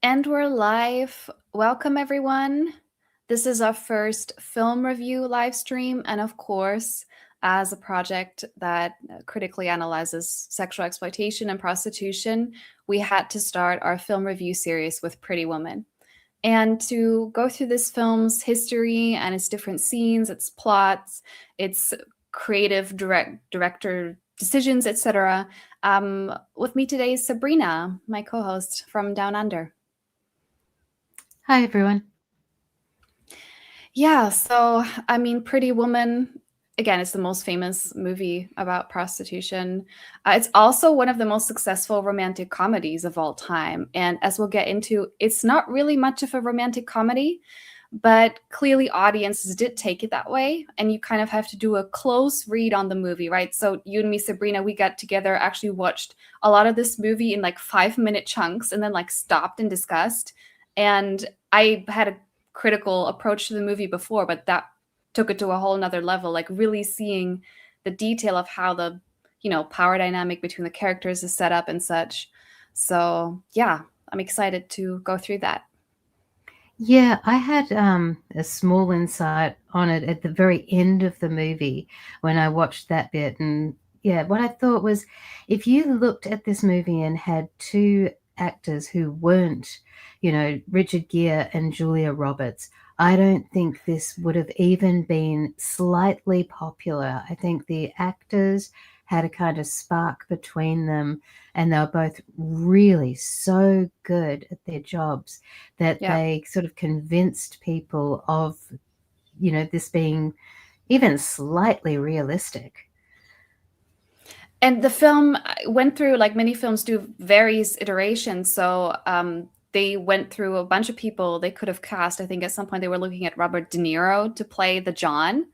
And we're live. Welcome, everyone. This is our first film review live stream. And of course, as a project that critically analyzes sexual exploitation and prostitution, we had to start our film review series with Pretty Woman. And to go through this film's history and its different scenes, its plots, its creative director decisions, etc. With me today is Sabrina, my co-host from Down Under. Hi, everyone. Yeah, so I mean, Pretty Woman, again, it's the most famous movie about prostitution. It's also one of the most successful romantic comedies of all time. And as we'll get into, it's not really much of a romantic comedy, but clearly audiences did take it that way. And you kind of have to do a close read on the movie, right? So you and me, Sabrina, we got together, actually watched a lot of this movie in like 5-minute chunks and then like stopped and discussed. And I had a critical approach to the movie before, but that took it to a whole nother level, like really seeing the detail of how the, power dynamic between the characters is set up and such. So yeah, I'm excited to go through that. Yeah, I had a small insight on it at the very end of the movie when I watched that bit. And yeah, what I thought was if you looked at this movie and had two actors who weren't, Richard Gere and Julia Roberts, I don't think this would have even been slightly popular. I think the actors had a kind of spark between them, and they were both really so good at their jobs that Yeah. they sort of convinced people of, this being even slightly realistic. And the film went through, like many films do, various iterations. So they went through a bunch of people they could have cast. I think at some point they were looking at Robert De Niro to play the John.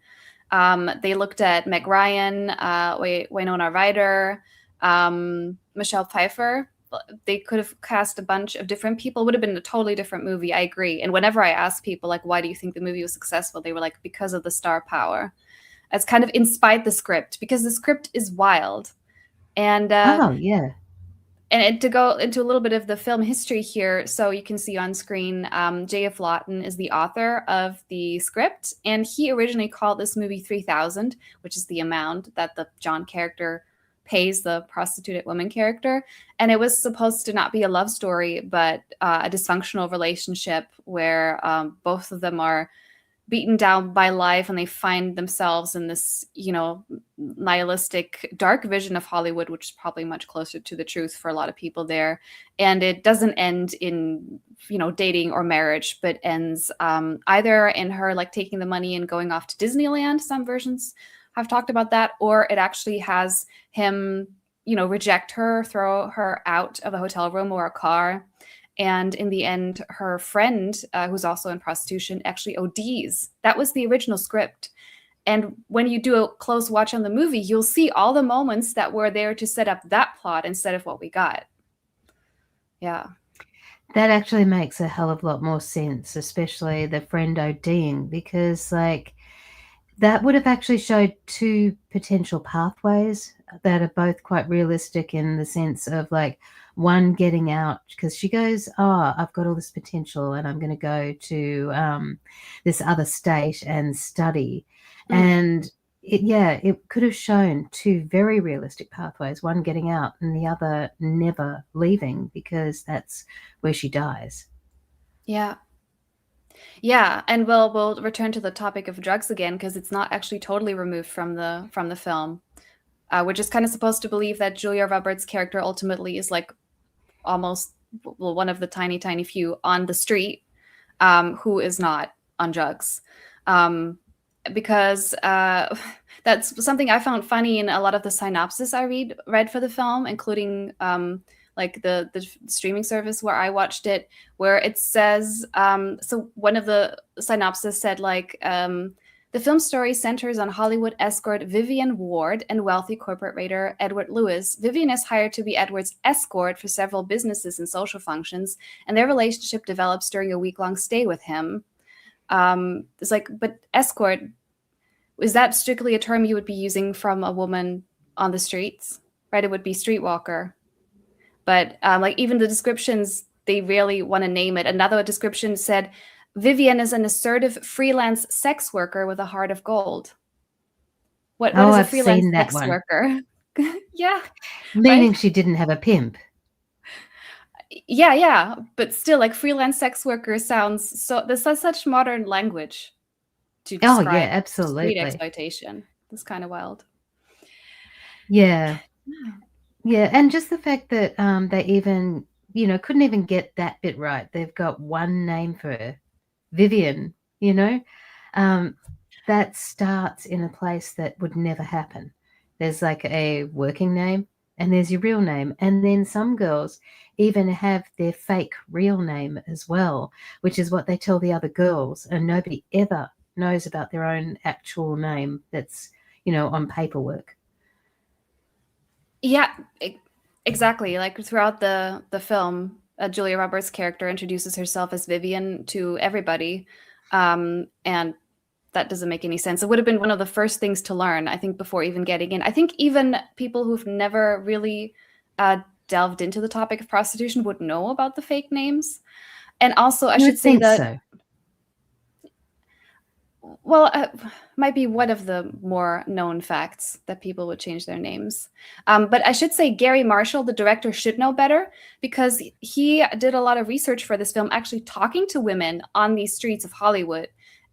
They looked at Meg Ryan, Winona Ryder, Michelle Pfeiffer. They could have cast a bunch of different people. It would have been a totally different movie. I agree. And whenever I ask people, like, why do you think the movie was successful? They were like, because of the star power. It's kind of inspired the script because the script is wild. And Oh, yeah. to go into a little bit of the film history here, so you can see on screen, J.F. Lawton is the author of the script, and he originally called this movie 3000, which is the amount that the John character pays the prostituted woman character. And it was supposed to not be a love story, but a dysfunctional relationship where both of them are beaten down by life and they find themselves in this, nihilistic dark vision of Hollywood, which is probably much closer to the truth for a lot of people there. And it doesn't end in, dating or marriage, but ends either in her like taking the money and going off to Disneyland. Some versions have talked about that, or it actually has him, reject her, throw her out of a hotel room or a car. And in the end, her friend, who's also in prostitution, actually ODs. That was the original script. And when you do a close watch on the movie, you'll see all the moments that were there to set up that plot instead of what we got. Yeah. That actually makes a hell of a lot more sense, especially the friend ODing, because like that would have actually showed two potential pathways that are both quite realistic in the sense of like one getting out because she goes, oh, I've got all this potential and I'm going to go to this other state and study. And it could have shown two very realistic pathways, one getting out and the other never leaving because that's where she dies. Yeah. Yeah, and we'll return to the topic of drugs again because it's not actually totally removed from the film. We're just kind of supposed to believe that Julia Roberts' character ultimately is like almost, well, one of the tiny, tiny few on the street who is not on drugs. Because that's something I found funny in a lot of the synopsis I read for the film, including like the streaming service where I watched it, where it says, so one of the synopsis said like, the film story centers on Hollywood escort Vivian Ward and wealthy corporate raider Edward Lewis. Vivian is hired to be Edward's escort for several businesses and social functions, and their relationship develops during a week-long stay with him. It's like, but escort, is that strictly a term you would be using from a woman on the streets? Right? It would be streetwalker. But like even the descriptions, they really want to name it. Another description said, Vivian is an assertive freelance sex worker with a heart of gold. What is a I've freelance seen that sex one. worker? Yeah, Meaning right? she didn't have a pimp. Yeah, but still, like freelance sex worker sounds so. This is such modern language to Oh, yeah, describe street absolutely. exploitation. It's kind of wild. Yeah. Yeah. Yeah, and just the fact that they even, couldn't even get that bit right. They've got one name for her, Vivian, that starts in a place that would never happen. There's like a working name and there's your real name. And then some girls even have their fake real name as well, which is what they tell the other girls. And nobody ever knows about their own actual name that's, on paperwork. Yeah, exactly. Like throughout the film, Julia Roberts' character introduces herself as Vivian to everybody, and that doesn't make any sense. It would have been one of the first things to learn, I think, before even getting in. I think even people who've never really delved into the topic of prostitution would know about the fake names. And also, I You should would say think that, so. well, might be one of the more known facts that people would change their names. But I should say Gary Marshall, the director, should know better because he did a lot of research for this film, actually talking to women on these streets of Hollywood.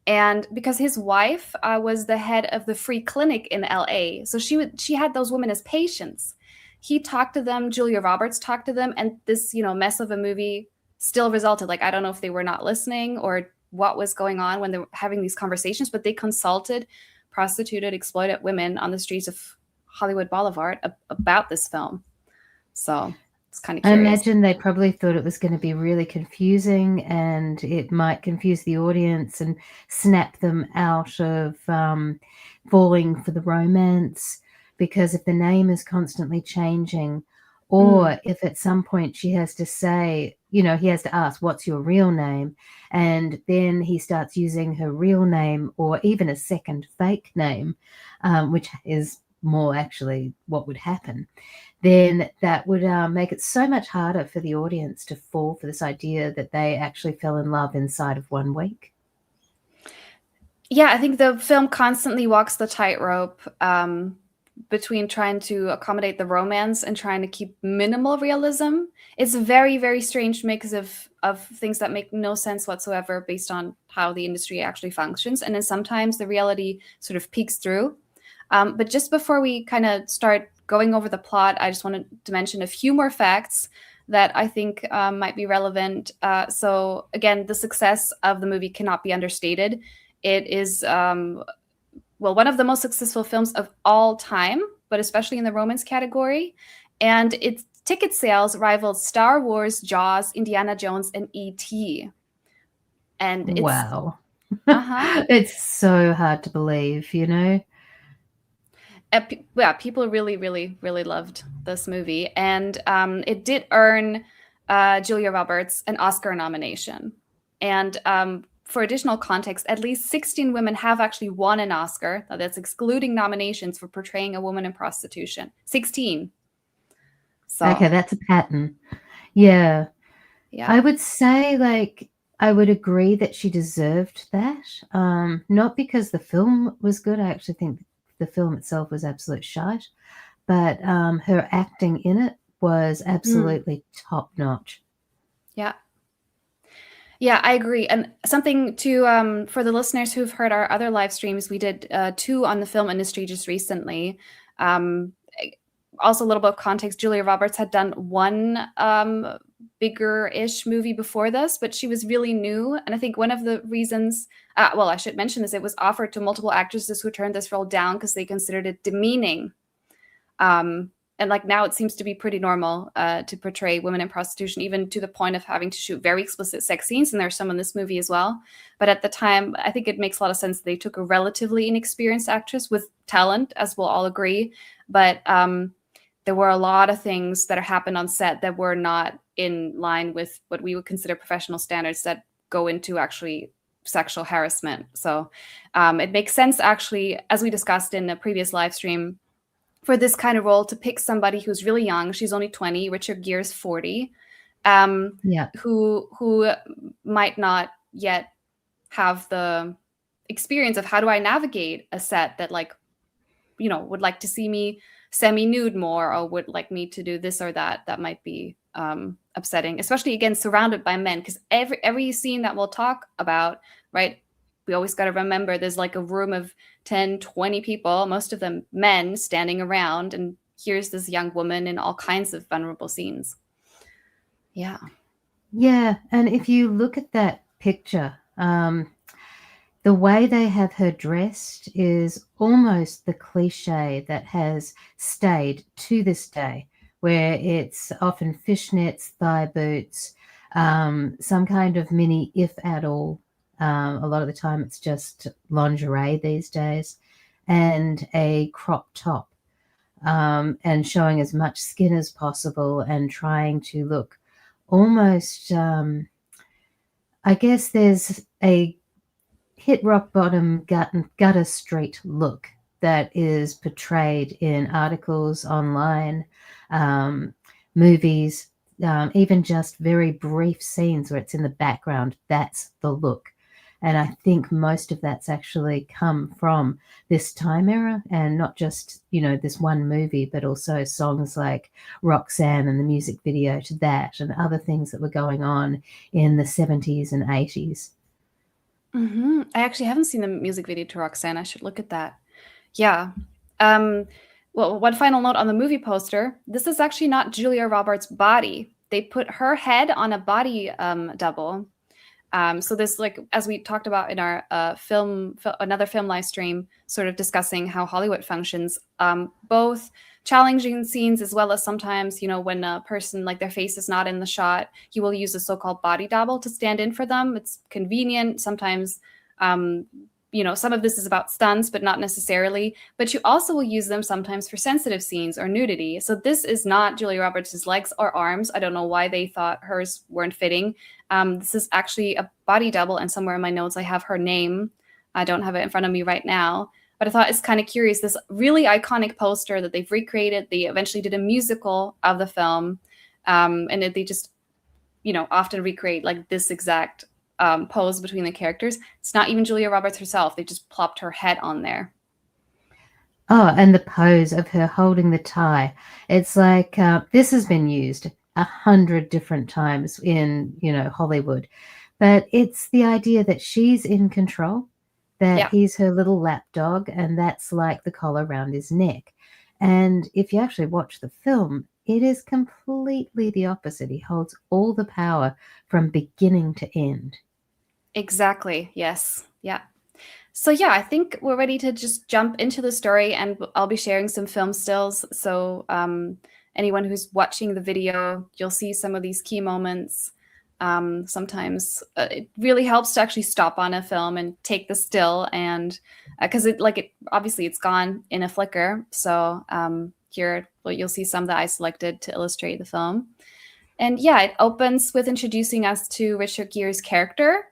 And because his wife was the head of the free clinic in LA, so she had those women as patients. He talked to them, Julia Roberts talked to them, and this mess of a movie still resulted. Like, I don't know if they were not listening or what was going on when they were having these conversations, but they consulted prostituted, exploited women on the streets of Hollywood Boulevard about this film. So it's kind of I curious. imagine they probably thought it was going to be really confusing and it might confuse the audience and snap them out of falling for the romance, because if the name is constantly changing, or if at some point she has to say, he has to ask, what's your real name? And then he starts using her real name or even a second fake name, which is more actually what would happen, then that would make it so much harder for the audience to fall for this idea that they actually fell in love inside of 1 week. Yeah, I think the film constantly walks the tightrope between trying to accommodate the romance and trying to keep minimal realism. It's a very, very strange mix of things that make no sense whatsoever based on how the industry actually functions. And then sometimes the reality sort of peeks through. But just before we kind of start going over the plot, I just wanted to mention a few more facts that I think might be relevant. So again, the success of the movie cannot be understated. It is one of the most successful films of all time, but especially in the romance category. And its ticket sales rivaled Star Wars, Jaws, Indiana Jones, and E.T. And it's Wow. It's so hard to believe, people really, really, really loved this movie. And it did earn Julia Roberts an Oscar nomination. And for additional context, at least 16 women have actually won an Oscar. That's excluding nominations for portraying a woman in prostitution. 16. So, Okay, that's a pattern. Yeah. yeah. I would say, I would agree that she deserved that. Not because the film was good. I actually think the film itself was absolute shite. But her acting in it was absolutely top-notch. Yeah. Yeah, I agree. And something to for the listeners who've heard our other live streams, we did 2 on the film industry just recently. Also, a little bit of context: Julia Roberts had done one bigger-ish movie before this, but she was really new. And I think one of the reasons, I should mention this: it was offered to multiple actresses who turned this role down because they considered it demeaning. And like now it seems to be pretty normal to portray women in prostitution, even to the point of having to shoot very explicit sex scenes. And there's some in this movie as well. But at the time, I think it makes a lot of sense. They took a relatively inexperienced actress with talent, as we'll all agree. But there were a lot of things that happened on set that were not in line with what we would consider professional standards that go into actually sexual harassment. So it makes sense, actually, as we discussed in a previous live stream, for this kind of role to pick somebody who's really young. She's only 20. Richard Gere's 40. Yeah. who might not yet have the experience of how do I navigate a set that, like, would like to see me semi-nude more, or would like me to do this or that might be upsetting, especially again surrounded by men, because every scene that we'll talk about, right, we always got to remember there's like a room of 10, 20 people, most of them men, standing around, and here's this young woman in all kinds of vulnerable scenes. Yeah. And if you look at that picture, the way they have her dressed is almost the cliche that has stayed to this day, where it's often fishnets, thigh boots, some kind of mini, if at all. A lot of the time it's just lingerie these days, and a crop top, and showing as much skin as possible and trying to look almost, I guess there's a hit rock bottom gutter street look that is portrayed in articles online, movies, even just very brief scenes where it's in the background. That's the look. And I think most of that's actually come from this time era, and not just, this one movie, but also songs like Roxanne and the music video to that, and other things that were going on in the 70s and 80s. I actually haven't seen the music video to Roxanne. I should look at that. Yeah. Well, one final note on the movie poster. This is actually not Julia Roberts' body. They put her head on a body double. So this, like, as we talked about in our another film live stream, sort of discussing how Hollywood functions, both challenging scenes as well as sometimes, when a person, like, their face is not in the shot, you will use a so-called body double to stand in for them. It's convenient. Sometimes, some of this is about stunts, but not necessarily. But you also will use them sometimes for sensitive scenes or nudity. So this is not Julia Roberts' legs or arms. I don't know why they thought hers weren't fitting. This is actually a body double, and somewhere in my notes I have her name. I don't have it in front of me right now, but I thought it's kind of curious. This really iconic poster that they've recreated. They eventually did a musical of the film, and they just, often recreate like this exact pose between the characters. It's not even Julia Roberts herself. They just plopped her head on there. Oh, and the pose of her holding the tie. It's like, this has been used 100 different times in, Hollywood, but it's the idea that she's in control, that he's her little lapdog, and that's like the collar around his neck. And if you actually watch the film, it is completely the opposite. He holds all the power from beginning to end. Exactly. Yes. Yeah. So yeah, I think we're ready to just jump into the story, and I'll be sharing some film stills. So anyone who's watching the video, you'll see some of these key moments. Sometimes it really helps to actually stop on a film and take the still, and because obviously it's gone in a flicker. So here, you'll see some that I selected to illustrate the film. And yeah, it opens with introducing us to Richard Gere's character,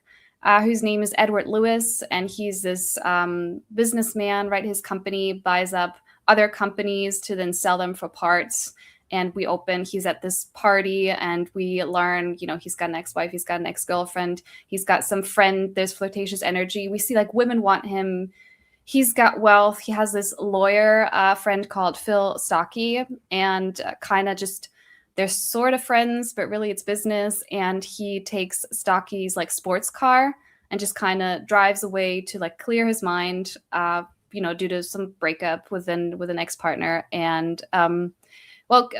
whose name is Edward Lewis, and he's this businessman, right? His company buys up other companies to then sell them for parts. And he's at this party, and we learn, he's got an ex-wife, he's got an ex-girlfriend, he's got some friend, there's flirtatious energy. We see like women want him. He's got wealth. He has this lawyer friend called Phil Stocky, and kind of just, they're sort of friends, but really it's business. And he takes Stocky's like sports car and just kind of drives away to like clear his mind, due to some breakup with an ex-partner. And well,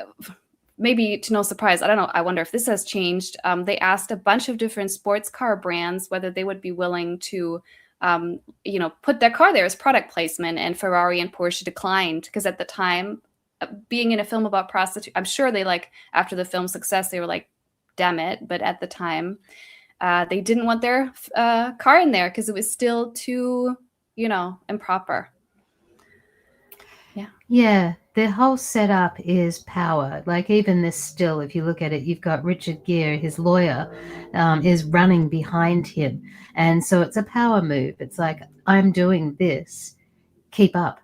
maybe to no surprise, I don't know, I wonder if this has changed. They asked a bunch of different sports car brands whether they would be willing to put their car there as product placement, and Ferrari and Porsche declined, because at the time, being in a film about prostitution, I'm sure they after the film's success, they were like, damn it. But at the time, they didn't want their car in there because it was still too, improper. Yeah, the whole setup is power. Like even this still, if you look at it, you've got Richard Gere, his lawyer, is running behind him. And so it's a power move. It's like, I'm doing this. Keep up.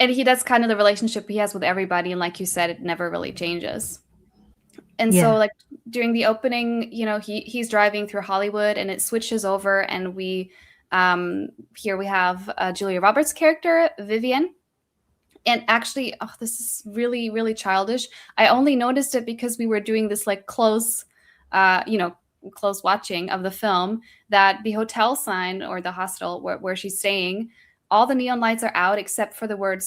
And that's kind of the relationship he has with everybody. And like you said, it never really changes. And so Yeah. like during the opening, he's driving through Hollywood and it switches over and here we have Julia Roberts' character, Vivian. And actually, oh, this is really, really childish. I only noticed it because we were doing this like uh, you know, close watching of the film, that the hotel sign or the hostel where she's staying, all the neon lights are out except for the word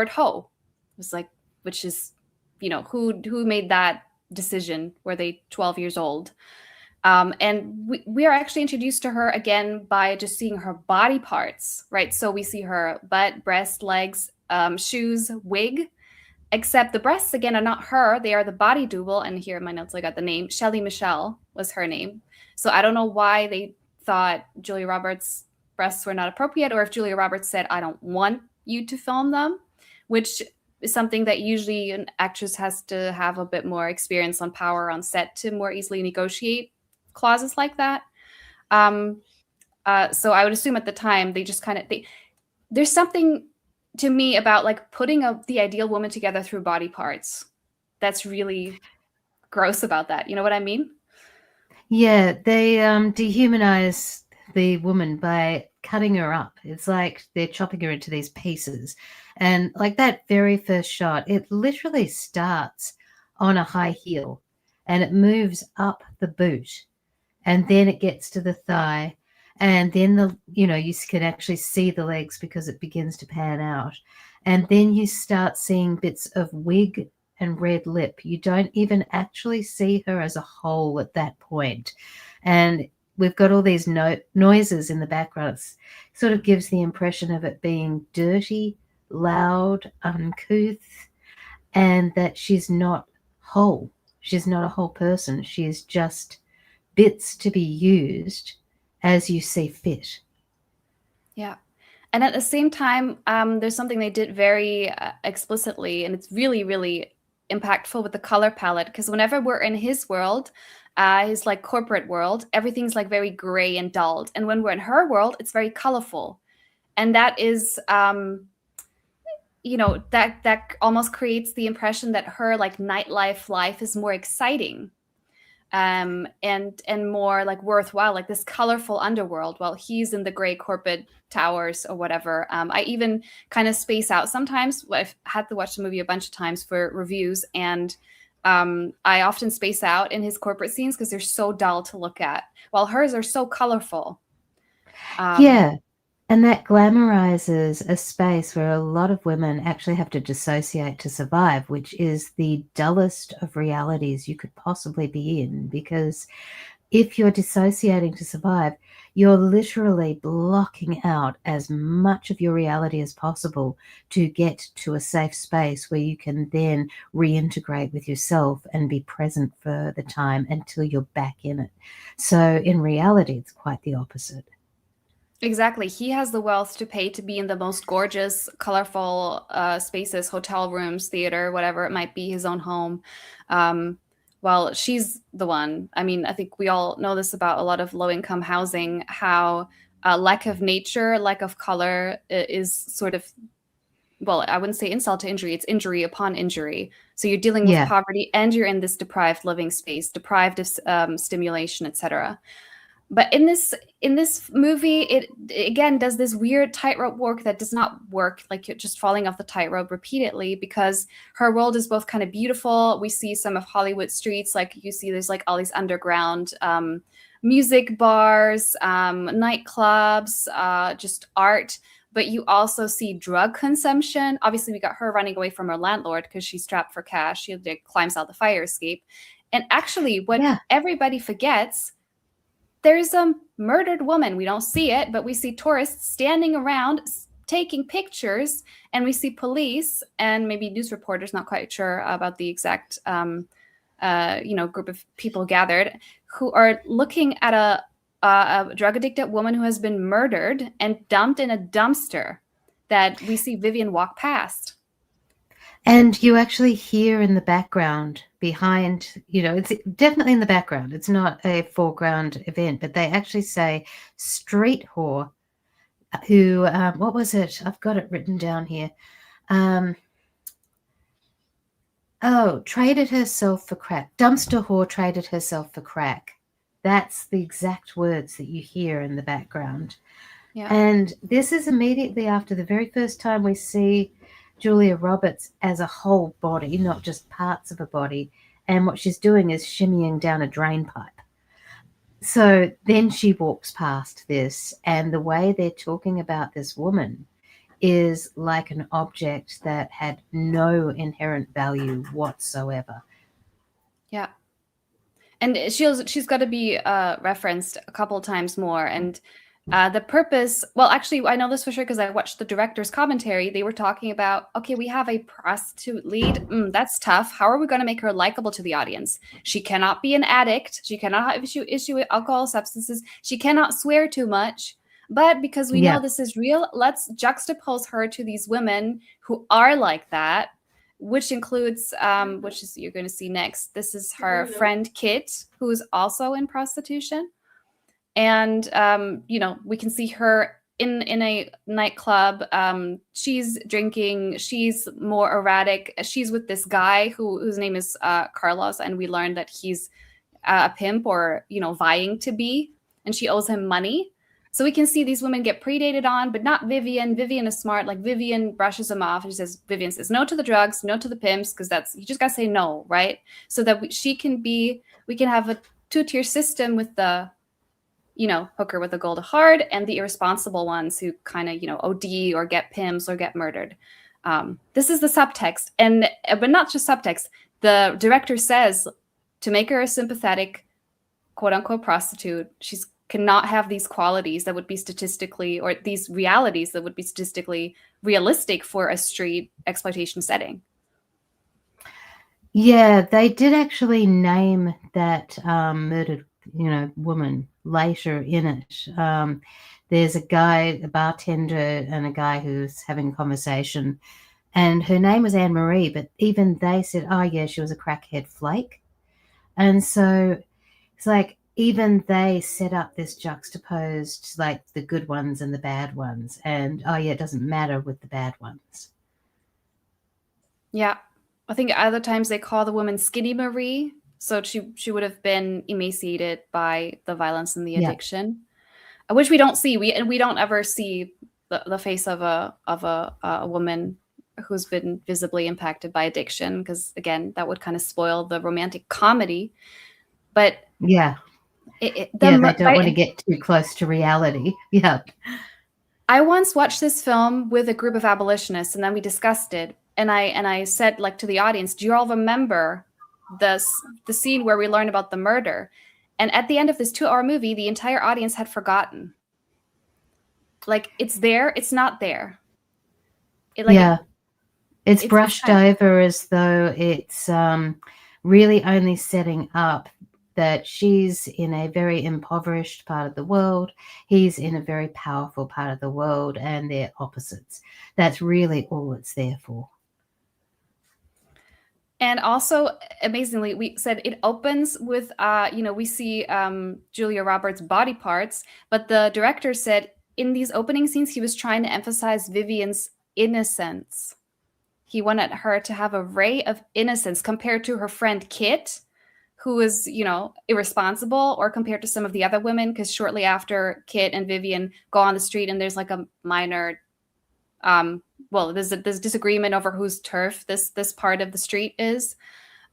"ho." It was like, which is, who made that decision? Were they 12 years old? And we are actually introduced to her again by just seeing her body parts, right? So we see her butt, breast, legs, shoes, wig, except the breasts again are not her. They are the body double. And here in my notes, I got the name. Shelley Michelle was her name. So I don't know why they thought Julia Roberts' breasts were not appropriate, or if Julia Roberts said, I don't want you to film them, which is something that usually an actress has to have a bit more experience on power on set to more easily negotiate clauses like that. Um, so I would assume at the time they just there's something to me about like putting the ideal woman together through body parts that's really gross about that. You know what I mean? Yeah, they dehumanize the woman by cutting her up. It's like they're chopping her into these pieces. And like that very first shot, it literally starts on a high heel and it moves up the boot and then it gets to the thigh and then you can actually see the legs because it begins to pan out. And then you start seeing bits of wig and red lip. You don't even actually see her as a whole at that point. And we've got all these noises in the background. It sort of gives the impression of it being dirty, loud, uncouth, and that she's not whole. She's not a whole person. She is just bits to be used as you see fit. Yeah. And at the same time, there's something they did very explicitly, and it's really, really impactful with the color palette. Because whenever we're in his world, his like corporate world, everything's like very gray and dulled. And when we're in her world, it's very colorful. And that is, that almost creates the impression that her like nightlife life is more exciting, and more like worthwhile, like this colorful underworld, while he's in the gray corporate towers or whatever. I even kind of space out sometimes. I've had to watch the movie a bunch of times for reviews, and I often space out in his corporate scenes because they're so dull to look at, while hers are so colorful. Yeah. And that glamorizes a space where a lot of women actually have to dissociate to survive, which is the dullest of realities you could possibly be in. Because if you're dissociating to survive, you're literally blocking out as much of your reality as possible to get to a safe space where you can then reintegrate with yourself and be present for the time until you're back in it. So in reality, it's quite the opposite. Exactly. He has the wealth to pay to be in the most gorgeous, colorful spaces, hotel rooms, theater, whatever it might be, his own home. Um, well, she's the one. I mean, I think we all know this about a lot of low-income housing, how lack of nature, lack of color is sort of, well, I wouldn't say insult to injury, it's injury upon injury. So you're dealing with Yeah. poverty and you're in this deprived living space, deprived of stimulation, etc. But in this movie, it again does this weird tightrope walk that does not work, like you're just falling off the tightrope repeatedly, because her world is both kind of beautiful. We see some of Hollywood streets, like you see there's like all these underground music bars, nightclubs, just art. But you also see drug consumption. Obviously, we got her running away from her landlord because she's strapped for cash. She like, climbs out the fire escape. And actually, what Yeah. everybody forgets, there's a murdered woman. We don't see it, but we see tourists standing around taking pictures, and we see police and maybe news reporters, not quite sure about the exact group of people gathered, who are looking at a drug addicted woman who has been murdered and dumped in a dumpster that we see Vivian walk past. And you actually hear in the background behind, it's definitely in the background. It's not a foreground event, but they actually say street whore who, what was it? I've got it written down here. Oh, traded herself for crack. Dumpster whore traded herself for crack. That's the exact words that you hear in the background. Yeah. And this is immediately after the very first time we see Julia Roberts as a whole body, not just parts of a body. And what she's doing is shimmying down a drain pipe. So then she walks past this, and the way they're talking about this woman is like an object that had no inherent value whatsoever. Yeah. And she's got to be referenced a couple times more. And the purpose, well, actually, I know this for sure because I watched the director's commentary. They were talking about, okay, we have a prostitute lead. That's tough. How are we going to make her likable to the audience? She cannot be an addict. She cannot have issue with alcohol, substances. She cannot swear too much. But because we know this is real, let's juxtapose her to these women who are like that, which includes, which is you're going to see next. This is her friend Kit, who's also in prostitution. And we can see her in a nightclub. She's drinking. She's more erratic. She's with this guy whose name is Carlos, and we learned that he's a pimp or vying to be, and she owes him money. So we can see these women get predated on, but not Vivian. Vivian is smart. Like Vivian brushes them off. Vivian says no to the drugs, no to the pimps, because you just gotta say no, right? So that we can have a two-tier system with the hooker with a gold heart and the irresponsible ones who kind of, OD or get pimps or get murdered. This is the subtext. But not just subtext. The director says to make her a sympathetic, quote unquote, prostitute, she's cannot have these qualities that would be statistically, or these realities that would be statistically realistic for a street exploitation setting. Yeah, they did actually name that murdered woman later in it. There's a guy, a bartender, and a guy who's having a conversation, and her name was Anne Marie, but even they said, oh yeah, she was a crackhead flake. And so it's like even they set up this juxtaposed, like the good ones and the bad ones, and oh yeah, it doesn't matter with the bad ones. Yeah, I think other times they call the woman Skinny Marie. So she would have been emaciated by the violence and the addiction, which we don't see. We don't ever see the face of a woman who's been visibly impacted by addiction, because again, that would kind of spoil the romantic comedy. But they don't want to get too close to reality. Yeah. I once watched this film with a group of abolitionists, and then we discussed it. And I said, like, to the audience, do you all remember the scene where we learn about the murder? And at the end of this 2-hour movie, the entire audience had forgotten. Like, it's there, it's not there. It's brushed over as though it's really only setting up that she's in a very impoverished part of the world, he's in a very powerful part of the world, and they're opposites. That's really all it's there for. And also, amazingly, we said it opens with, we see Julia Roberts' body parts, but the director said in these opening scenes, he was trying to emphasize Vivian's innocence. He wanted her to have a ray of innocence compared to her friend Kit, who is, irresponsible, or compared to some of the other women, because shortly after Kit and Vivian go on the street and there's like a minor, there's disagreement over whose turf this part of the street is.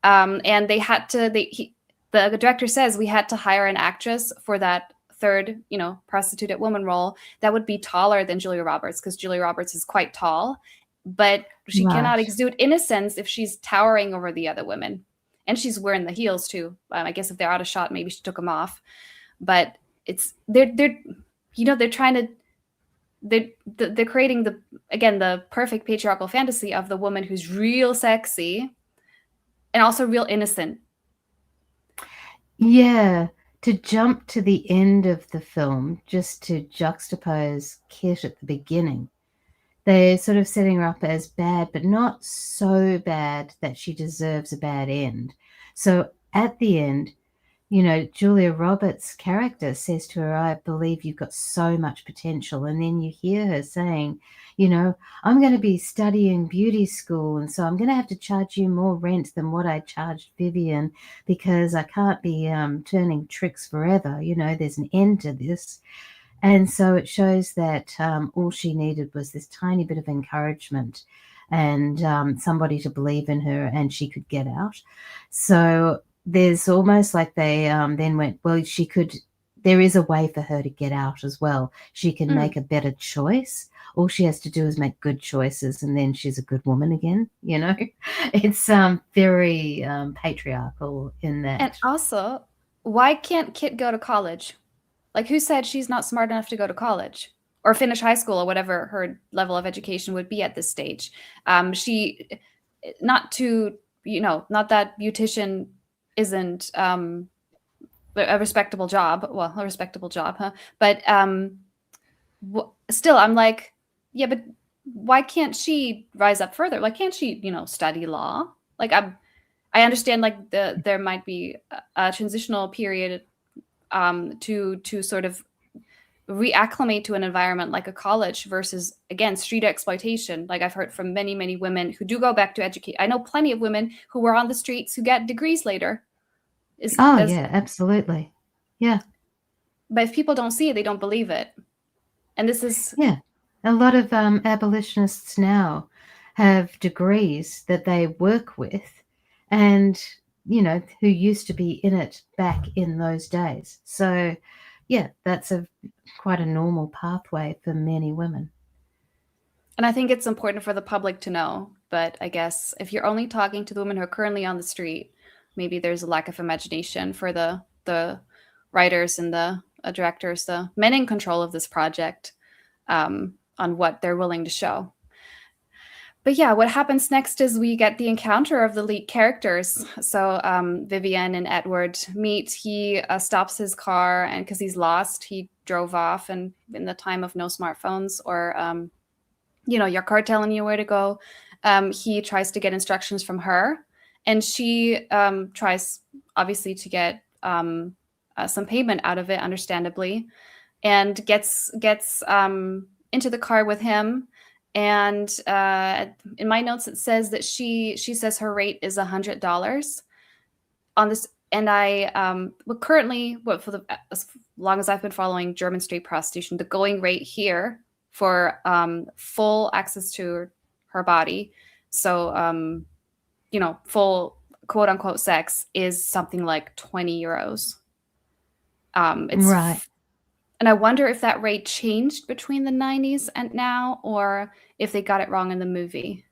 And they had to, the director says we had to hire an actress for that third, prostituted woman role that would be taller than Julia Roberts, because Julia Roberts is quite tall, but she cannot exude innocence if she's towering over the other women. And she's wearing the heels too. I guess if they're out of shot, maybe she took them off. But they're trying to, they're creating the perfect patriarchal fantasy of the woman who's real sexy and also real innocent. Yeah, to jump to the end of the film, just to juxtapose Kit at the beginning. They're sort of setting her up as bad, but not so bad that she deserves a bad end. So at the end, Julia Roberts' character says to her, I believe you've got so much potential. And then you hear her saying, I'm going to be studying beauty school. And so I'm going to have to charge you more rent than what I charged Vivian because I can't be turning tricks forever. There's an end to this. And so it shows that all she needed was this tiny bit of encouragement and somebody to believe in her, and she could get out. So there's almost like they then went, well, there is a way for her to get out as well. She can make a better choice. All she has to do is make good choices, and then she's a good woman again. It's very patriarchal in that. And also, why can't Kit go to college? Like, who said she's not smart enough to go to college or finish high school or whatever her level of education would be at this stage? She, not that beautician isn't a respectable job. Well, a respectable job, huh? But still, I'm like, yeah, but why can't she rise up further? Like, can't she, study law? Like, I understand, like, there might be a transitional period to sort of reacclimate to an environment like a college versus, again, street exploitation. Like, I've heard from many, many women who do go back to educate. I know plenty of women who were on the streets who get degrees later. Yeah, absolutely. Yeah. But if people don't see it, they don't believe it. And this is... Yeah. A lot of abolitionists now have degrees that they work with and who used to be in it back in those days. So, yeah, that's quite a normal pathway for many women. And I think it's important for the public to know. But I guess if you're only talking to the women who are currently on the street, maybe there's a lack of imagination for the writers and the directors, the men in control of this project, on what they're willing to show. But yeah, what happens next is we get the encounter of the lead characters. So Vivian and Edward meet. He stops his car, and because he's lost, he drove off. And in the time of no smartphones or, your car telling you where to go, he tries to get instructions from her. And she tries, obviously, to get some payment out of it, understandably, and gets into the car with him. And in my notes, it says that she says her rate is $100 on this. And currently, for as long as I've been following German street prostitution, the going rate here for full access to her body, so full quote unquote sex, is something like €20. It's right. And I wonder if that rate changed between the 90s and now, or if they got it wrong in the movie.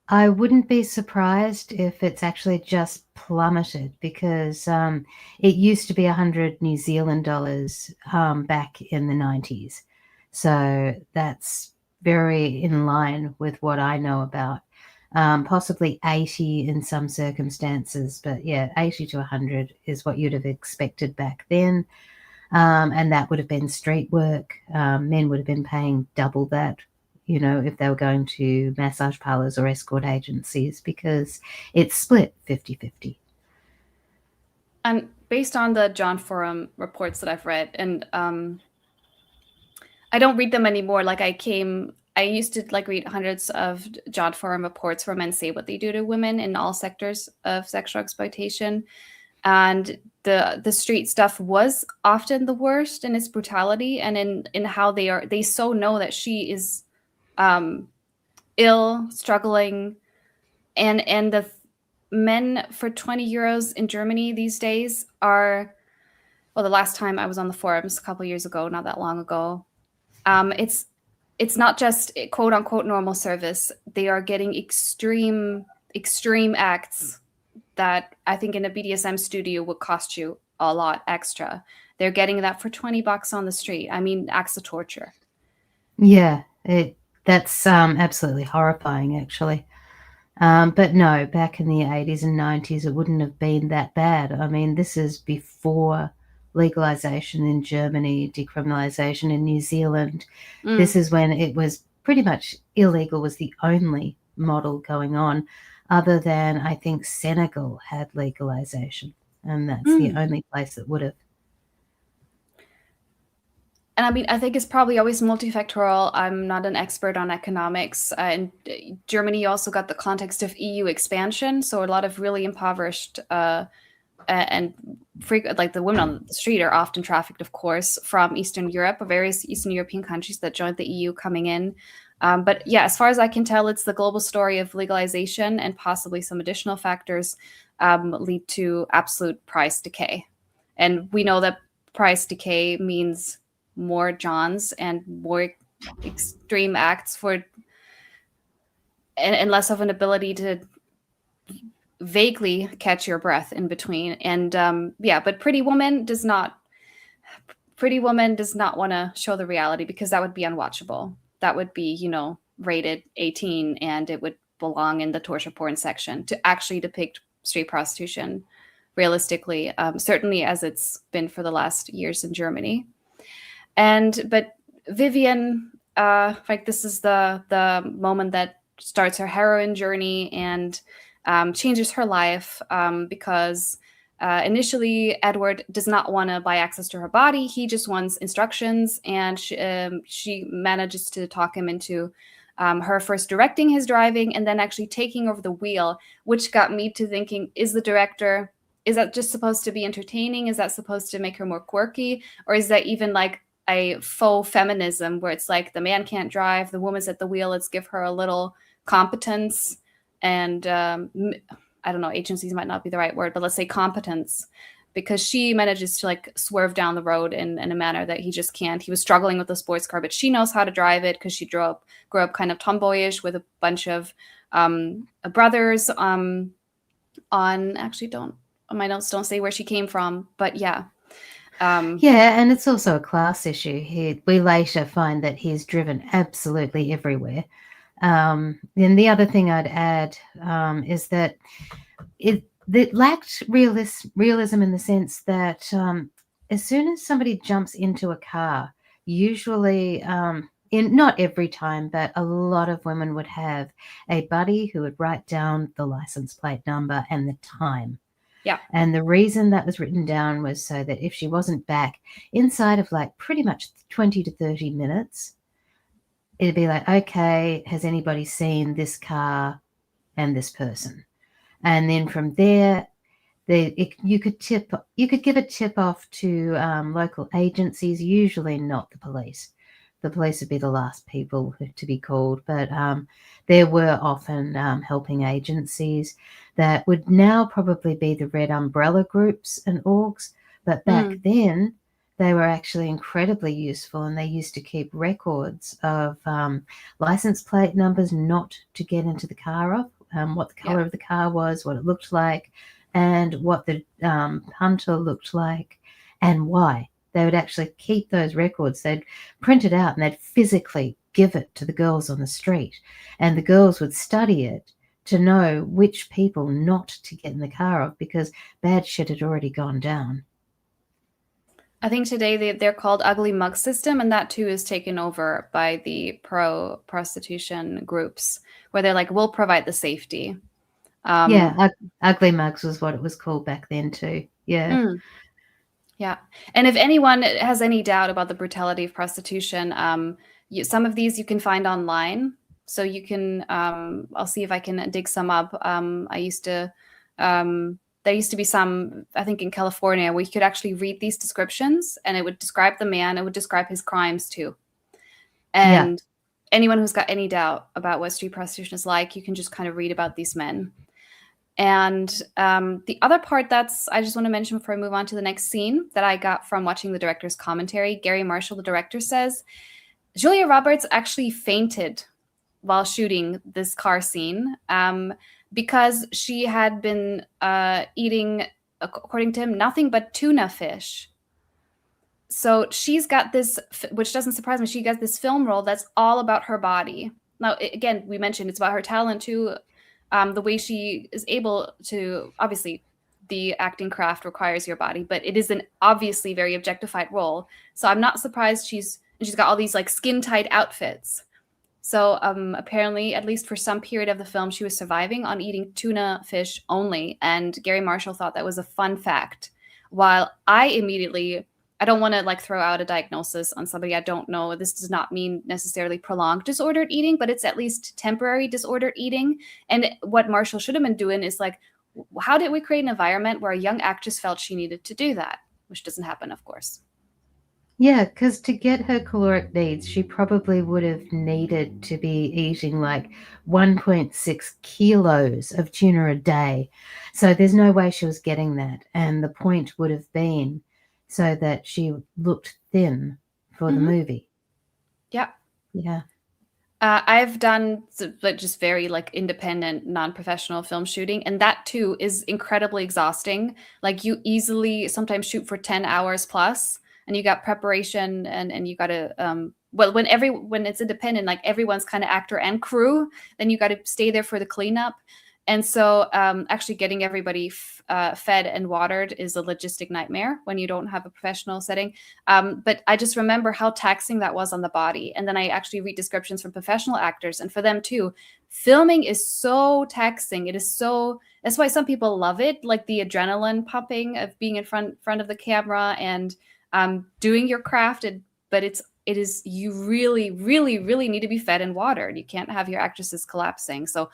I wouldn't be surprised if it's actually just plummeted because it used to be 100 New Zealand dollars back in the 90s. So that's very in line with what I know about. Possibly 80 in some circumstances, but yeah, 80 to 100 is what you'd have expected back then. And that would have been street work. Men would have been paying double that, if they were going to massage parlors or escort agencies, because it's split 50-50. And based on the John Forum reports that I've read, and I don't read them anymore. Like I used to read hundreds of John Forum reports where men say what they do to women in all sectors of sexual exploitation. And the street stuff was often the worst in its brutality and in how they so know that she is ill, struggling, and the men for €20 in Germany these days are, well, the last time I was on the forums a couple years ago, not that long ago, it's not just quote unquote normal service. They are getting extreme acts that I think in a BDSM studio would cost you a lot extra. They're getting that for $20 on the street. I mean, acts of torture. Yeah, that's absolutely horrifying, actually. But no, back in the 80s and 90s, it wouldn't have been that bad. I mean, this is before legalization in Germany, decriminalization in New Zealand. This is when it was pretty much illegal, was the only model going on, other than I think Senegal had legalization. and that's the only place that would have. And I mean, I think it's probably always multifactorial. I'm not an expert on economics. In Germany, you also got the context of EU expansion, so a lot of really impoverished and like the women on the street are often trafficked, of course, from Eastern Europe or various Eastern European countries that joined the EU coming in. But yeah, as far as I can tell, it's the global story of legalization and possibly some additional factors lead to absolute price decay. And we know that price decay means more Johns and more extreme acts for and less of an ability to vaguely catch your breath in between. And yeah, but Pretty Woman does not want to show the reality, because that would be unwatchable. That would be, rated 18, and it would belong in the torture porn section to actually depict street prostitution realistically, certainly as it's been for the last years in Germany. But Vivian, like, this is the moment that starts her heroine journey and changes her life, because initially Edward does not want to buy access to her body. He just wants instructions, and she manages to talk him into her first directing his driving and then actually taking over the wheel, which got me to thinking, is that just supposed to be entertaining? Is that supposed to make her more quirky? Or is that even like a faux feminism where it's like the man can't drive, the woman's at the wheel, let's give her a little competence and I don't know, agencies might not be the right word, but let's say competence, because she manages to like swerve down the road in a manner that he just can't. He was struggling with the sports car, but she knows how to drive it because she grew up kind of tomboyish with a bunch of brothers. My notes don't say where she came from, but yeah. Yeah, and it's also a class issue. We later find that he's driven absolutely everywhere. Then the other thing I'd add is that it lacked realism in the sense that as soon as somebody jumps into a car, usually, not every time, but a lot of women would have a buddy who would write down the license plate number and the time. Yeah. And the reason that was written down was so that if she wasn't back inside of like pretty much 20 to 30 minutes, it'd be like, okay, has anybody seen this car and this person? And then from there, you could give a tip off to local agencies, usually not the police. The police would be the last people to be called, but there were often helping agencies that would now probably be the red umbrella groups and orgs, but back then they were actually incredibly useful, and they used to keep records of license plate numbers not to get into the car of, what the color of the car was, what it looked like, and what the hunter looked like, and why. They would actually keep those records. They'd print it out and they'd physically give it to the girls on the street, and the girls would study it to know which people not to get in the car of, because bad shit had already gone down. I think today they're called ugly mug system, and that too is taken over by the pro prostitution groups, where they're like, we'll provide the safety. Ugly mugs was what it was called back then too. Yeah. Yeah. And if anyone has any doubt about the brutality of prostitution, some of these you can find online. So you can, I'll see if I can dig some up. There used to be some, I think in California, where you could actually read these descriptions and it would describe the man, it would describe his crimes too. And anyone who's got any doubt about what street prostitution is like, you can just kind of read about these men. And the other part I just want to mention before I move on to the next scene that I got from watching the director's commentary, Gary Marshall, the director, says, Julia Roberts actually fainted while shooting this car scene because she had been eating, according to him, nothing but tuna fish. So she's got this, which doesn't surprise me, she got this film role that's all about her body. Now, again, we mentioned it's about her talent too. The way she is able to, obviously, the acting craft requires your body, but it is an obviously very objectified role. So I'm not surprised she's got all these like skin tight outfits. So apparently, at least for some period of the film, she was surviving on eating tuna fish only. And Gary Marshall thought that was a fun fact. While I don't want to like throw out a diagnosis on somebody I don't know. This does not mean necessarily prolonged disordered eating, but it's at least temporary disordered eating. And what Marshall should have been doing is like, how did we create an environment where a young actress felt she needed to do that? Which doesn't happen, of course. Yeah, because to get her caloric needs, she probably would have needed to be eating like 1.6 kilos of tuna a day. So there's no way she was getting that. And the point would have been so that she looked thin for the movie. Yeah. Yeah. I've done just very like independent, non-professional film shooting, and that too is incredibly exhausting. Like you easily sometimes shoot for 10 hours plus, and you got preparation and you got to well when it's independent, like everyone's kind of actor and crew, then you got to stay there for the cleanup. And so actually getting everybody fed and watered is a logistic nightmare when you don't have a professional setting. But I just remember how taxing that was on the body. And then I actually read descriptions from professional actors, and for them too, filming is so taxing. It is so, that's why some people love it, like the adrenaline pumping of being in front of the camera and doing your craft. But it is, you really, really, really need to be fed and watered. You can't have your actresses collapsing. So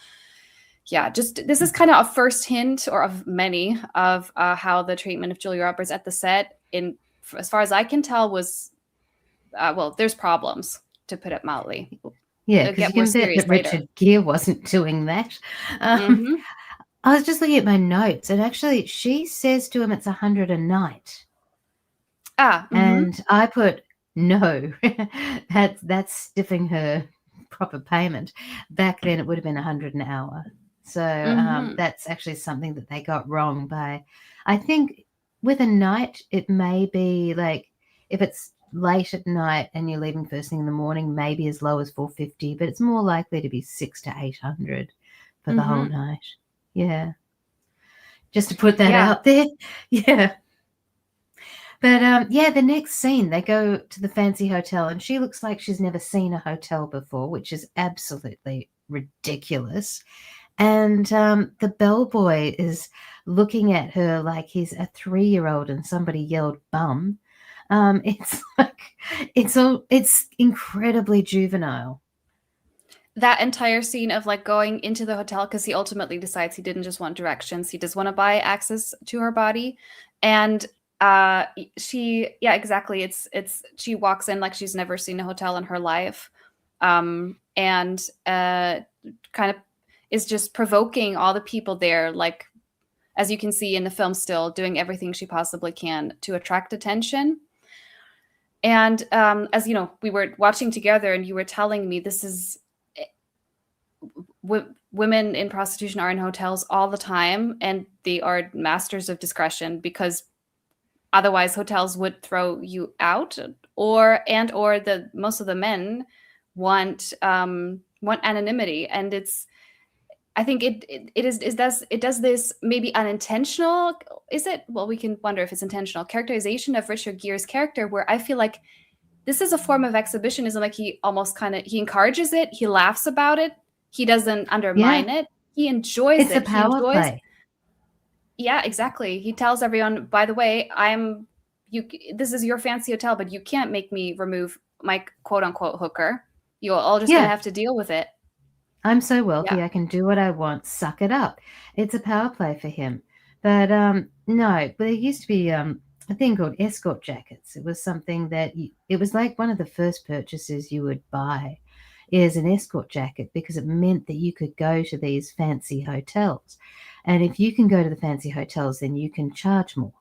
yeah, just this is kind of a first hint or of many of how the treatment of Julia Roberts at the set, in as far as I can tell, was well, there's problems, to put it mildly. Yeah, It'll because get you more can bet serious that later. Richard Gere wasn't doing that. Mm-hmm. I was just looking at my notes, and actually she says to him it's 100 a night. Mm-hmm. And I put, no, that's stiffing her proper payment. Back then it would have been 100 an hour. So that's actually something that they got wrong by, I think with a night, it may be like, if it's late at night and you're leaving first thing in the morning, maybe as low as 450, but it's more likely to be 600 to 800 for the whole night. Yeah. Just to put that out there. Yeah. But yeah, the next scene, they go to the fancy hotel, and she looks like she's never seen a hotel before, which is absolutely ridiculous. And the bellboy is looking at her like he's a 3-year-old and somebody yelled bum. It's like it's incredibly juvenile. That entire scene of like going into the hotel, because he ultimately decides he didn't just want directions, he does want to buy access to her body. And yeah, exactly, it's she walks in like she's never seen a hotel in her life, and kind of is just provoking all the people there, like as you can see in the film, still doing everything she possibly can to attract attention. And as you know, we were watching together and you were telling me this is women in prostitution are in hotels all the time, and they are masters of discretion, because otherwise hotels would throw you out, or the most of the men want anonymity. And it's, I think it does this maybe unintentional, is it, well, we can wonder if it's intentional characterization of Richard Gere's character, where I feel like this is a form of exhibitionism. Like he almost he encourages it, he laughs about it, he doesn't undermine it, he enjoys it's it. a power play. Yeah, exactly. He tells everyone, by the way, this is your fancy hotel, but you can't make me remove my quote unquote hooker. You're all just gonna have to deal with it. I'm so wealthy, I can do what I want. Suck it up. It's a power play for him. But no, but there used to be a thing called escort jackets. It was something that it was like one of the first purchases you would buy is an escort jacket, because it meant that you could go to these fancy hotels. And if you can go to the fancy hotels, then you can charge more.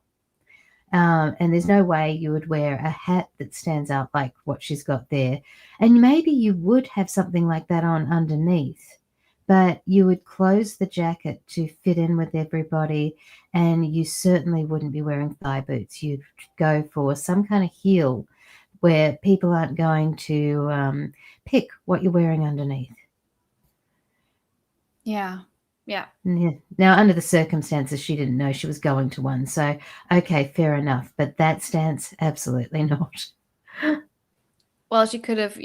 And there's no way you would wear a hat that stands out like what she's got there. And maybe you would have something like that on underneath, but you would close the jacket to fit in with everybody, and you certainly wouldn't be wearing thigh boots. You'd go for some kind of heel where people aren't going to pick what you're wearing underneath. Yeah. Now, under the circumstances, she didn't know she was going to one. So, okay, fair enough. But that stance, absolutely not. Well, she could have,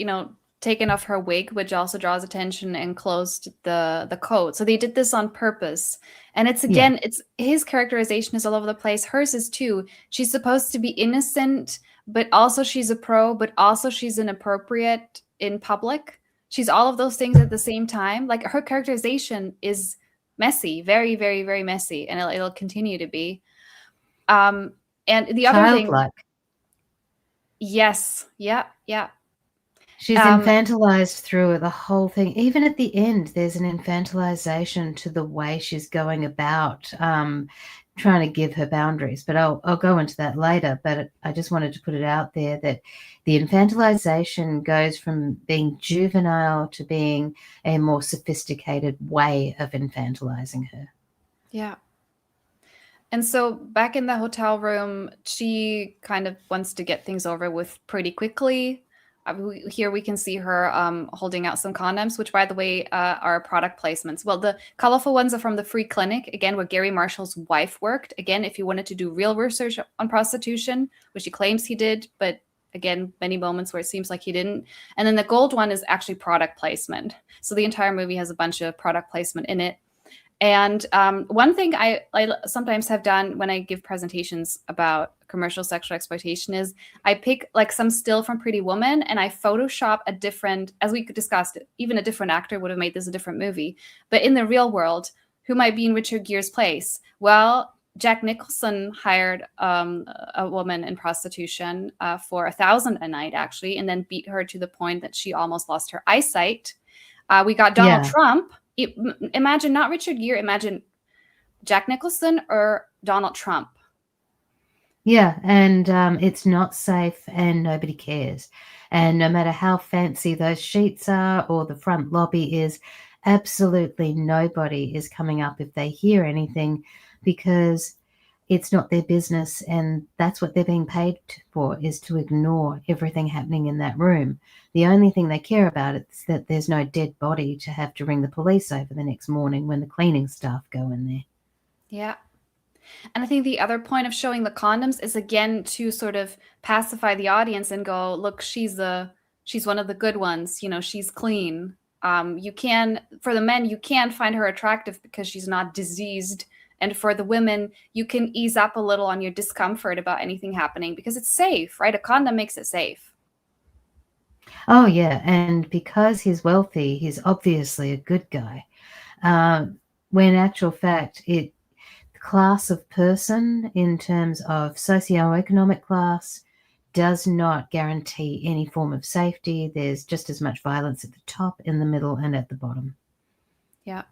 taken off her wig, which also draws attention, and closed the coat. So they did this on purpose. And it's Yeah. again, it's his characterization is all over the place. Hers is too. She's supposed to be innocent, but also she's a pro, but also she's inappropriate in public. She's all of those things at the same time. Like her characterization is messy, very, very, very messy, and it'll continue to be. And the other thing, Childlike. yes, yeah, yeah. She's infantilized through the whole thing. Even at the end, there's an infantilization to the way she's going about trying to give her boundaries. But I'll go into that later. But I just wanted to put it out there that the infantilization goes from being juvenile to being a more sophisticated way of infantilizing her. Yeah. And so back in the hotel room, she kind of wants to get things over with pretty quickly. Here we can see her holding out some condoms, which, by the way, are product placements. Well, the colorful ones are from the Free Clinic, again, where Gary Marshall's wife worked. Again, if you wanted to do real research on prostitution, which he claims he did, but again, many moments where it seems like he didn't. And then the gold one is actually product placement. So the entire movie has a bunch of product placement in it. And one thing I sometimes have done when I give presentations about commercial sexual exploitation is I pick like some still from Pretty Woman and I Photoshop a different, as we discussed, even a different actor would have made this a different movie. But in the real world, who might be in Richard Gere's place? Well, Jack Nicholson hired a woman in prostitution for $1,000 a night, actually, and then beat her to the point that she almost lost her eyesight. We got Donald Trump. Imagine not Richard Gere, imagine Jack Nicholson or Donald Trump. Yeah, and it's not safe and nobody cares. And no matter how fancy those sheets are or the front lobby is, absolutely nobody is coming up if they hear anything because it's not their business, and that's what they're being paid for, is to ignore everything happening in that room. The only thing they care about is that there's no dead body to have to ring the police over the next morning when the cleaning staff go in there. Yeah. And I think the other point of showing the condoms is, again, to sort of pacify the audience and go, look, she's one of the good ones. You know, she's clean. You can, for the men, you can find her attractive because she's not diseased. And for the women, you can ease up a little on your discomfort about anything happening because it's safe, right? A condom makes it safe. Oh, yeah. And because he's wealthy, he's obviously a good guy. When in actual fact, the class of person in terms of socioeconomic class does not guarantee any form of safety. There's just as much violence at the top, in the middle, and at the bottom. Yeah.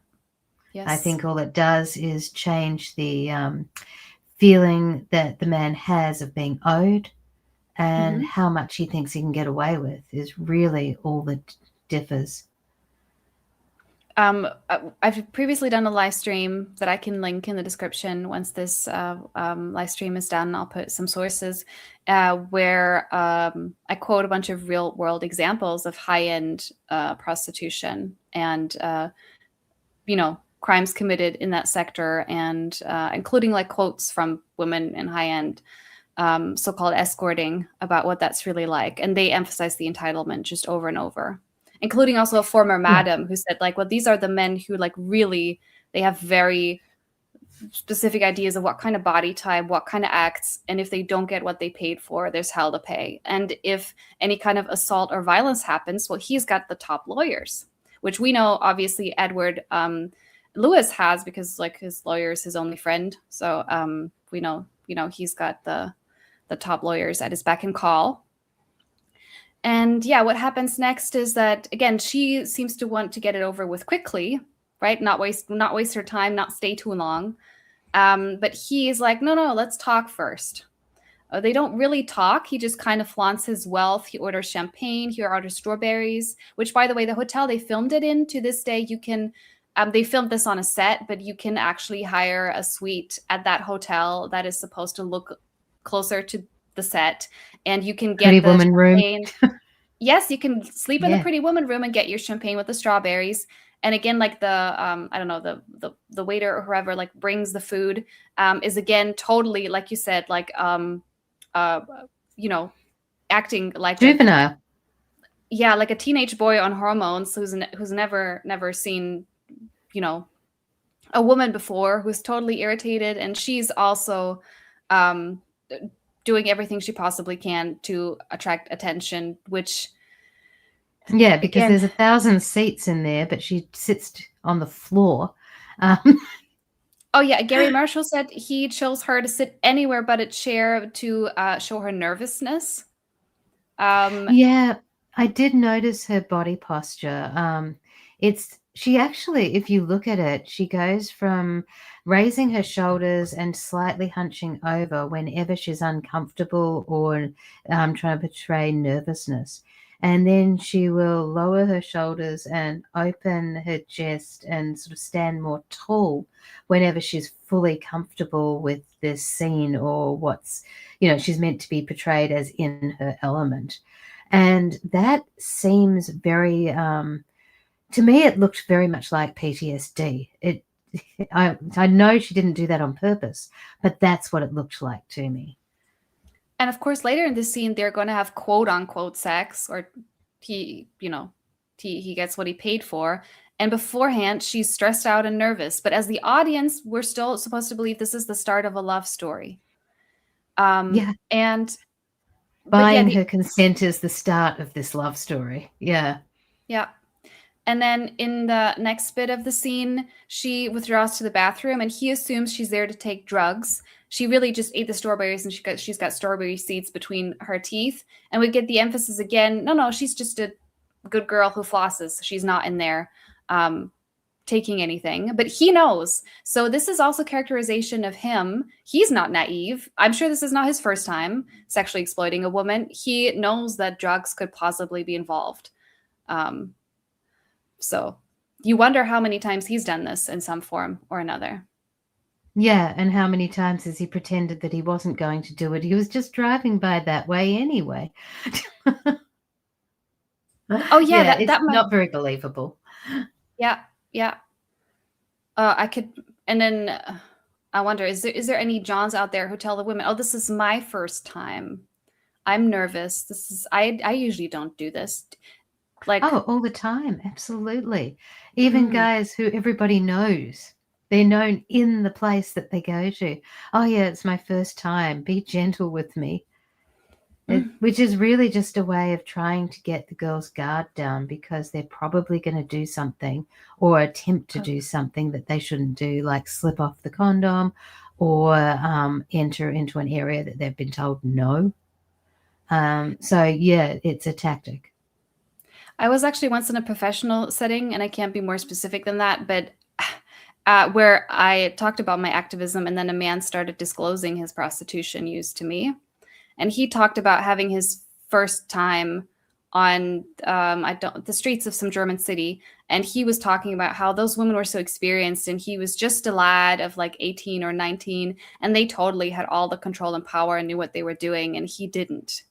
Yes. I think all it does is change the feeling that the man has of being owed, and how much he thinks he can get away with is really all that differs. I've previously done a live stream that I can link in the description once this live stream is done. I'll put some sources where I quote a bunch of real world examples of high-end prostitution and, crimes committed in that sector, and including like quotes from women in high-end so-called escorting about what that's really like. And they emphasize the entitlement just over and over, including also a former madam who said, like, well, these are the men who like really, they have very specific ideas of what kind of body type, what kind of acts, and if they don't get what they paid for, there's hell to pay. And if any kind of assault or violence happens, well, he's got the top lawyers, which we know obviously Edward Lewis has, because like his lawyer is his only friend. So we know, he's got the top lawyers at his beck and call. And yeah, what happens next is that, again, she seems to want to get it over with quickly, right? Not waste her time, not stay too long. But he is like, no, let's talk first. They don't really talk. He just kind of flaunts his wealth. He orders champagne. He orders strawberries, which, by the way, the hotel they filmed it in, to this day, you can, they filmed this on a set, but you can actually hire a suite at that hotel that is supposed to look closer to the set, and you can get Pretty the Woman champagne. room. Yes, you can sleep in the Pretty Woman room and get your champagne with the strawberries. And again, like the I don't know, the waiter or whoever like brings the food is, again, totally, like you said, like acting like juvenile. yeah, like a teenage boy on hormones who's never seen, you know, a woman before, who's totally irritated, and she's also um, doing everything she possibly can to attract attention, which Yeah, because again, there's 1,000 seats in there, but she sits on the floor. Um, oh yeah, Gary Marshall said he chose her to sit anywhere but a chair to show her nervousness. Um, Yeah, I did notice her body posture. She actually, if you look at it, she goes from raising her shoulders and slightly hunching over whenever she's uncomfortable or trying to portray nervousness. And then she will lower her shoulders and open her chest and sort of stand more tall whenever she's fully comfortable with this scene or what's, she's meant to be portrayed as in her element. And that seems very, to me, it looked very much like PTSD. I know she didn't do that on purpose, but that's what it looked like to me. and of course, later in the scene, they're going to have quote unquote sex, or he gets what he paid for. And beforehand, she's stressed out and nervous. But as the audience, we're still supposed to believe this is the start of a love story. Yeah, And but yeah, buying her consent is the start of this love story. Yeah. Yeah. And then in the next bit of the scene, she withdraws to the bathroom and he assumes she's there to take drugs. She really just ate the strawberries and she's got strawberry seeds between her teeth. And we get the emphasis again. No, she's just a good girl who flosses. She's not in there taking anything, but he knows. So this is also characterization of him. He's not naive. I'm sure this is not his first time sexually exploiting a woman. He knows that drugs could possibly be involved. So you wonder how many times he's done this in some form or another. Yeah, and how many times has he pretended that he wasn't going to do it? He was just driving by that way anyway. Oh yeah, yeah, that it's not very believable. Yeah. I could, and then I wonder, is there any Johns out there who tell the women, "Oh, this is my first time. I'm nervous. I usually don't do this." Like, oh, all the time, absolutely. Even guys who everybody knows, they're known in the place that they go to. Oh yeah, it's my first time. Be gentle with me. Which is really just a way of trying to get the girl's guard down because they're probably going to do something or attempt to do something that they shouldn't do, like slip off the condom or enter into an area that they've been told no. So yeah, it's a tactic. I was actually once in a professional setting, and I can't be more specific than that, but where I talked about my activism, and then a man started disclosing his prostitution use to me. And he talked about having his first time on the streets of some German city, and he was talking about how those women were so experienced, and he was just a lad of like 18 or 19, and they totally had all the control and power and knew what they were doing, and he didn't.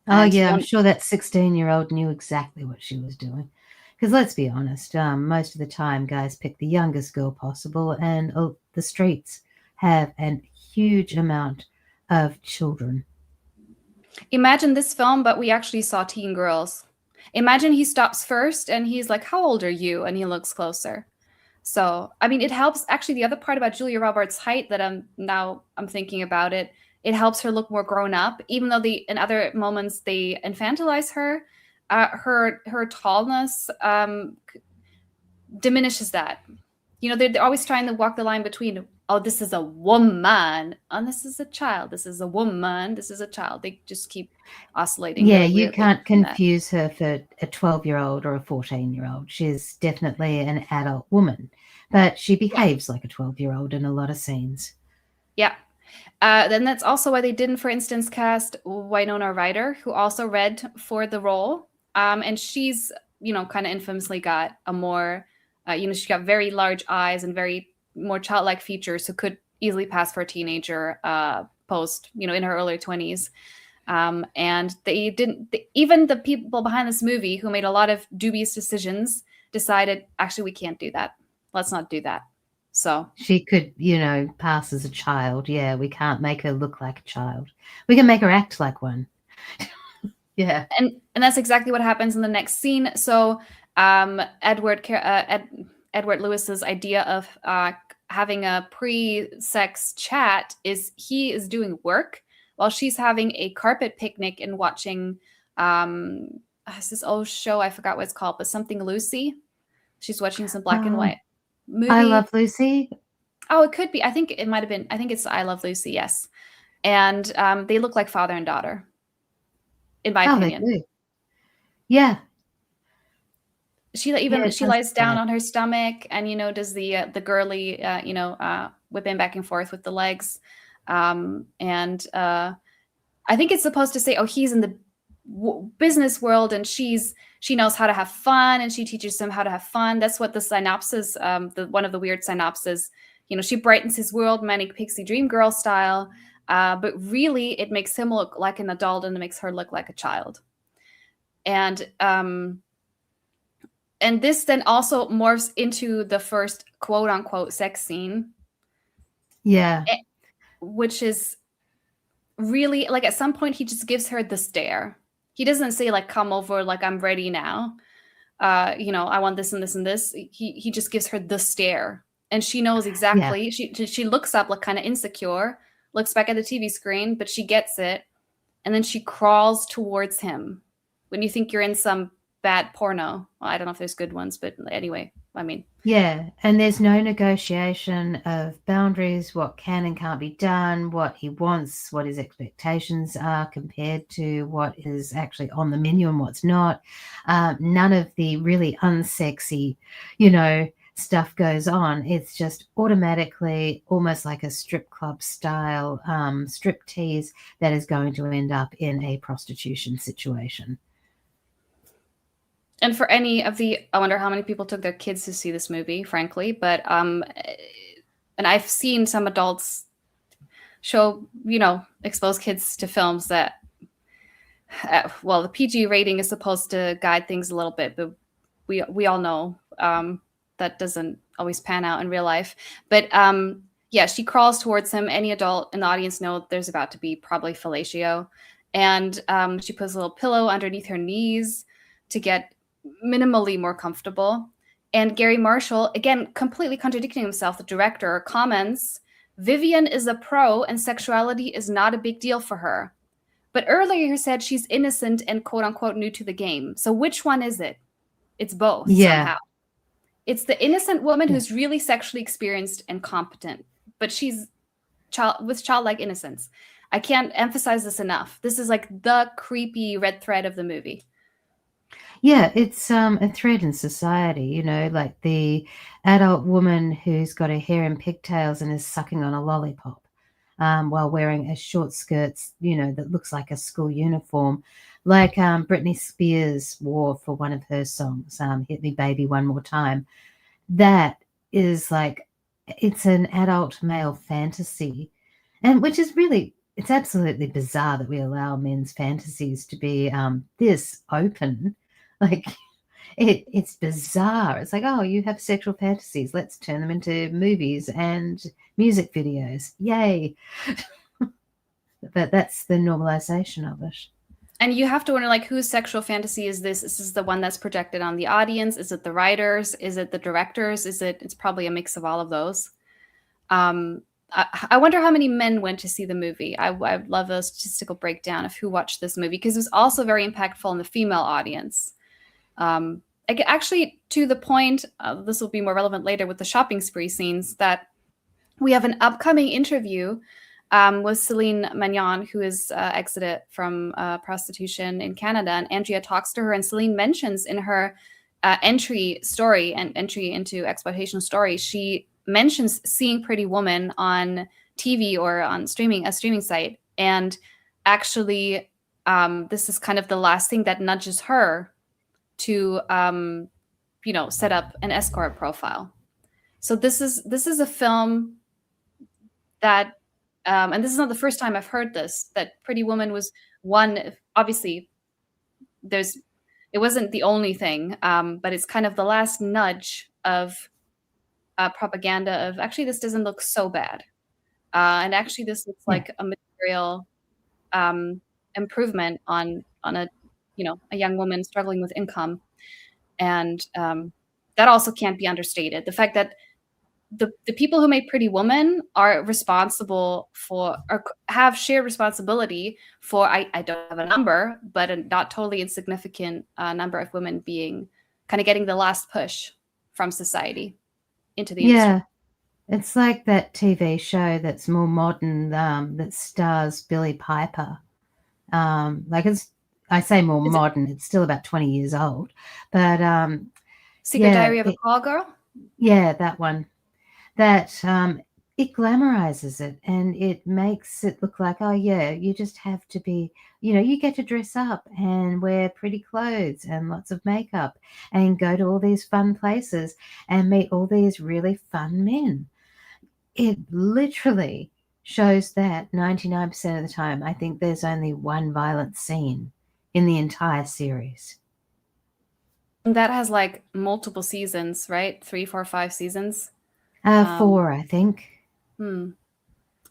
Oh yeah, I'm sure that 16-year-old knew exactly what she was doing. Because let's be honest, most of the time guys pick the youngest girl possible, and the streets have a huge amount of children. Imagine this film, but we actually saw teen girls. Imagine he stops first and he's like, "How old are you?" And he looks closer. So, I mean, it helps. Actually, the other part about Julia Roberts' height that I'm thinking about it, it helps her look more grown up, even though in other moments they infantilize her. Her tallness diminishes that. They're always trying to walk the line between, oh, this is a woman, and this is a child. This is a woman. This is a child. They just keep oscillating. Yeah, really you can't confuse her for a 12-year-old or a 14-year-old. She's definitely an adult woman, but she behaves like a 12-year-old in a lot of scenes. Yeah. Then that's also why they didn't, for instance, cast Winona Ryder, who also read for the role. And she's, kind of infamously got a more, she got very large eyes and very more childlike features, who could easily pass for a teenager in her early 20s. And they didn't, even the people behind this movie who made a lot of dubious decisions decided, actually, we can't do that. Let's not do that. So she could, pass as a child. Yeah, we can't make her look like a child. We can make her act like one. Yeah. And that's exactly what happens in the next scene. So Edward Lewis's idea of having a pre-sex chat is he is doing work while she's having a carpet picnic and watching this old show, I forgot what it's called, but something Lucy. She's watching some black and white I movie. Love Lucy. Oh, it could be. I think it might have been. I think it's I Love Lucy. Yes, and they look like father and daughter, in my Oh, they opinion. do. Yeah. She Yeah, it she does lies look down like. on her stomach and does the girly whipping back and forth with the legs, and I think it's supposed to say, oh, he's in the business world and she knows how to have fun and she teaches him how to have fun. That's what the synopsis, the one of the weird synopses, she brightens his world, manic pixie dream girl style, but really it makes him look like an adult and it makes her look like a child. And this then also morphs into the first quote unquote sex scene. Yeah. Which is really like at some point he just gives her the stare. He doesn't say like come over, like I'm ready now. I want this and this and this. He just gives her the stare. And she knows Yeah. exactly. She looks up like kind of insecure, looks back at the TV screen, but she gets it. And then she crawls towards him. When you think you're in some bad porno. Well, I don't know if there's good ones, but anyway, I mean. Yeah, and there's no negotiation of boundaries, what can and can't be done, what he wants, what his expectations are compared to what is actually on the menu and what's not. None of the really unsexy, stuff goes on. It's just automatically almost like a strip club style strip tease that is going to end up in a prostitution situation. And for any of I wonder how many people took their kids to see this movie, frankly, but and I've seen some adults expose kids to films that well, the PG rating is supposed to guide things a little bit, but we all know that doesn't always pan out in real life. But yeah, she crawls towards him. Any adult in the audience know there's about to be probably fellatio, and she puts a little pillow underneath her knees to get minimally more comfortable. And Gary Marshall, again, completely contradicting himself, the director, comments, Vivian is a pro and sexuality is not a big deal for her. But earlier you said she's innocent and quote unquote new to the game. So which one is it? It's both somehow. It's the innocent woman who's really sexually experienced and competent, but she's with childlike innocence. I can't emphasize this enough. This is like the creepy red thread of the movie. Yeah, it's a thread in society, like the adult woman who's got her hair in pigtails and is sucking on a lollipop while wearing a short skirts, that looks like a school uniform, like Britney Spears wore for one of her songs, Hit Me Baby One More Time. That is like, it's an adult male fantasy, and which is really, it's absolutely bizarre that we allow men's fantasies to be this open. Like, it's bizarre. It's like, oh, you have sexual fantasies. Let's turn them into movies and music videos. Yay. But that's the normalization of it. And you have to wonder, like, whose sexual fantasy is this? Is this the one that's projected on the audience? Is it the writers? Is it the directors? It's probably a mix of all of those. I wonder how many men went to see the movie. I'd love a statistical breakdown of who watched this movie, because it was also very impactful in the female audience. Actually, to the point, this will be more relevant later with the shopping spree scenes, that we have an upcoming interview with Celine Magnan, who is exited from prostitution in Canada. And Andrea talks to her, and Celine mentions in her entry into exploitation story, she mentions seeing Pretty Woman on TV or on a streaming site. And actually, this is kind of the last thing that nudges her to set up an escort profile. So this is a film that and this is not the first time I've heard this, that Pretty Woman was one. Obviously it wasn't the only thing, but it's kind of the last nudge of propaganda of, actually, this doesn't look so bad, and actually this looks like a material improvement on a a young woman struggling with income. And that also can't be understated. The fact that the people who made Pretty Woman are responsible for, or have shared responsibility for, I don't have a number, but a not totally insignificant number of women being kind of getting the last push from society into the industry. Yeah. It's like that TV show that's more modern, that stars Billie Piper. I say more modern, it's still about 20 years old. But Secret Diary of a Call Girl? Yeah, that one. That it glamorizes it, and it makes it look like, oh yeah, you just have to be, you get to dress up and wear pretty clothes and lots of makeup and go to all these fun places and meet all these really fun men. It literally shows that 99% of the time, I think there's only one violent scene in the entire series. That has like multiple seasons, right? 3, 4, 5 seasons. 4, I think.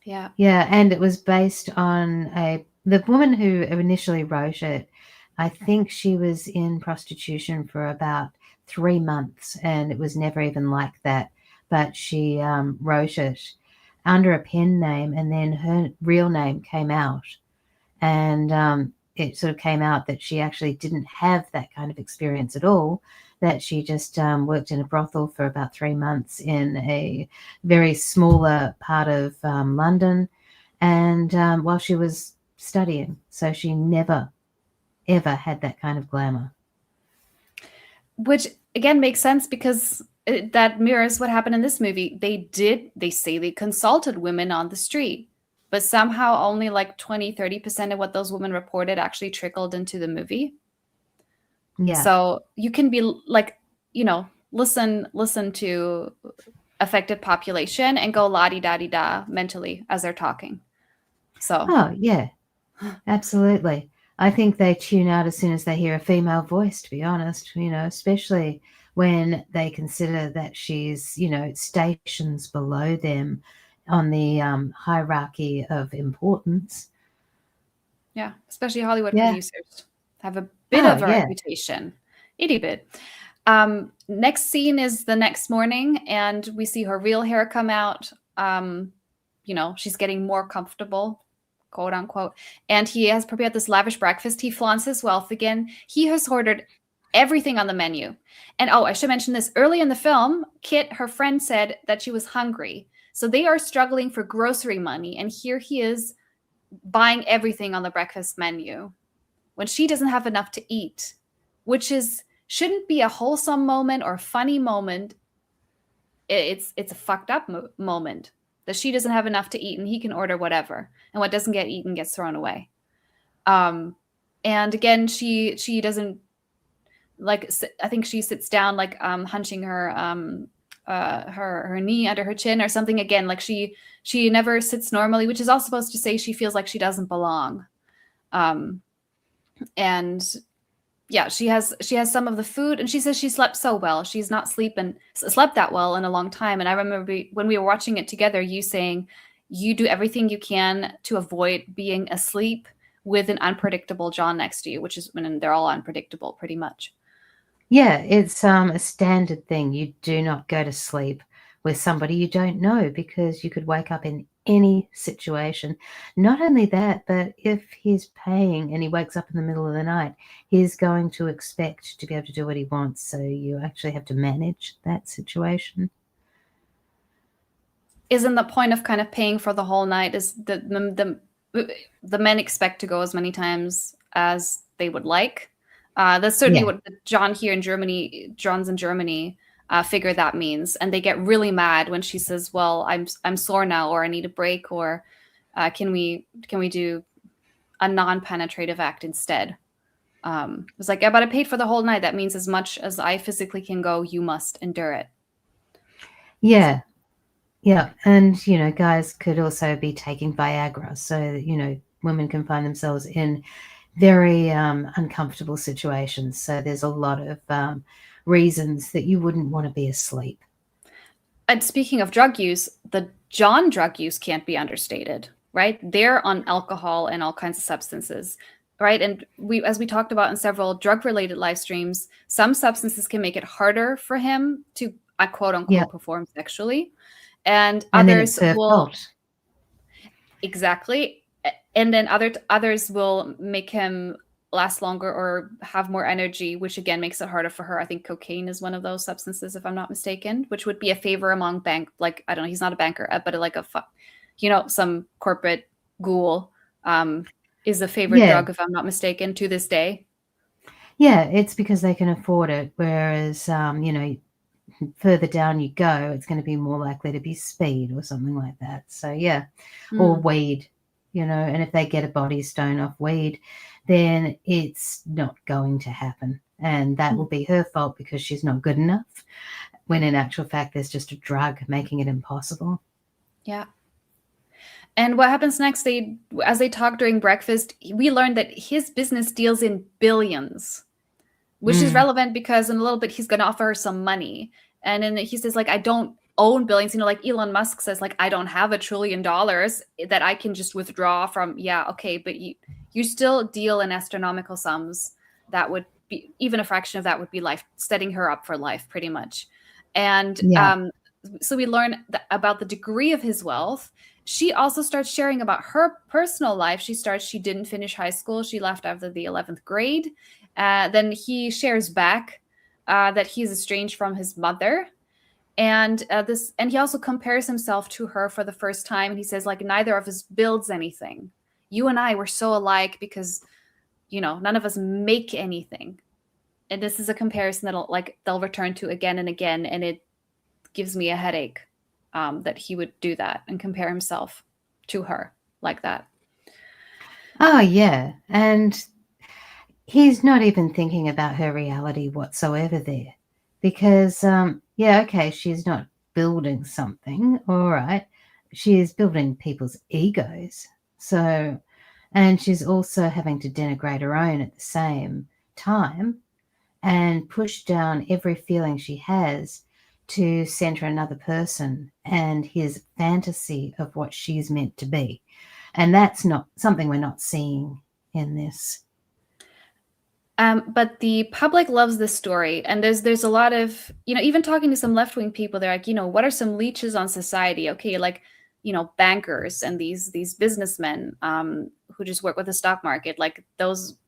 Yeah. Yeah, and it was based on the woman who initially wrote it. I think she was in prostitution for about 3 months, and it was never even like that. But she wrote it under a pen name, and then her real name came out. And it sort of came out that she actually didn't have that kind of experience at all, that she just worked in a brothel for about 3 months in a very smaller part of London, and while she was studying. So she never, ever had that kind of glamour. Which, again, makes sense because that mirrors what happened in this movie. They say they consulted women on the street, but somehow only like 20, 30% of what those women reported actually trickled into the movie. Yeah. So you can be like, listen to affected population and go la-di-da-di-da mentally as they're talking. So. Oh, yeah, absolutely. I think they tune out as soon as they hear a female voice, to be honest, especially when they consider that she's, stations below them on the hierarchy of importance. Yeah, especially Hollywood producers have a bit of a reputation. Itty bit. Next scene is the next morning, and we see her real hair come out. She's getting more comfortable, quote unquote. And he has prepared this lavish breakfast. He flaunts his wealth again. He has ordered everything on the menu. And I should mention this. Early in the film, Kit, her friend, said that she was hungry. So they are struggling for grocery money. And here he is buying everything on the breakfast menu when she doesn't have enough to eat, which shouldn't be a wholesome moment or a funny moment. It's a fucked up moment that she doesn't have enough to eat and he can order whatever, and what doesn't get eaten gets thrown away. And again, she doesn't, like, I think she sits down, like, hunching her her knee under her chin or something. Again, like she never sits normally, which is all supposed to say she feels like she doesn't belong. And yeah, she has some of the food, and she says she slept so well. She's not slept that well in a long time. And I remember when we were watching it together, you saying you do everything you can to avoid being asleep with an unpredictable John next to you, which is when they're all unpredictable pretty much. Yeah, it's a standard thing. You do not go to sleep with somebody you don't know, because you could wake up in any situation. Not only that, but if he's paying and he wakes up in the middle of the night, he's going to expect to be able to do what he wants. So you actually have to manage that situation. Isn't the point of kind of paying for the whole night is the men expect to go as many times as they would like. That's certainly what John's in Germany figure that means, and they get really mad when she says, "Well, I'm sore now, or I need a break, or can we do a non-penetrative act instead?" It's like, "Yeah, but I paid for the whole night. That means as much as I physically can go, you must endure it." Yeah. Yeah, and guys could also be taking Viagra, so that women can find themselves in very uncomfortable situations. So there's a lot of reasons that you wouldn't want to be asleep. And speaking of drug use, the John drug use can't be understated, right? They're on alcohol and all kinds of substances. right? And as we talked about in several drug-related live streams, some substances can make it harder for him to quote Yeah. unquote perform sexually, and And then it's others her will fault. exactly, and then others will make him last longer or have more energy, which again makes it harder for her. I think cocaine is one of those substances, if I'm not mistaken, which would be a favor among like I don't know, he's not a banker, but like some corporate ghoul. Is a favorite Yeah. drug, if I'm not mistaken, to this day. Yeah, it's because they can afford it, whereas, further down you go, it's going to be more likely to be speed or something like that. So, yeah, or weed, and if they get a body stone off weed, then it's not going to happen. And that will be her fault because she's not good enough, when in actual fact, there's just a drug making it impossible. Yeah. And what happens next? As they talk during breakfast, we learn that his business deals in billions, which is relevant because in a little bit he's going to offer her some money. And then he says, like, I don't own billions. Like Elon Musk says, like, I don't have $1 trillion that I can just withdraw from. Yeah, okay, but you still deal in astronomical sums that would be, even a fraction of that would be life, setting her up for life pretty much. And so we learn about the degree of his wealth. She also starts sharing about her personal life. She didn't finish high school. She left after the 11th grade. Then he shares back that he's estranged from his mother. And he also compares himself to her for the first time. And he says, like, neither of us builds anything. You and I were so alike because, none of us make anything. And this is a comparison they'll return to again and again. And it gives me a headache that he would do that and compare himself to her like that. Oh, yeah. And he's not even thinking about her reality whatsoever there. Because, okay, she's not building something, all right. She is building people's egos. So, and she's also having to denigrate her own at the same time and push down every feeling she has to center another person and his fantasy of what she's meant to be. And that's not something we're not seeing in this. But the public loves this story, and there's a lot of, even talking to some left-wing people, they're like, what are some leeches on society? Okay, like, bankers and these businessmen who just work with the stock market, like those,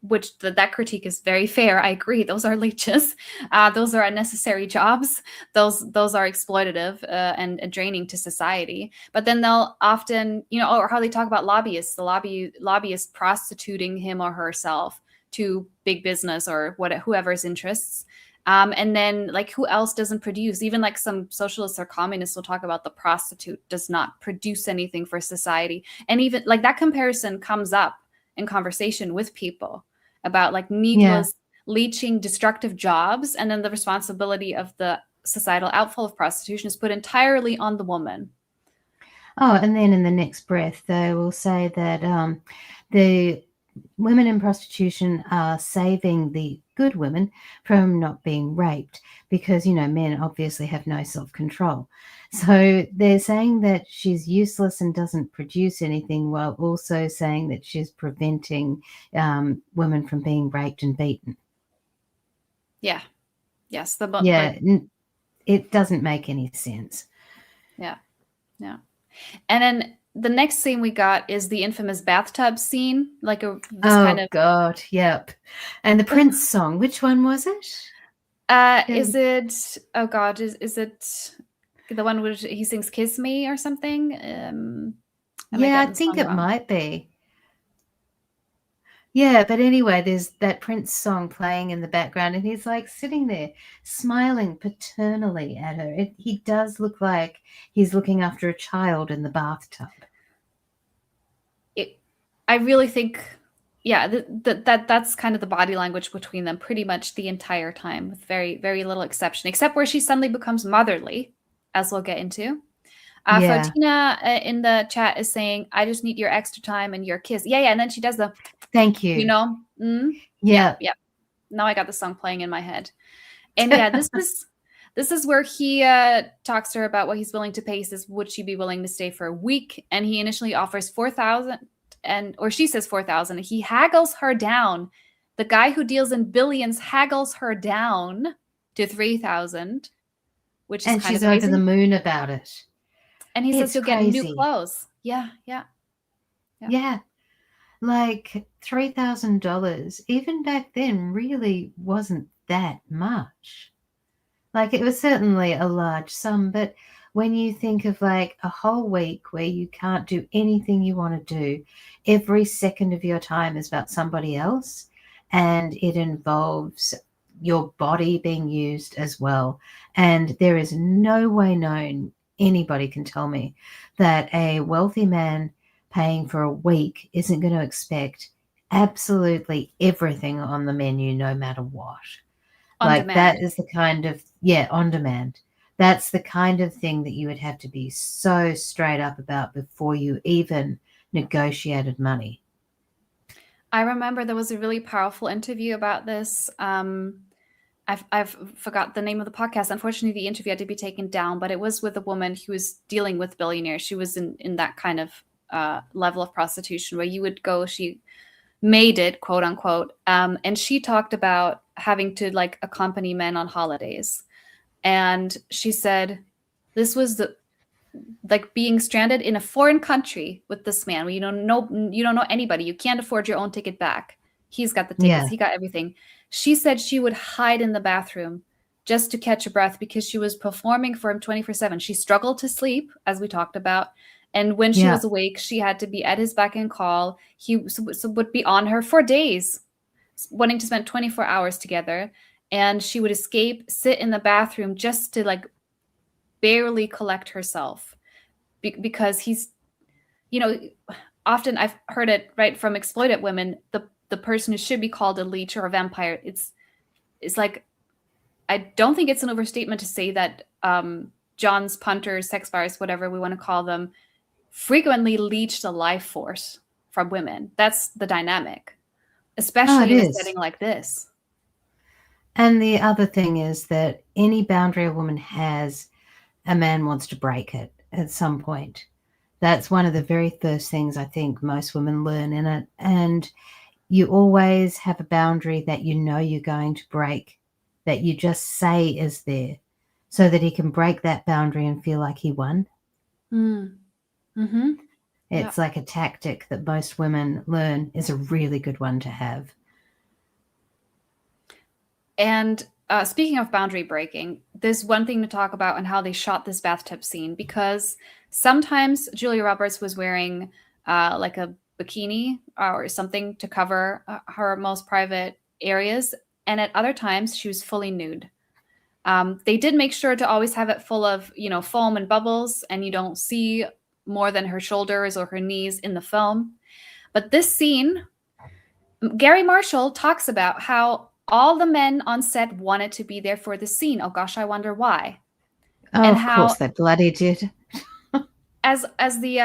which that critique is very fair. I agree. Those are leeches. Those are unnecessary jobs. Those are exploitative and draining to society. But then they'll often, or how they talk about lobbyists, the lobbyist prostituting him or herself to big business or whoever's interests. And then, like, who else doesn't produce? Even like some socialists or communists will talk about the prostitute does not produce anything for society. And even like that comparison comes up in conversation with people about like needless leeching, destructive jobs. And then the responsibility of the societal outflow of prostitution is put entirely on the woman. Oh, and then in the next breath, they will say that the women in prostitution are saving the good women from not being raped because, men obviously have no self-control. So they're saying that she's useless and doesn't produce anything, while also saying that she's preventing women from being raped and beaten. Yeah. Yes. It doesn't make any sense. Yeah. Yeah. And then the next scene we got is the infamous bathtub scene, like God, yep. And the Prince song, which one was it? Is it? Oh God, is it the one where he sings "Kiss Me" or something? I think it might be. Yeah, but anyway, there's that Prince song playing in the background, and he's like sitting there smiling paternally at her. He does look like he's looking after a child in the bathtub. I really think, that's kind of the body language between them pretty much the entire time, with very, very little exception, except where she suddenly becomes motherly, as we'll get into. Fortina in the chat is saying, I just need your extra time and your kiss. Yeah, and then she does the thank you. Yeah. Now I got the song playing in my head. And yeah, this is where he talks to her about what he's willing to pay. He says, would she be willing to stay for a week? And he initially offers $4,000 or she says 4,000. He haggles her down. The guy who deals in billions haggles her down to 3,000, which is And kind she's of over the amazing. moon about it. And he says It's you'll get new crazy. clothes. Yeah, yeah. Yeah. Like $3,000, even back then, really wasn't that much. Like, it was certainly a large sum, but when you think of like a whole week where you can't do anything you want to do, every second of your time is about somebody else, and it involves your body being used as well. And there is no way known, anybody can tell me, that a wealthy man paying for a week isn't going to expect absolutely everything on the menu, no matter what. On Like, demand. that is the kind of, on demand. That's the kind of thing that you would have to be so straight up about before you even negotiated money. I remember there was a really powerful interview about this. I've forgot the name of the podcast. Unfortunately, the interview had to be taken down, but it was with a woman who was dealing with billionaires. She was in that kind of level of prostitution where you would go, she made it, quote unquote. And she talked about having to like accompany men on holidays. And she said, this was like being stranded in a foreign country with this man where you don't know anybody. You can't afford your own ticket back. He's got the tickets. Yeah. He got everything. She said she would hide in the bathroom just to catch a breath because she was performing for him 24/7. She struggled to sleep, as we talked about. And when she Yeah. was awake, she had to be at his beck and call. He would be on her for days, wanting to spend 24 hours together. And she would escape, sit in the bathroom just to like barely collect herself because he's, often I've heard it right from exploited women, the person who should be called a leech or a vampire. It's like, I don't think it's an overstatement to say that John's punters, sex buyers, whatever we want to call them, frequently leech the life force from women. That's the dynamic, Oh, it especially in a is. setting like this. And the other thing is that any boundary a woman has, a man wants to break it at some point. That's one of the very first things I think most women learn in it. And you always have a boundary that you know you're going to break, that you just say is there, so that he can break that boundary and feel like he won. Mm-hmm. It's like a tactic that most women learn, is a really good one to have. And speaking of boundary breaking, there's one thing to talk about and how they shot this bathtub scene, because sometimes Julia Roberts was wearing like a bikini or something to cover her most private areas. And at other times, she was fully nude. They did make sure to always have it full of, foam and bubbles, and you don't see more than her shoulders or her knees in the film. But this scene, Gary Marshall talks about how all the men on set wanted to be there for the scene. Oh gosh, I wonder why. Oh, And of how, course they bloody did. as the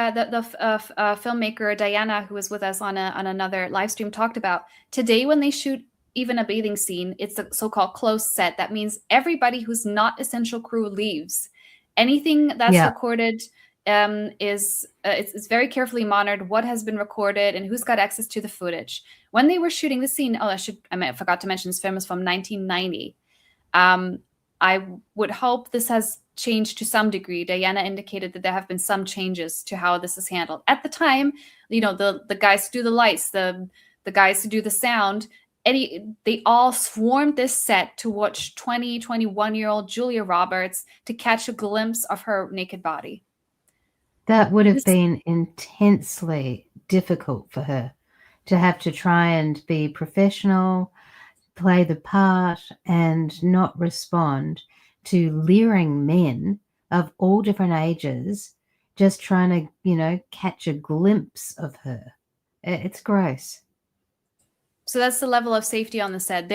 filmmaker Diana, who was with us on another live stream, talked about, today when they shoot even a bathing scene, it's a so-called closed set. That means everybody who's not essential crew leaves. Anything that's recorded it's very carefully monitored what has been recorded and who's got access to the footage. When they were shooting the scene, I forgot to mention this film is from 1990. I would hope this has changed to some degree. Diana indicated that there have been some changes to how this is handled. At the time, the guys who do the lights, the guys who do the sound, they all swarmed this set to watch 21-year-old Julia Roberts to catch a glimpse of her naked body. That would have been intensely difficult for her, to have to try and be professional, play the part, and not respond to leering men of all different ages just trying to, catch a glimpse of her. It's gross. So that's the level of safety on the set.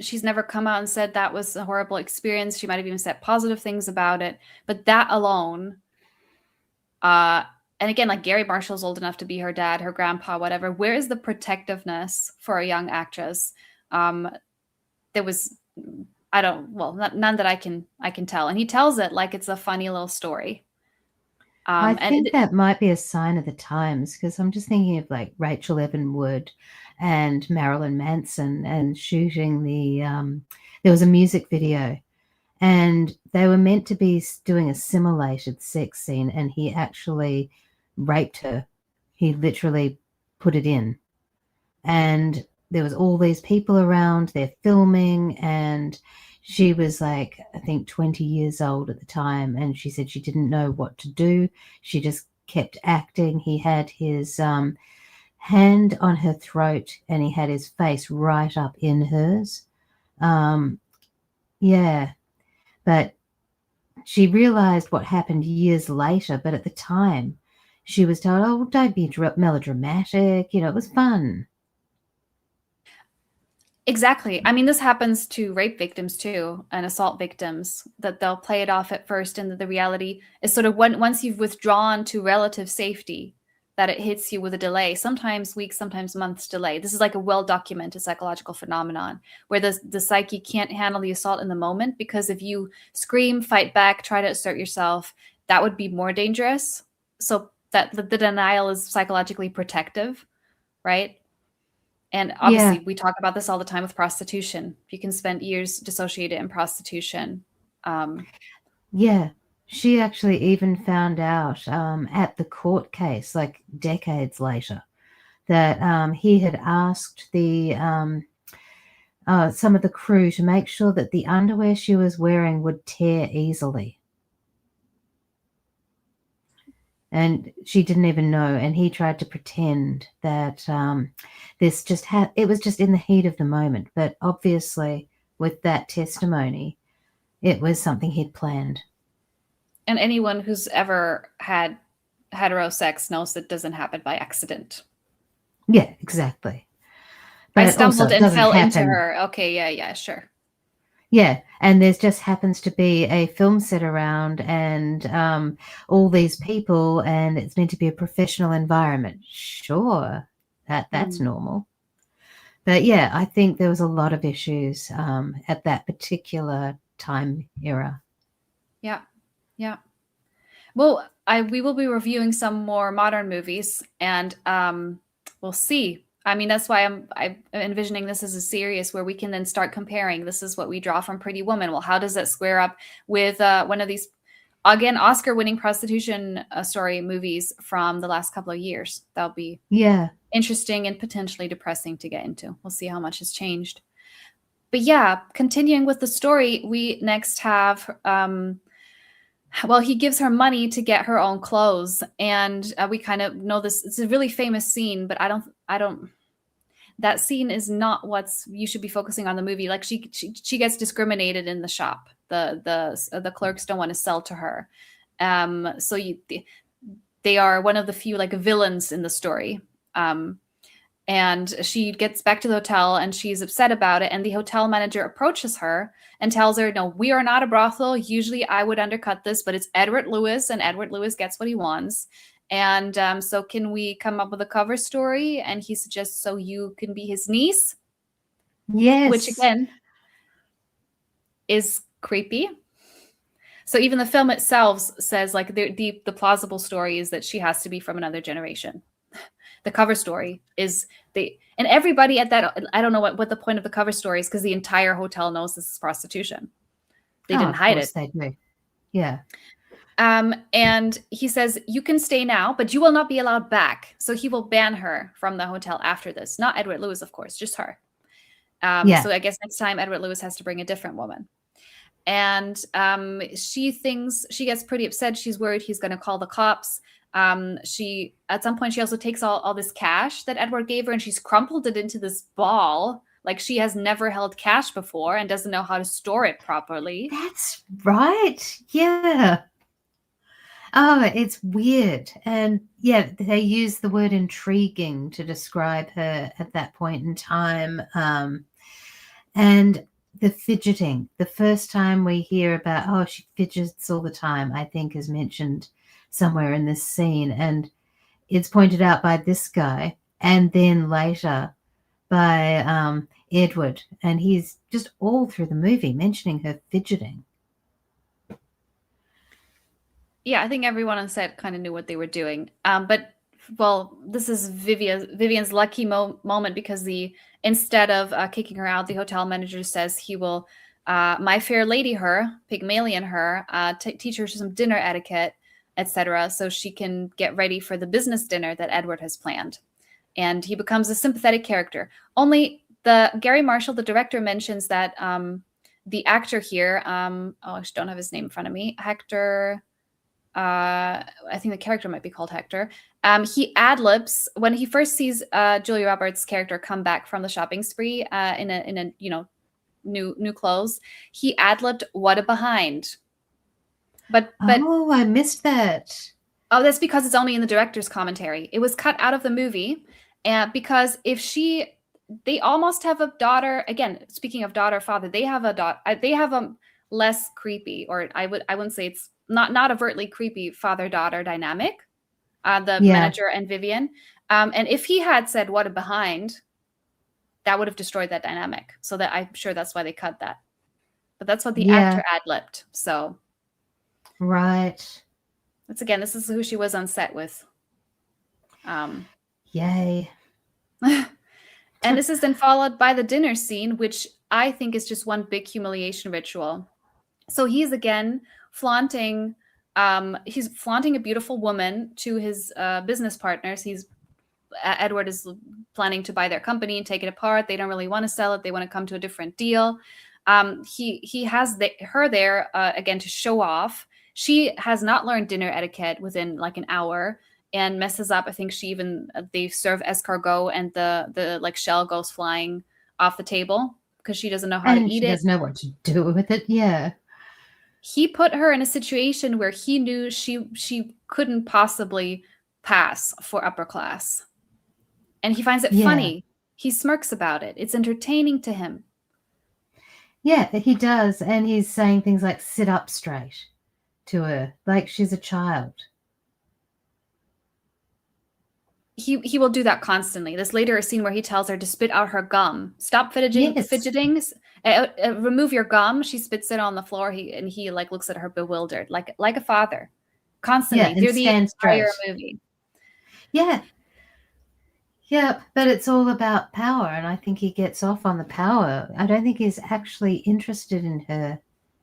She's never come out and said that was a horrible experience. She might have even said positive things about it. But that alone, and again, like Gary Marshall's old enough to be her dad, her grandpa, whatever. Where is the protectiveness for a young actress? There was, none that I can tell. And he tells it like it's a funny little story. I And think that might be a sign of the times, because I'm just thinking of like Rachel Evan Wood and Marilyn Manson and shooting there was a music video, and they were meant to be doing a simulated sex scene, and he actually raped her. He literally put it in. And there was all these people around, they're filming, and she was like, I think 20 years old at the time, and she said she didn't know what to do. She just kept acting. He had his hand on her throat, and he had his face right up in hers. Yeah, but she realized what happened years later, but at the time she was told, oh, don't be melodramatic, it was fun. exactly. I mean, this happens to rape victims too, and assault victims, that they'll play it off at first, and the reality is sort of once you've withdrawn to relative safety, that it hits you with a delay, sometimes weeks, sometimes months delay. This is like a well-documented psychological phenomenon where the psyche can't handle the assault in the moment, because if you scream, fight back, try to assert yourself, that would be more dangerous. So that the denial is psychologically protective, right? And Yeah. obviously, we talk about this all the time with prostitution. You can spend years dissociated in prostitution. Yeah. She actually even found out at the court case, like decades later, that he had asked some of the crew to make sure that the underwear she was wearing would tear easily. And she didn't even know. And he tried to pretend that this just it was just in the heat of the moment. But obviously, with that testimony, it was something he'd planned. And anyone who's ever had hetero sex knows that doesn't happen by accident. Yeah, exactly. I But also, stumbled it and doesn't fell into happen. her. Okay, yeah, sure. Yeah, and there just happens to be a film set around, and all these people, and it's meant to be a professional environment. Sure, that's normal. But yeah, I think there was a lot of issues at that particular time era. Yeah. Well, we will be reviewing some more modern movies, and we'll see. I mean, that's why I'm envisioning this as a series where we can then start comparing. This is what we draw from Pretty Woman. Well, how does that square up with one of these, again, Oscar-winning prostitution story movies from the last couple of years? That'll be interesting and potentially depressing to get into. We'll see how much has changed. But yeah, continuing with the story, we next have well, he gives her money to get her own clothes, and we kind of know this. It's a really famous scene, but I don't. That scene is not what's you should be focusing on the movie. Like she gets discriminated in the shop. The clerks don't want to sell to her. So they are one of the few like villains in the story. And she gets back to the hotel and she's upset about it. And the hotel manager approaches her and tells her, no, we are not a brothel. Usually I would undercut this, but it's Edward Lewis, and Edward Lewis gets what he wants. And so can we come up with a cover story? And he suggests, so you can be his niece. Yes. Which again is creepy. So even the film itself says like the plausible story is that she has to be from another generation. The cover story is and everybody at that, I don't know what the point of the cover story is, because the entire hotel knows this is prostitution. They didn't hide it. They do. Yeah. And he says, you can stay now, but you will not be allowed back. So he will ban her from the hotel after this. Not Edward Lewis, of course, just her. So I guess next time Edward Lewis has to bring a different woman. And she gets pretty upset. She's worried he's going to call the cops. She at some point she also takes all this cash that Edward gave her, and she's crumpled it into this ball, like she has never held cash before and doesn't know how to store it properly. That's right. Yeah. Oh, it's weird. And yeah, they use the word intriguing to describe her at that point in time. And the fidgeting, the first time we hear about, she fidgets all the time, I think is mentioned somewhere in this scene. And it's pointed out by this guy, and then later by Edward. And he's just all through the movie mentioning her fidgeting. Yeah, I think everyone on set kind of knew what they were doing. But well, this is Vivian's lucky moment because the instead of kicking her out, the hotel manager says he will, my fair lady her, Pygmalion her, teach her some dinner etiquette, etc., so she can get ready for the business dinner that Edward has planned. And he becomes a sympathetic character. Only the Gary Marshall, the director, mentions that the actor here, oh, I don't have his name in front of me, Hector. I think the character might be called Hector. He ad libs when he first sees Julia Roberts' character come back from the shopping spree in a new clothes. He ad libbed "What a behind," but Oh, I missed that. oh, that's because it's only in the director's commentary. It was cut out of the movie, and because they almost have a daughter. Again, speaking of daughter father, they have a daughter. They have a less creepy, or I wouldn't say it's not overtly creepy father daughter dynamic. The Yeah. manager and Vivian, and if he had said "What a behind," that would have destroyed that dynamic. So that I'm sure that's why they cut that. But that's what the actor ad libbed. So right. this is who she was on set with. Yay. And this is then followed by the dinner scene, which I think is just one big humiliation ritual. So he's again flaunting, he's flaunting a beautiful woman to his business partners. Edward is planning to buy their company and take it apart. They don't really want to sell it. They want to come to a different deal. He has her there again to show off. She has not learned dinner etiquette within like an hour and messes up. I think they serve escargot and the like shell goes flying off the table because she doesn't know how to eat it. She doesn't know what to do with it. Yeah. He put her in a situation where he knew she couldn't possibly pass for upper class. And he finds it funny. He smirks about it. It's entertaining to him. Yeah, he does. And he's saying things like sit up straight to her, like she's a child. He will do that constantly. There's later a scene where he tells her to spit out her gum. Stop fidgeting. Remove your gum. She spits it on the floor. He like looks at her bewildered, like a father, constantly through the entire movie. Yeah. Yeah, but it's all about power, and I think he gets off on the power. I don't think he's actually interested in her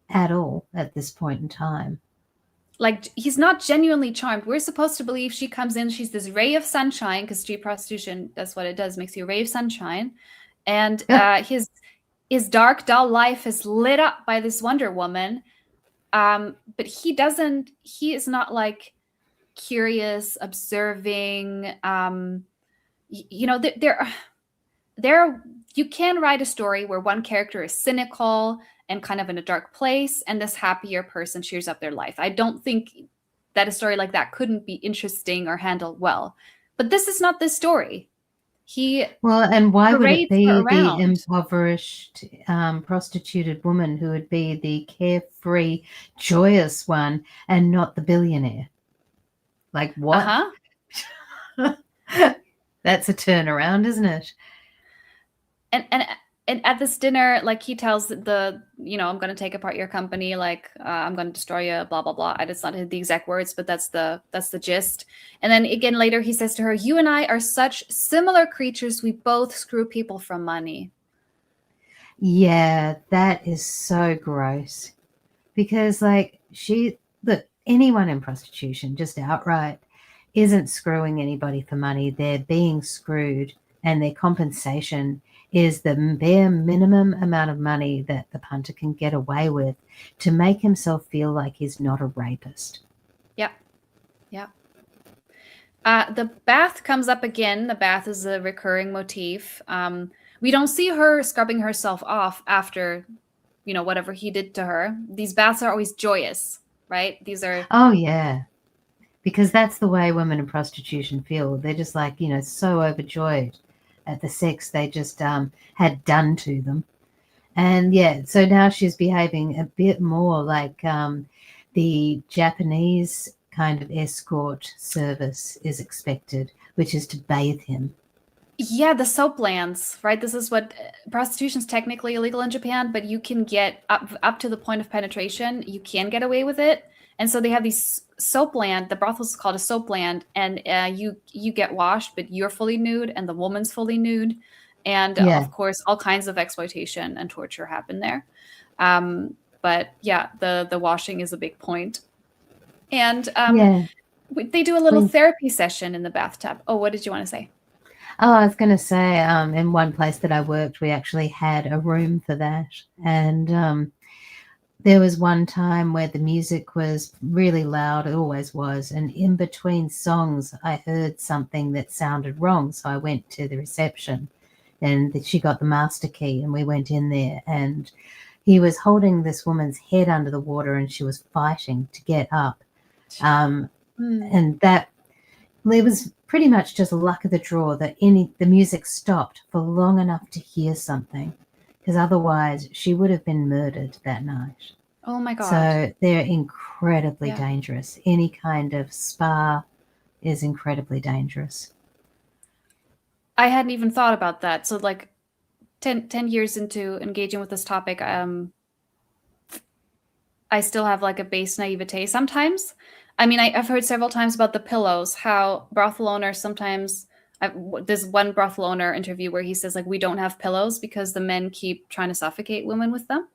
at all at this point in time. Like, he's not genuinely charmed. We're supposed to believe she comes in, she's this ray of sunshine, because street prostitution, that's what it does, makes you a ray of sunshine. And his dark, dull life is lit up by this Wonder Woman. But he is not like curious, observing. You can write a story where one character is cynical and kind of in a dark place, and this happier person cheers up their life. I don't think that a story like that couldn't be interesting or handled well. But this is not this story. And why would it be the impoverished, prostituted woman who would be the carefree, joyous one and not the billionaire? Like, what? That's a turnaround, isn't it? And at this dinner, like, he tells I'm going to take apart your company, like, I'm going to destroy you, blah blah blah. It's not the exact words, but that's the gist. And then again later, he says to her, "You and I are such similar creatures. We both screw people for money." Yeah, that is so gross. Because anyone in prostitution, just outright, isn't screwing anybody for money. They're being screwed, and their compensation is the bare minimum amount of money that the punter can get away with to make himself feel like he's not a rapist. Yep. The bath comes up again. The bath is a recurring motif. We don't see her scrubbing herself off after, whatever he did to her. These baths are always joyous, right? These are... Oh, yeah. Because that's the way women in prostitution feel. They're just like, so overjoyed at the sex they just had done to them. And yeah, so now she's behaving a bit more like the Japanese kind of escort service is expected, which is to bathe him. Yeah, the soap lands, right? This is what prostitution is technically illegal in Japan, but you can get up to the point of penetration. You can get away with it. And so they have these soap land. The brothel is called a soap land, and you get washed, but you're fully nude, and the woman's fully nude, and Yeah. of course, all kinds of exploitation and torture happen there. But yeah, the washing is a big point, and Yeah. they do a little therapy session in the bathtub. Oh, what did you want to say? Oh, I was going to say, in one place that I worked, we actually had a room for that. And there was one time where the music was really loud. It always was. And in between songs, I heard something that sounded wrong. So I went to the reception, and she got the master key, and we went in there, and he was holding this woman's head under the water, and she was fighting to get up. And that, it was pretty much just luck of the draw that the music stopped for long enough to hear something, because otherwise she would have been murdered that night. Oh my God. So they're incredibly dangerous. Any kind of spa is incredibly dangerous. I hadn't even thought about that. So like 10 years into engaging with this topic, I still have like a base naivete sometimes. I mean, I've heard several times about the pillows, how brothel owners sometimes, there's one brothel owner interview where he says like, we don't have pillows because the men keep trying to suffocate women with them.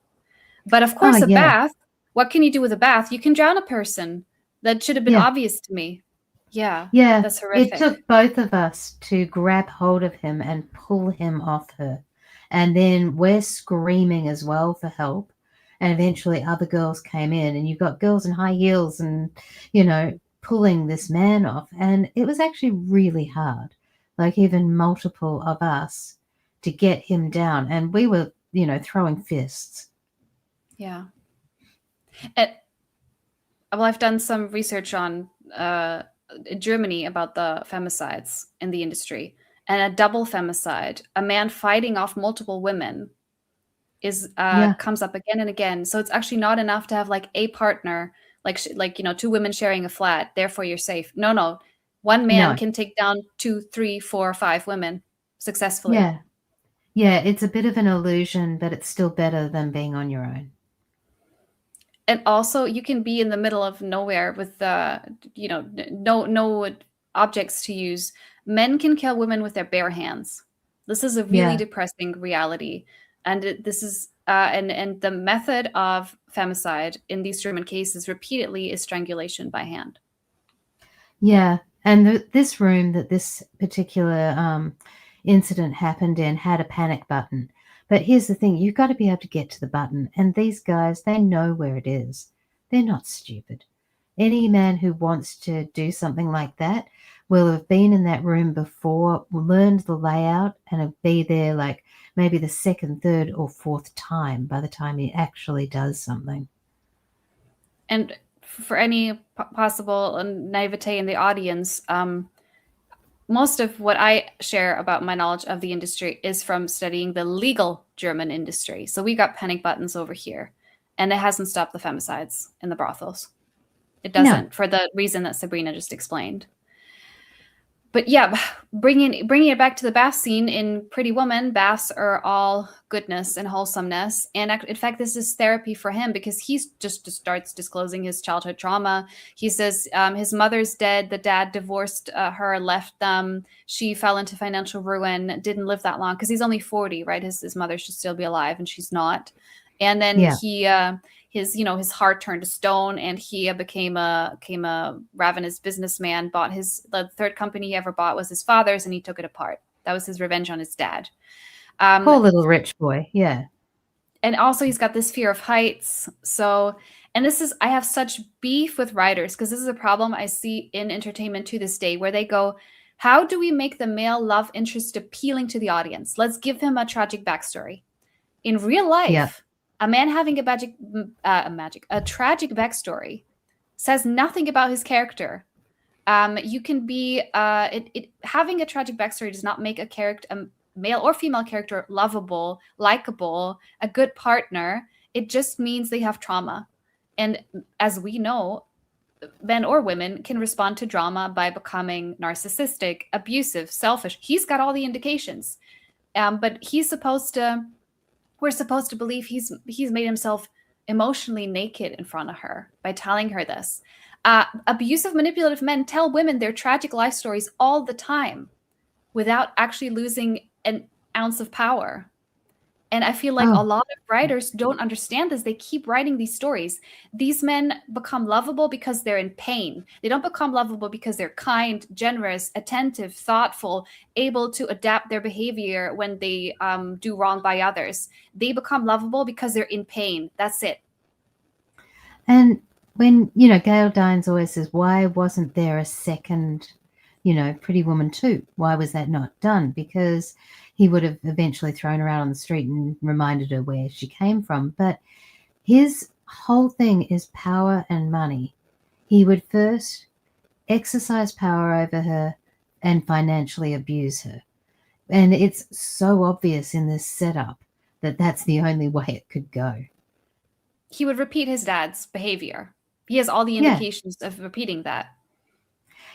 But of course, a bath, what can you do with a bath? You can drown a person. That should have been obvious to me. Yeah. Yeah. That's horrific. It took both of us to grab hold of him and pull him off her. And then we're screaming as well for help. And eventually other girls came in, and you've got girls in high heels and, pulling this man off. And it was actually really hard, like even multiple of us to get him down. And we were, throwing fists. Yeah. Well, I've done some research on Germany about the femicides in the industry. And a double femicide, a man fighting off multiple women, comes up again and again. So it's actually not enough to have like a partner, like two women sharing a flat. Therefore, you're safe. No, one man can take down 2, 3, 4, 5 women successfully. Yeah, it's a bit of an illusion, but it's still better than being on your own. And also, you can be in the middle of nowhere with no objects to use. Men can kill women with their bare hands. This is a really depressing reality. And this is and the method of femicide in these German cases repeatedly is strangulation by hand. Yeah, and this room that this particular incident happened in had a panic button. But here's the thing, you've got to be able to get to the button. And these guys, they know where it is. They're not stupid. Any man who wants to do something like that will have been in that room before, learned the layout, and will be there like maybe the second, third, or fourth time by the time he actually does something. And for any possible naivete in the audience, most of what I share about my knowledge of the industry is from studying the legal German industry. So we got panic buttons over here, and it hasn't stopped the femicides in the brothels. It doesn't, for the reason that Sabrinna just explained. But yeah, bringing it back to the bath scene in Pretty Woman, baths are all goodness and wholesomeness. And in fact, this is therapy for him because he just starts disclosing his childhood trauma. He says his mother's dead. The dad divorced her, left them. She fell into financial ruin, didn't live that long because he's only 40, right? His mother should still be alive and she's not. And then his heart turned to stone, and he became a ravenous businessman. The third company he ever bought was his father's, and he took it apart. That was his revenge on his dad. Poor little rich boy, yeah. And also, he's got this fear of heights. So, and I have such beef with writers because this is a problem I see in entertainment to this day, where they go, "How do we make the male love interest appealing to the audience? Let's give him a tragic backstory." In real life, a man having a tragic backstory says nothing about his character. You can be having a tragic backstory does not make a male or female character lovable, likable, a good partner. It just means they have trauma. And as we know, men or women can respond to drama by becoming narcissistic, abusive, selfish. He's got all the indications. But we're supposed to believe he's made himself emotionally naked in front of her by telling her this. Abusive, manipulative men tell women their tragic life stories all the time without actually losing an ounce of power. And I feel like a Oh, lot of writers don't understand this. They keep writing these stories. These men become lovable because they're in pain. They don't become lovable because they're kind, generous, attentive, thoughtful, able to adapt their behavior when they do wrong by others. They become lovable because they're in pain. That's it. and when, Gail Dines always says, why wasn't there a second, Pretty Woman 2? Why was that not done? Because he would have eventually thrown her out on the street and reminded her where she came from. But his whole thing is power and money. He would first exercise power over her and financially abuse her. And it's so obvious in this setup that that's the only way it could go. He would repeat his dad's behavior. He has all the Yeah. indications of repeating that.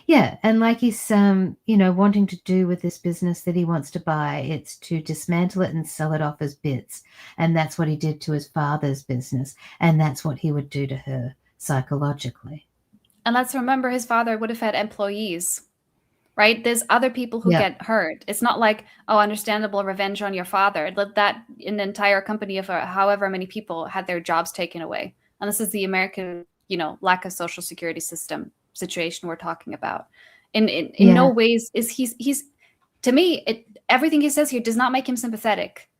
Yeah, and like he's wanting to do with this business that he wants to buy, it's to dismantle it and sell it off as bits. And that's what he did to his father's business, and that's what he would do to her psychologically. And let's remember his father would have had employees, right? There's other people who Yeah. get hurt. It's not like, oh, understandable revenge on your father. That an entire company of however many people had their jobs taken away. And this is the American, lack of social security system situation we're talking about. In no ways is he's to me, everything he says here does not make him sympathetic.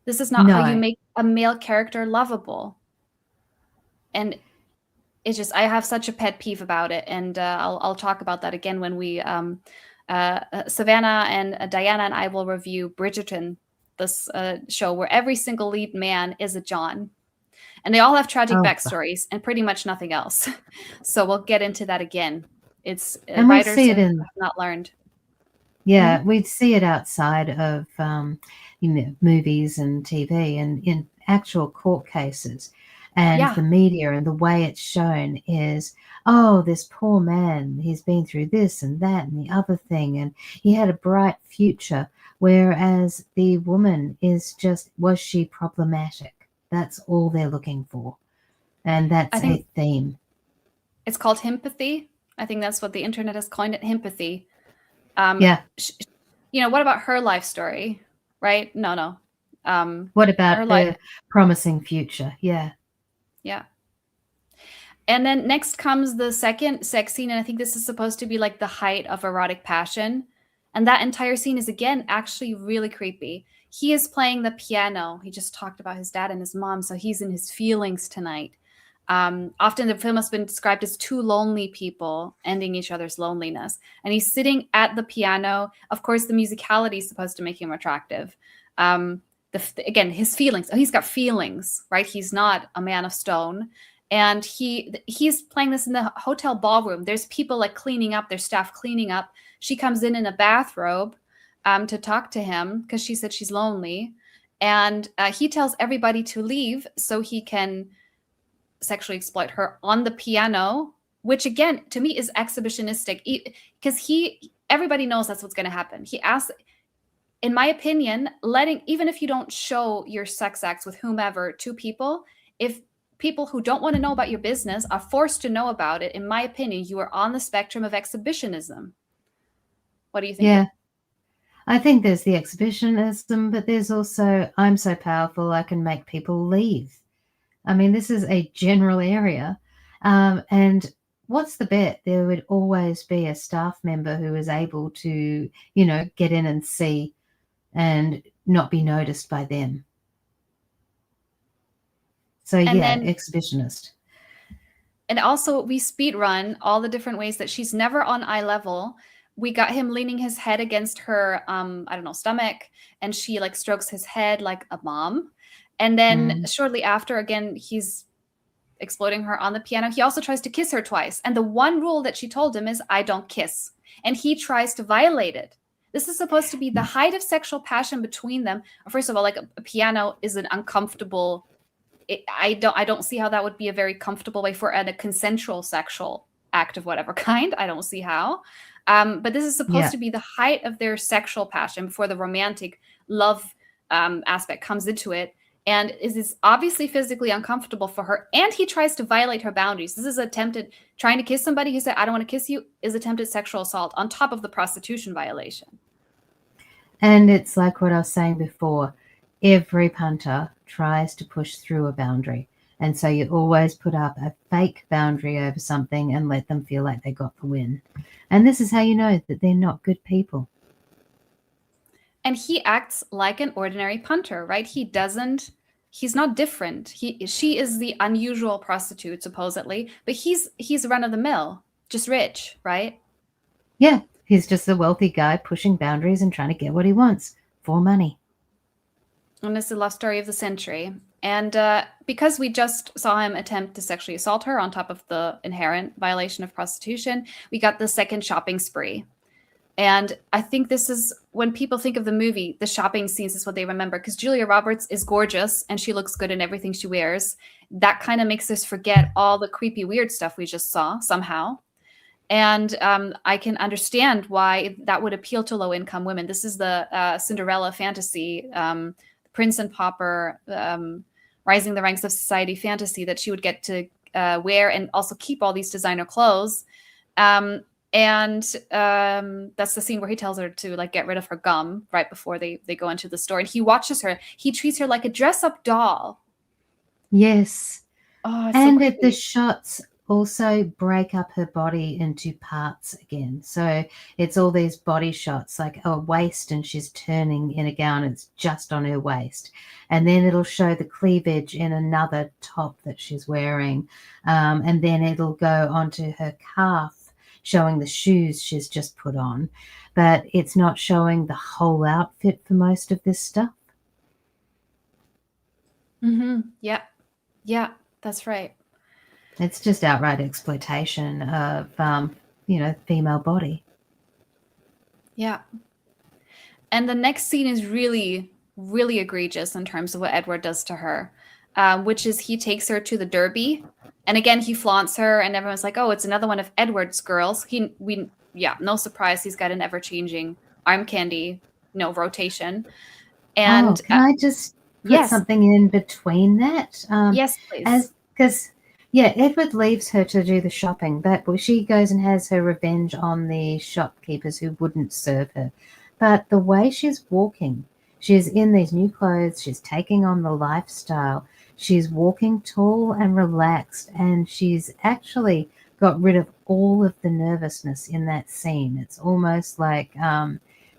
This is not how you make a male character lovable. And it's just, I have such a pet peeve about it, and I'll talk about that again when we Savannah and Diana and I will review Bridgerton, this show where every single lead man is a John, and they all have tragic backstories and pretty much nothing else. So we'll get into that again. It's and writers we see it have not learned. Yeah, mm-hmm. We'd see it outside of movies and TV and in actual court cases. And the media and the way it's shown is, oh, this poor man, he's been through this and that and the other thing, and he had a bright future. Whereas the woman is just, was she problematic? That's all they're looking for. And that's a theme. It's called himpathy. I think that's what the internet has coined it, himpathy. What about her life story? Right? No. What about her promising future? Yeah. And then next comes the second sex scene, and I think this is supposed to be like the height of erotic passion. And that entire scene is, again, actually really creepy. He is playing the piano. He just talked about his dad and his mom, so he's in his feelings tonight. Often the film has been described as two lonely people ending each other's loneliness. And he's sitting at the piano. Of course, the musicality is supposed to make him attractive. Again, his feelings. Oh, he's got feelings, right? He's not a man of stone. And he's playing this in the hotel ballroom. There's people like cleaning up, there's staff cleaning up. She comes in a bathrobe to talk to him because she said she's lonely. And he tells everybody to leave so he can sexually exploit her on the piano, which again, to me, is exhibitionistic because everybody knows that's what's going to happen. He asks, in my opinion, even if you don't show your sex acts with whomever to people, if people who don't want to know about your business are forced to know about it, in my opinion, you are on the spectrum of exhibitionism. What do you think? Yeah. I think there's the exhibitionism, but there's also, I'm so powerful, I can make people leave. I mean, this is a general area. And what's the bet? There would always be a staff member who is able to, get in and see and not be noticed by them. So exhibitionist. And also we speed run all the different ways that she's never on eye level. We got him leaning his head against her, stomach, and she like strokes his head like a mom. And then shortly after, again, he's exploiting her on the piano. He also tries to kiss her twice. And the one rule that she told him is, I don't kiss. And he tries to violate it. This is supposed to be the height of sexual passion between them. First of all, like a piano is an uncomfortable. I don't see how that would be a very comfortable way for a consensual sexual act of whatever kind. I don't see how. But this is supposed to be the height of their sexual passion before the romantic love aspect comes into it. and is obviously physically uncomfortable for her. And he tries to violate her boundaries. This is attempted trying to kiss somebody who said, I don't want to kiss you, is attempted sexual assault on top of the prostitution violation. And it's like what I was saying before. Every punter tries to push through a boundary. And so you always put up a fake boundary over something and let them feel like they got the win. And this is how you know that they're not good people. And he acts like an ordinary punter, right? He's not different. She is the unusual prostitute, supposedly, but he's run of the mill, just rich, right? Yeah, he's just a wealthy guy pushing boundaries and trying to get what he wants for money. And it's the love story of the century. And because we just saw him attempt to sexually assault her on top of the inherent violation of prostitution, we got the second shopping spree. And I think this is when people think of the movie, the shopping scenes is what they remember, because Julia Roberts is gorgeous and she looks good in everything she wears. That kind of makes us forget all the creepy, weird stuff we just saw somehow. And I can understand why that would appeal to low-income women. This is the Cinderella fantasy, Prince and Pauper, rising the ranks of society fantasy that she would get to wear and also keep all these designer clothes. And that's the scene where he tells her to like get rid of her gum right before they go into the store. And he watches her. He treats her like a dress-up doll. Yes. Oh, it's and so the creepy. shots also break up her body into parts again. So it's all these body shots, like a waist and she's turning in a gown. It's just on her waist. And then it'll show the cleavage in another top that she's wearing. And then it'll go onto her calf, showing the shoes she's just put on. But it's not showing the whole outfit for most of this stuff. Yeah. Yeah, that's right. It's just outright exploitation of, female body. Yeah. And the next scene is really, really egregious in terms of what Edward does to her, which is he takes her to the Derby. And again, he flaunts her and everyone's like, oh, it's another one of Edward's girls. No surprise. He's got an ever-changing arm candy, rotation. And Can I just put yes, something in between that? yes, please. Edward leaves her to do the shopping, but she goes and has her revenge on the shopkeepers who wouldn't serve her. But the way she's walking, she's in these new clothes, she's taking on the lifestyle, she's walking tall and relaxed, and she's actually got rid of all of the nervousness in that scene. It's almost like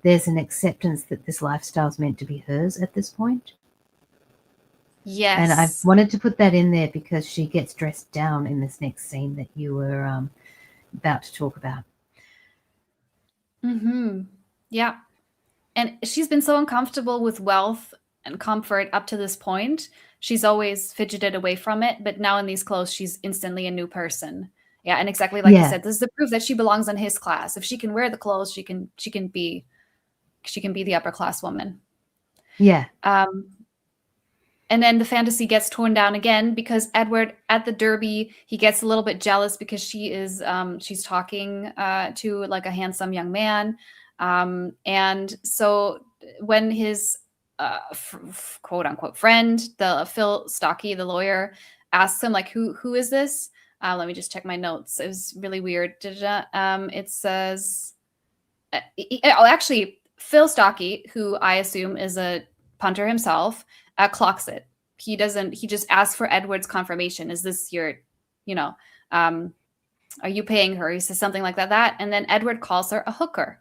there's an acceptance that this lifestyle is meant to be hers at this point. Yes. And I wanted to put that in there because she gets dressed down in this next scene that you were about to talk about. Yeah. And she's been so uncomfortable with wealth and comfort up to this point. She's always fidgeted away from it. But now in these clothes, she's instantly a new person. Yeah. And exactly like you said, this is the proof that she belongs in his class. If she can wear the clothes, she can be the upper class woman. Yeah. And then the fantasy gets torn down again because Edward at the Derby, he gets a little bit jealous because she's talking to like a handsome young man. And so when his quote unquote friend, the Phil Stocky, the lawyer, asks him like, who is this? Let me just check my notes. It was really weird. It says, actually, Phil Stocky, who I assume is a punter himself, clocks it. He just asks for Edward's confirmation. Is this your, are you paying her? He says something like that. And then Edward calls her a hooker.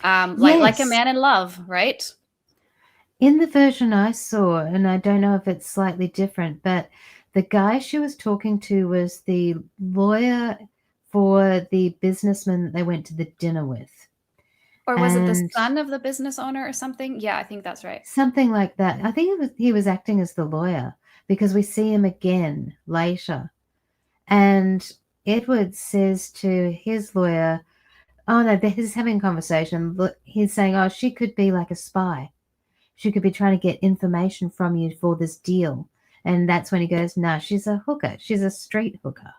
Like a man in love, right? In the version I saw, and I don't know if it's slightly different, but the guy she was talking to was the lawyer for the businessman that they went to the dinner with. Or was it the son of the business owner or something? Yeah, I think that's right. Something like that. I think he was acting as the lawyer because we see him again later. And Edward says to his lawyer, oh, no, he's having a conversation. He's saying, oh, she could be like a spy. She could be trying to get information from you for this deal. And that's when he goes, no, she's a hooker. She's a street hooker.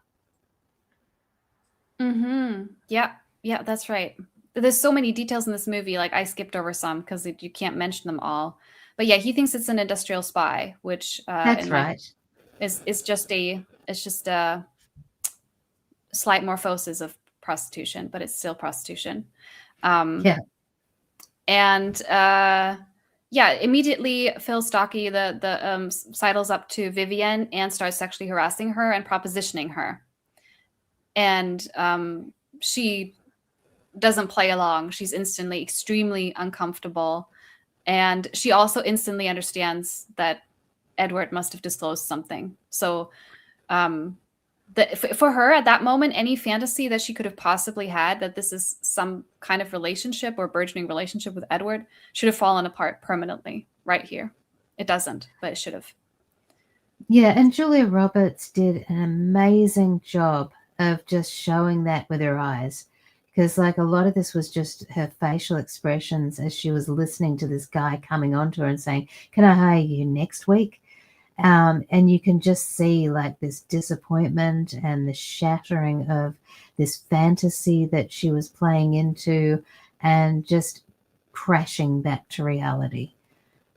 Yeah, that's right. There's so many details in this movie. Like I skipped over some because you can't mention them all. But yeah, he thinks it's an industrial spy, which That's right. is just a slight morphosis of prostitution, but it's still prostitution. Yeah. And yeah, immediately Phil Stocky sidles up to Vivian and starts sexually harassing her and propositioning her. And she doesn't play along. She's instantly extremely uncomfortable. And she also instantly understands that Edward must have disclosed something. So for her at that moment, any fantasy that she could have possibly had that this is some kind of relationship or burgeoning relationship with Edward should have fallen apart permanently right here. It doesn't, but it should have. Yeah, and Julia Roberts did an amazing job of just showing that with her eyes, because like a lot of this was just her facial expressions as she was listening to this guy coming on to her and saying, "Can I hire you next week?" And you can just see like this disappointment and the shattering of this fantasy that she was playing into and just crashing back to reality.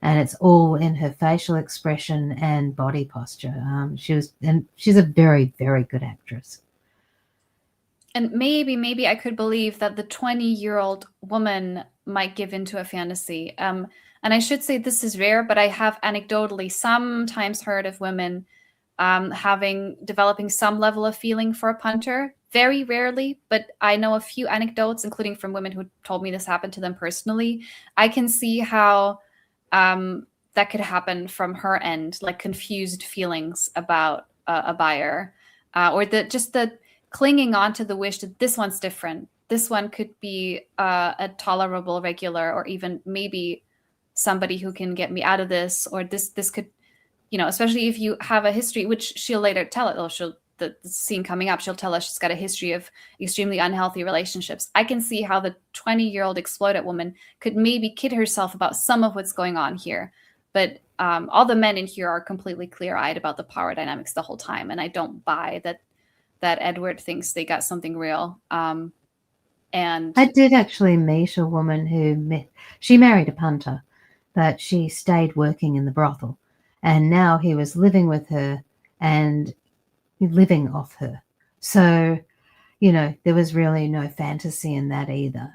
And it's all in her facial expression and body posture. She's a very, very good actress. And maybe I could believe that the 20-year-old woman might give into a fantasy. And I should say this is rare, but I have anecdotally sometimes heard of women developing some level of feeling for a punter. Very rarely, but I know a few anecdotes, including from women who told me this happened to them personally. I can see how that could happen from her end, like confused feelings about a buyer, or the clinging on to the wish that this one's different. This one could be a tolerable regular, or even maybe somebody who can get me out of this, or this could, especially if you have a history, which she'll later tell it. The scene coming up, she'll tell us she's got a history of extremely unhealthy relationships. I can see how the 20-year-old exploited woman could maybe kid herself about some of what's going on here. But all the men in here are completely clear-eyed about the power dynamics the whole time. And I don't buy that Edward thinks they got something real. And I did actually meet a woman she married a punter, but she stayed working in the brothel. And now he was living with her and living off her. So, there was really no fantasy in that either.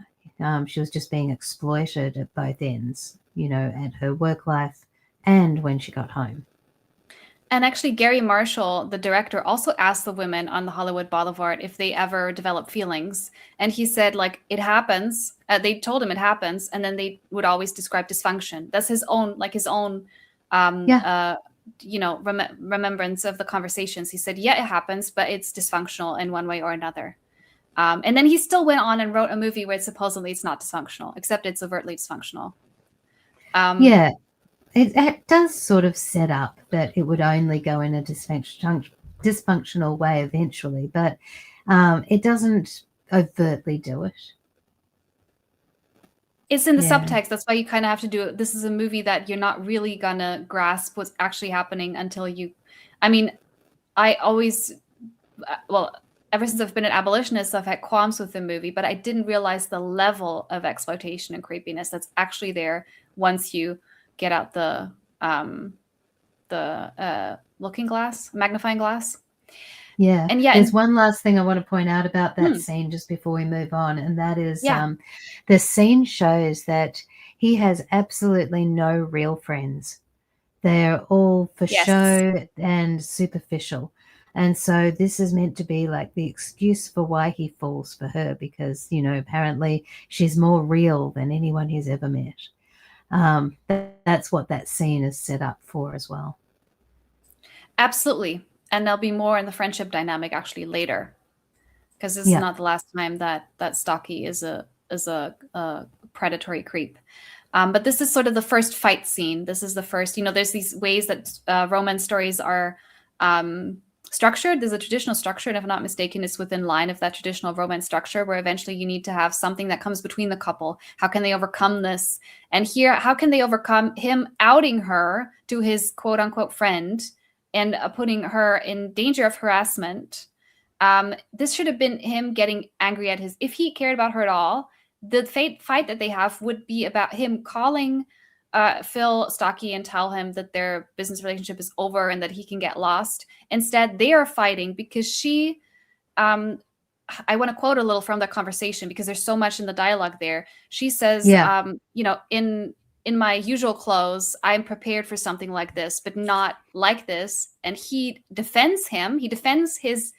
She was just being exploited at both ends, at her work life and when she got home. And actually, Gary Marshall, the director, also asked the women on the Hollywood Boulevard if they ever develop feelings. And he said, like, it happens. They told him it happens. And then they would always describe dysfunction. That's his own remembrance of the conversations. He said, yeah, it happens, but it's dysfunctional in one way or another. And then he still went on and wrote a movie where supposedly it's not dysfunctional, except it's overtly dysfunctional. Yeah, it does sort of set up that it would only go in a dysfunctional way eventually, but it doesn't overtly do it. It's in the subtext. That's why you kind of have to do it. This is a movie that you're not really gonna grasp what's actually happening until ever since I've been an abolitionist, I've had qualms with the movie, but I didn't realize the level of exploitation and creepiness that's actually there once you get out the looking glass, magnifying glass. Yeah. And yeah, there's one last thing I want to point out about that scene just before we move on, and that is the scene shows that he has absolutely no real friends. They're all for show and superficial. And so this is meant to be like the excuse for why he falls for her, because, apparently she's more real than anyone he's ever met. That's what that scene is set up for as well. Absolutely. And there'll be more in the friendship dynamic actually later, because this is not the last time that Stocky is a predatory creep. But this is sort of the first fight scene. This is the first, there's these ways that romance stories are structured. There's a traditional structure, and if I'm not mistaken, it's within line of that traditional romance structure, where eventually you need to have something that comes between the couple. How can they overcome this? And here, how can they overcome him outing her to his quote unquote friend and putting her in danger of harassment? This should have been him getting angry at if he cared about her at all, the fight that they have would be about him calling Phil Stocky and tell him that their business relationship is over and that he can get lost. Instead, they are fighting because she, I want to quote a little from that conversation because there's so much in the dialogue there. She says, in my usual clothes, I'm prepared for something like this, but not like this. And he defends him. He defends his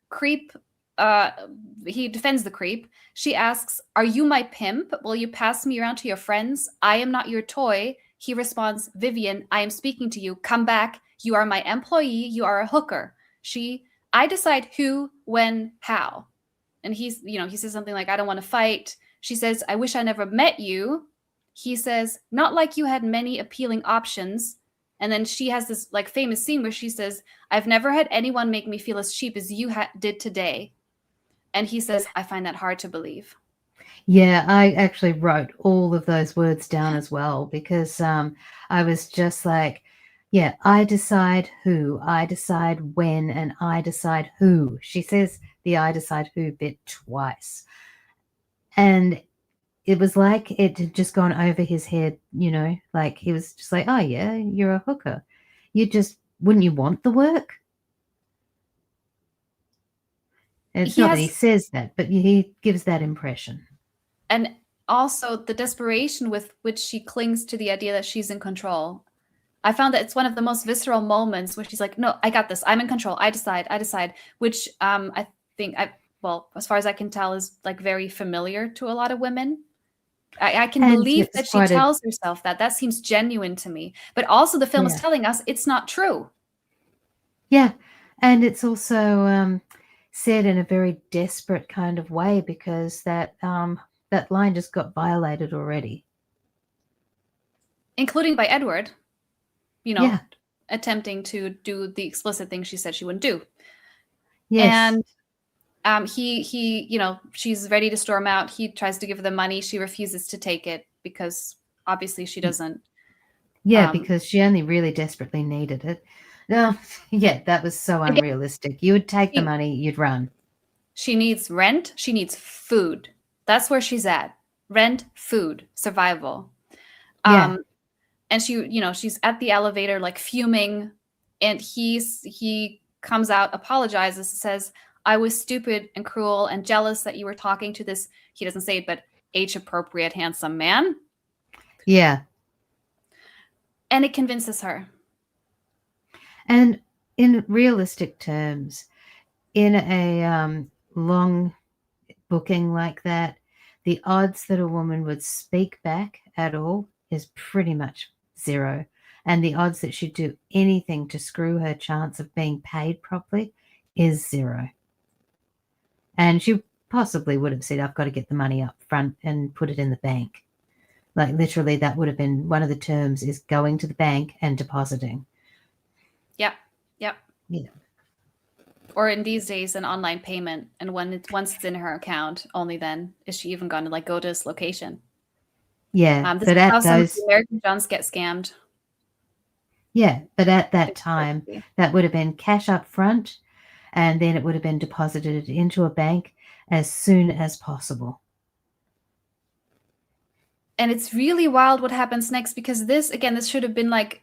creep. He defends the creep. She asks, "Are you my pimp? Will you pass me around to your friends? I am not your toy." He responds, "Vivian, I am speaking to you. Come back. You are my employee. You are a hooker." She, "I decide who, when, how." And he says something like, "I don't want to fight." She says, "I wish I never met you." He says, "Not like you had many appealing options." And then she has this like famous scene where she says, "I've never had anyone make me feel as cheap as you did today." And he says, "I find that hard to believe." Yeah, I actually wrote all of those words down as well because I was just like, yeah, I decide who, I decide when, and I decide who. She says the "I decide who" bit twice. And it was like it had just gone over his head, like he was just like, "Oh, yeah, you're a hooker. Wouldn't you want the work?" And it's not that he says that, but he gives that impression. And also the desperation with which she clings to the idea that she's in control. I found that it's one of the most visceral moments where she's like, "No, I got this. I'm in control. I decide," which I think, as far as I can tell, is like very familiar to a lot of women. I can believe that she tells herself that. That seems genuine to me. But also the film is telling us it's not true. Yeah. And it's also said in a very desperate kind of way because that line just got violated already. Including by Edward, attempting to do the explicit thing she said she wouldn't do. Yes. And she's ready to storm out. He tries to give her the money. She refuses to take it because obviously she doesn't. Yeah, because she only really desperately needed it. No, yeah, that was so unrealistic. You would take the money, you'd run. She needs rent. She needs food. That's where she's at. Rent, food, survival. Yeah. And she's at the elevator, like fuming. And he comes out, apologizes, says, "I was stupid and cruel and jealous that you were talking to this," he doesn't say it, but age-appropriate, handsome man. Yeah. And it convinces her. And in realistic terms, in a long booking like that, the odds that a woman would speak back at all is pretty much zero. And the odds that she'd do anything to screw her chance of being paid properly is zero. And she possibly would have said, "I've got to get the money up front and put it in the bank." Like literally that would have been one of the terms, is going to the bank and depositing. Yep. Yeah. Or in these days, an online payment. And once it's in her account, only then is she even going to like go to this location. Yeah. This is how some of the American Johns get scammed. Yeah. But at that time, that would have been cash up front, and then it would have been deposited into a bank as soon as possible. And it's really wild what happens next, because this should have been like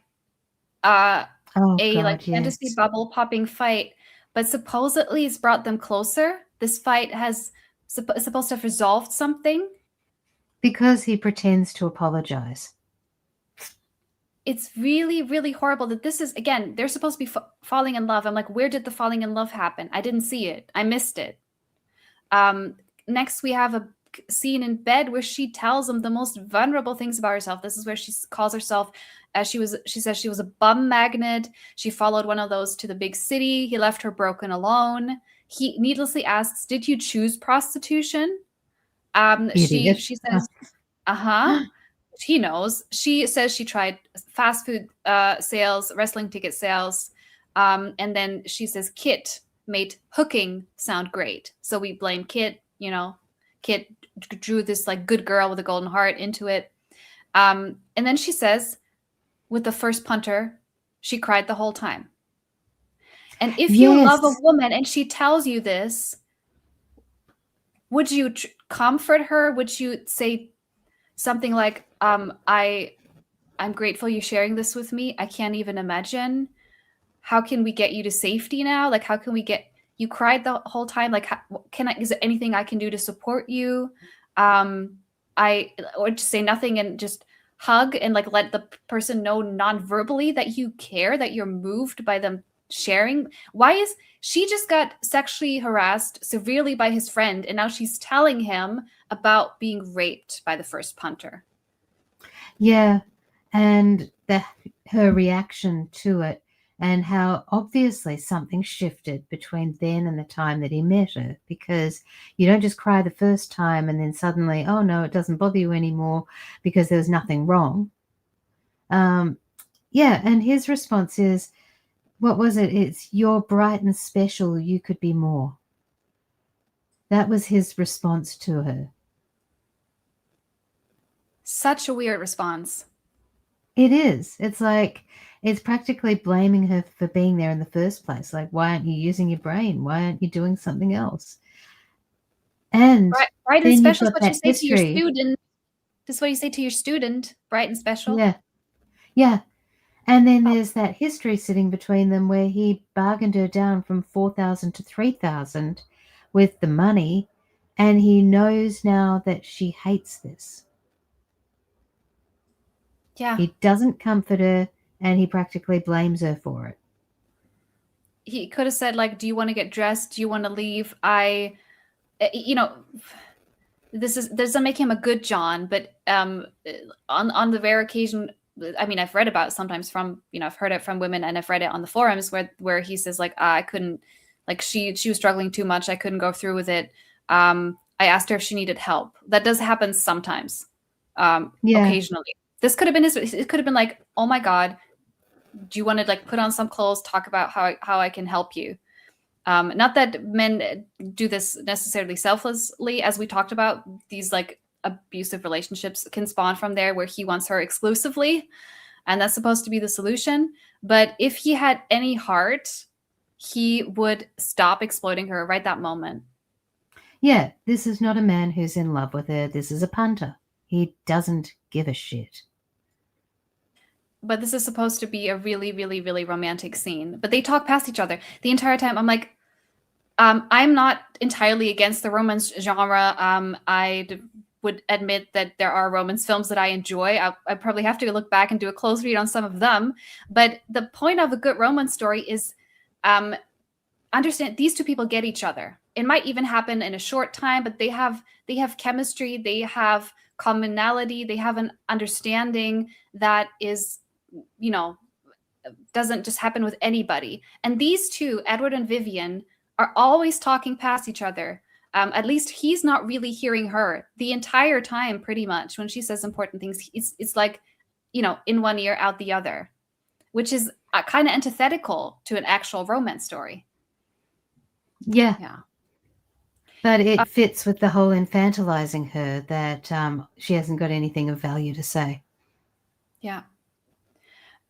fantasy bubble popping fight, but supposedly it's brought them closer. This fight is supposed to have resolved something. Because he pretends to apologize. It's really, really horrible that this is, again, they're supposed to be falling in love. I'm like, where did the falling in love happen? I didn't see it. I missed it. Next, we have a scene in bed where she tells him the most vulnerable things about herself. This is where she calls herself, she says she was a bum magnet. She followed one of those to the big city. He left her broken alone. He needlessly asks, "Did you choose prostitution?" She says, he knows. She says she tried fast food sales, wrestling ticket sales. And then she says Kit made hooking sound great. So we blame Kit, Kit drew this like good girl with a golden heart into it. And then she says, with the first punter, she cried the whole time. And if you love a woman and she tells you this, would you comfort her? Would you say something like, I I'm grateful you're sharing this with me. I can't even imagine. How can we get you to safety now? Like, how can we get you cried the whole time? Like, is there anything I can do to support you? Um, or just say nothing and just hug and like let the person know non-verbally that you care, that you're moved by them sharing. Why is she just got sexually harassed severely by his friend, and now she's telling him about being raped by the first punter? Yeah, and her reaction to it, and how obviously something shifted between then and the time that he met her, because you don't just cry the first time and then suddenly, oh no, it doesn't bother you anymore because there was nothing wrong. Yeah, and his response is, what was it? It's, you're bright and special, you could be more. That was his response to her. Such a weird response. It is. It's like, it's practically blaming her for being there in the first place. Like, why aren't you using your brain? Why aren't you doing something else? And Bright and then you've special is got what you that say to your history. student. This is what you say to your student, bright and special. Yeah. Yeah. And then there's that history sitting between them where he bargained her down from 4,000 to 3,000 with the money, and he knows now that she hates this. Yeah. He doesn't comfort her, and he practically blames her for it. He could have said, like, do you want to get dressed? Do you want to leave? This doesn't make him a good John, but on the rare occasion, I mean, I've read about it sometimes from, I've heard it from women, and I've read it on the forums where he says, like, I couldn't, like, she was struggling too much. I couldn't go through with it. I asked her if she needed help. That does happen sometimes, occasionally. This could have been it could have been like, oh my God, do you want to like put on some clothes, talk about how I can help you? Not that men do this necessarily selflessly, as we talked about. These like abusive relationships can spawn from there, where he wants her exclusively, and that's supposed to be the solution. But if he had any heart, he would stop exploiting her right that moment. Yeah, this is not a man who's in love with her. This is a punter. He doesn't give a shit. But this is supposed to be a really, really, really romantic scene. But they talk past each other the entire time. I'm like, I'm not entirely against the romance genre. Would admit that there are romance films that I enjoy. I probably have to look back and do a close read on some of them. But the point of a good romance story is understand these two people get each other. It might even happen in a short time, but they have chemistry, they have commonality, they have an understanding that is, doesn't just happen with anybody. And these two, Edward and Vivian, are always talking past each other. At least he's not really hearing her the entire time, pretty much. When she says important things, it's like, in one ear, out the other, which is kind of antithetical to an actual romance story. Yeah. Yeah. But it fits with the whole infantilizing her, that she hasn't got anything of value to say. Yeah.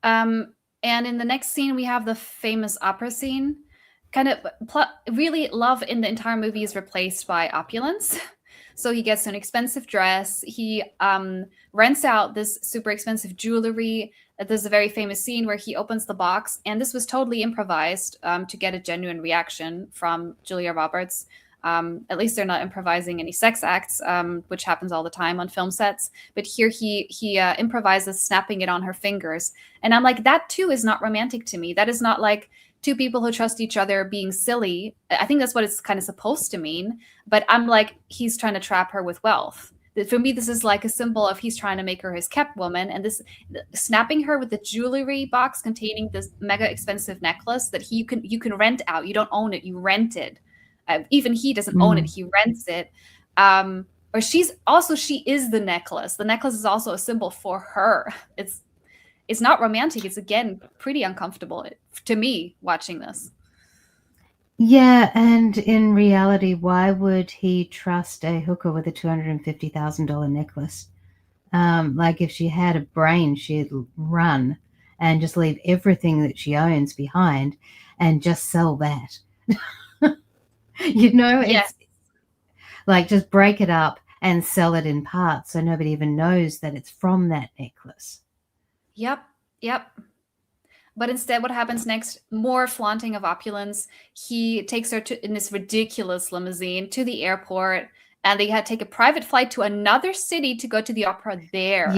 And in the next scene, we have the famous opera scene. Kind of really, love in the entire movie is replaced by opulence. So he gets an expensive dress. He rents out this super expensive jewelry. There's a very famous scene where he opens the box, and this was totally improvised to get a genuine reaction from Julia Roberts. At least they're not improvising any sex acts, which happens all the time on film sets. But here he improvises snapping it on her fingers. And I'm like, that too is not romantic to me. That is not like two people who trust each other being silly. I think that's what it's kind of supposed to mean. But I'm like, he's trying to trap her with wealth. For me, this is like a symbol of he's trying to make her his kept woman. And this snapping her with the jewelry box containing this mega expensive necklace that you can rent out. You don't own it, you rent it. Even he doesn't own it, he rents it. Or she is the necklace. The necklace is also a symbol for her. It's not romantic. It's, again, pretty uncomfortable to me watching this. Yeah, and in reality, why would he trust a hooker with a $250,000 necklace? Like, if she had a brain, she'd run and just leave everything that she owns behind and just sell that. Yes. It's like, just break it up and sell it in parts so nobody even knows that it's from that necklace. Yep. Yep. But instead, what happens next? More flaunting of opulence. He takes her in this ridiculous limousine to the airport, and they had to take a private flight to another city to go to the opera Yeah. there.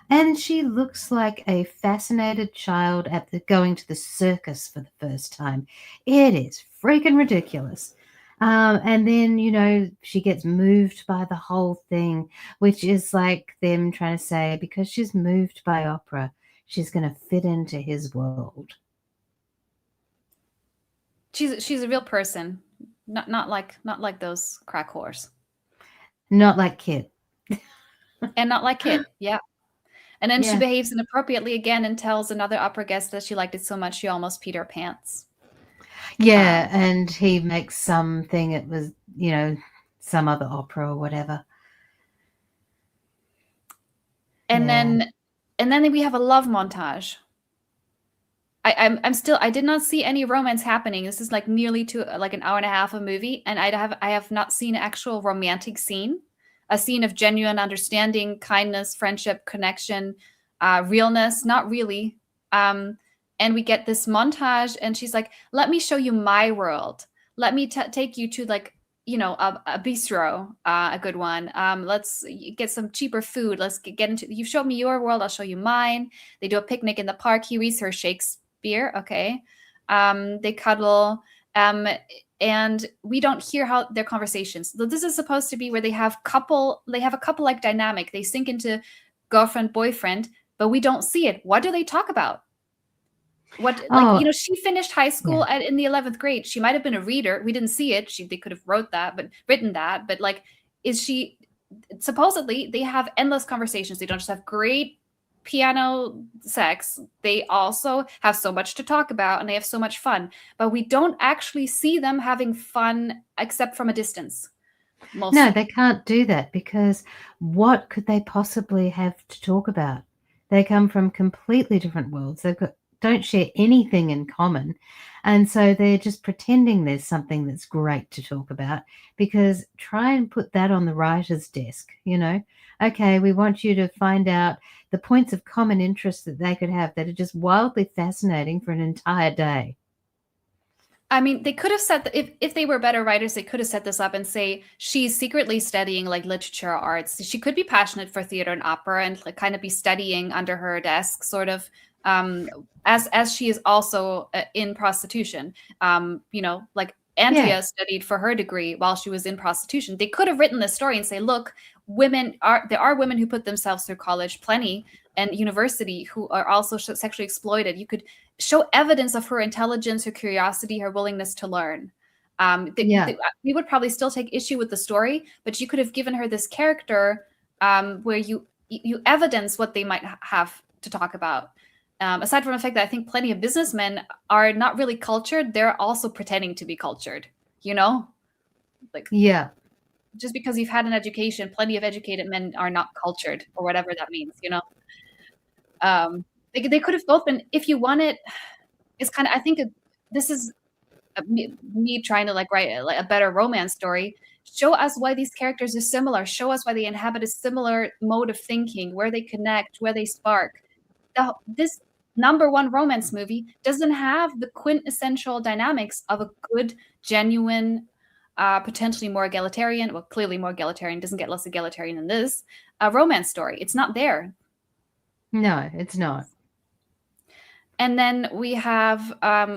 And she looks like a fascinated child going to the circus for the first time. It is freaking ridiculous. And then, she gets moved by the whole thing, which is like them trying to say, because she's moved by opera, she's going to fit into his world. She's a real person, not like those crack whores, Not like Kit. and not like Kit. Yeah. And then she Yeah. behaves inappropriately again and tells another opera guest that she liked it so much she almost peed her pants. Yeah, and he makes something, it was, some other opera or whatever. And Yeah. then we have a love montage. I did not see any romance happening. This is like nearly like an hour and a half of movie, and I have not seen an actual romantic scene, a scene of genuine understanding, kindness, friendship, connection, realness. Not really. And we get this montage, and she's like, "Let me show you my world. Let me take you to like a bistro, a good one. Let's get some cheaper food. Let's get into. You show me your world, I'll show you mine." They do a picnic in the park. He reads her Shakespeare. Okay. They cuddle. And we don't hear how their conversations. So this is supposed to be where they have a couple like dynamic. They sink into girlfriend, boyfriend, but we don't see it. What do they talk about? She finished high school in the 11th grade. She might have been a reader. We didn't see it. They could have written that. But like, is she supposedly they have endless conversations. They don't just have great piano sex. They also have so much to talk about and they have so much fun. But we don't actually see them having fun except from a distance. Mostly. No, they can't do that because what could they possibly have to talk about? They come from completely different worlds. Don't share anything in common. And so they're just pretending there's something that's great to talk about, because try and put that on the writer's desk, Okay, we want you to find out the points of common interest that they could have that are just wildly fascinating for an entire day. I mean, they could have set if they were better writers, they could have set this up and say she's secretly studying like literature or arts. She could be passionate for theater and opera and like kind of be studying under her desk, sort of, as she is also in prostitution. Like Andrea studied for her degree while she was in prostitution. They could have written this story and say, look, there are women who put themselves through college, plenty, and university, who are also sexually exploited. You could show evidence of her intelligence, her curiosity, her willingness to learn. We would probably still take issue with the story, but you could have given her this character where you evidence what they might have to talk about. Aside from the fact that I think plenty of businessmen are not really cultured, they're also pretending to be cultured, just because you've had an education, plenty of educated men are not cultured, or whatever that means, They could have both been, if you want it. It's kind of, I think this is me trying to like write a better romance story. Show us why these characters are similar. Show us why they inhabit a similar mode of thinking, where they connect, where they spark. This #1 romance movie doesn't have the quintessential dynamics of a good, genuine, potentially more egalitarian, well, clearly more egalitarian, doesn't get less egalitarian than this, romance story. It's not there. No, it's not. And then we have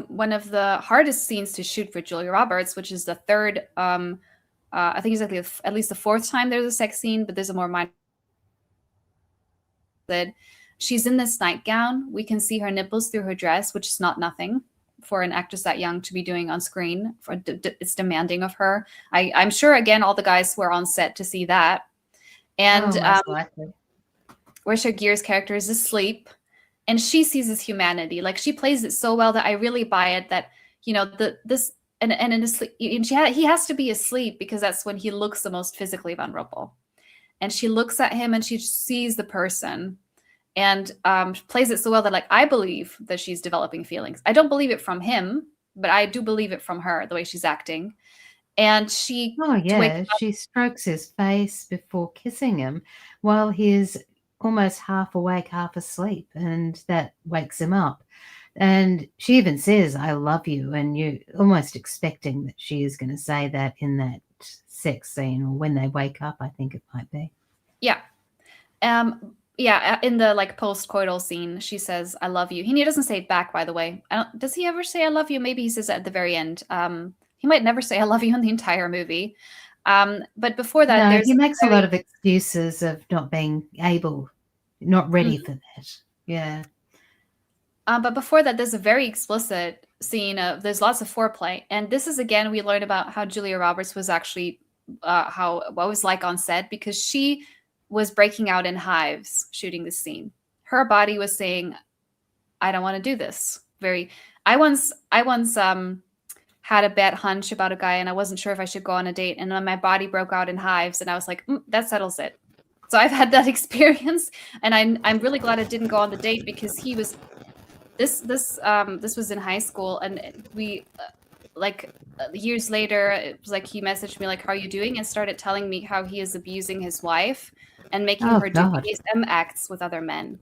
one of the hardest scenes to shoot for Julia Roberts, which is the third, I think exactly at least the fourth time there's a sex scene, but there's a more minor. She's in this nightgown. We can see her nipples through her dress, which is not nothing for an actress that young to be doing on screen. It's demanding of her. I'm sure, again, all the guys were on set to see that. And Risha Gere's character is asleep, and she sees his humanity. Like, she plays it so well that I really buy it. That he has to be asleep because that's when he looks the most physically vulnerable. And she looks at him and she sees the person, and plays it so well that, like, I believe that she's developing feelings. I don't believe it from him, but I do believe it from her, the way she's acting. And she she strokes his face before kissing him while his almost half awake, half asleep, and that wakes him up. And she even says, "I love you," and you're almost expecting that she is going to say that in that sex scene, or when they wake up, I think it might be. Yeah. Yeah, in the like post-coital scene, she says, "I love you." He doesn't say it back, by the way. Does he ever say "I love you"? Maybe he says it at the very end. He might never say "I love you" in the entire movie. But before that, No, there's he makes a very, lot of excuses of not being able, not ready Mhm. for that. Yeah. But before that, there's a very explicit scene of there's lots of foreplay, and this is again we learn about how Julia Roberts was actually how what it was like on set because she was breaking out in hives shooting this scene. Her body was saying, "I don't want to do this." Very. I once had a bad hunch about a guy, and I wasn't sure if I should go on a date, and then my body broke out in hives, and I was like, "That settles it." So I've had that experience, and I'm really glad I didn't go on the date because he was this was in high school, and we years later it was like he messaged me like, "How are you doing?" and started telling me how he is abusing his wife and making Oh her do God. BDSM acts with other men.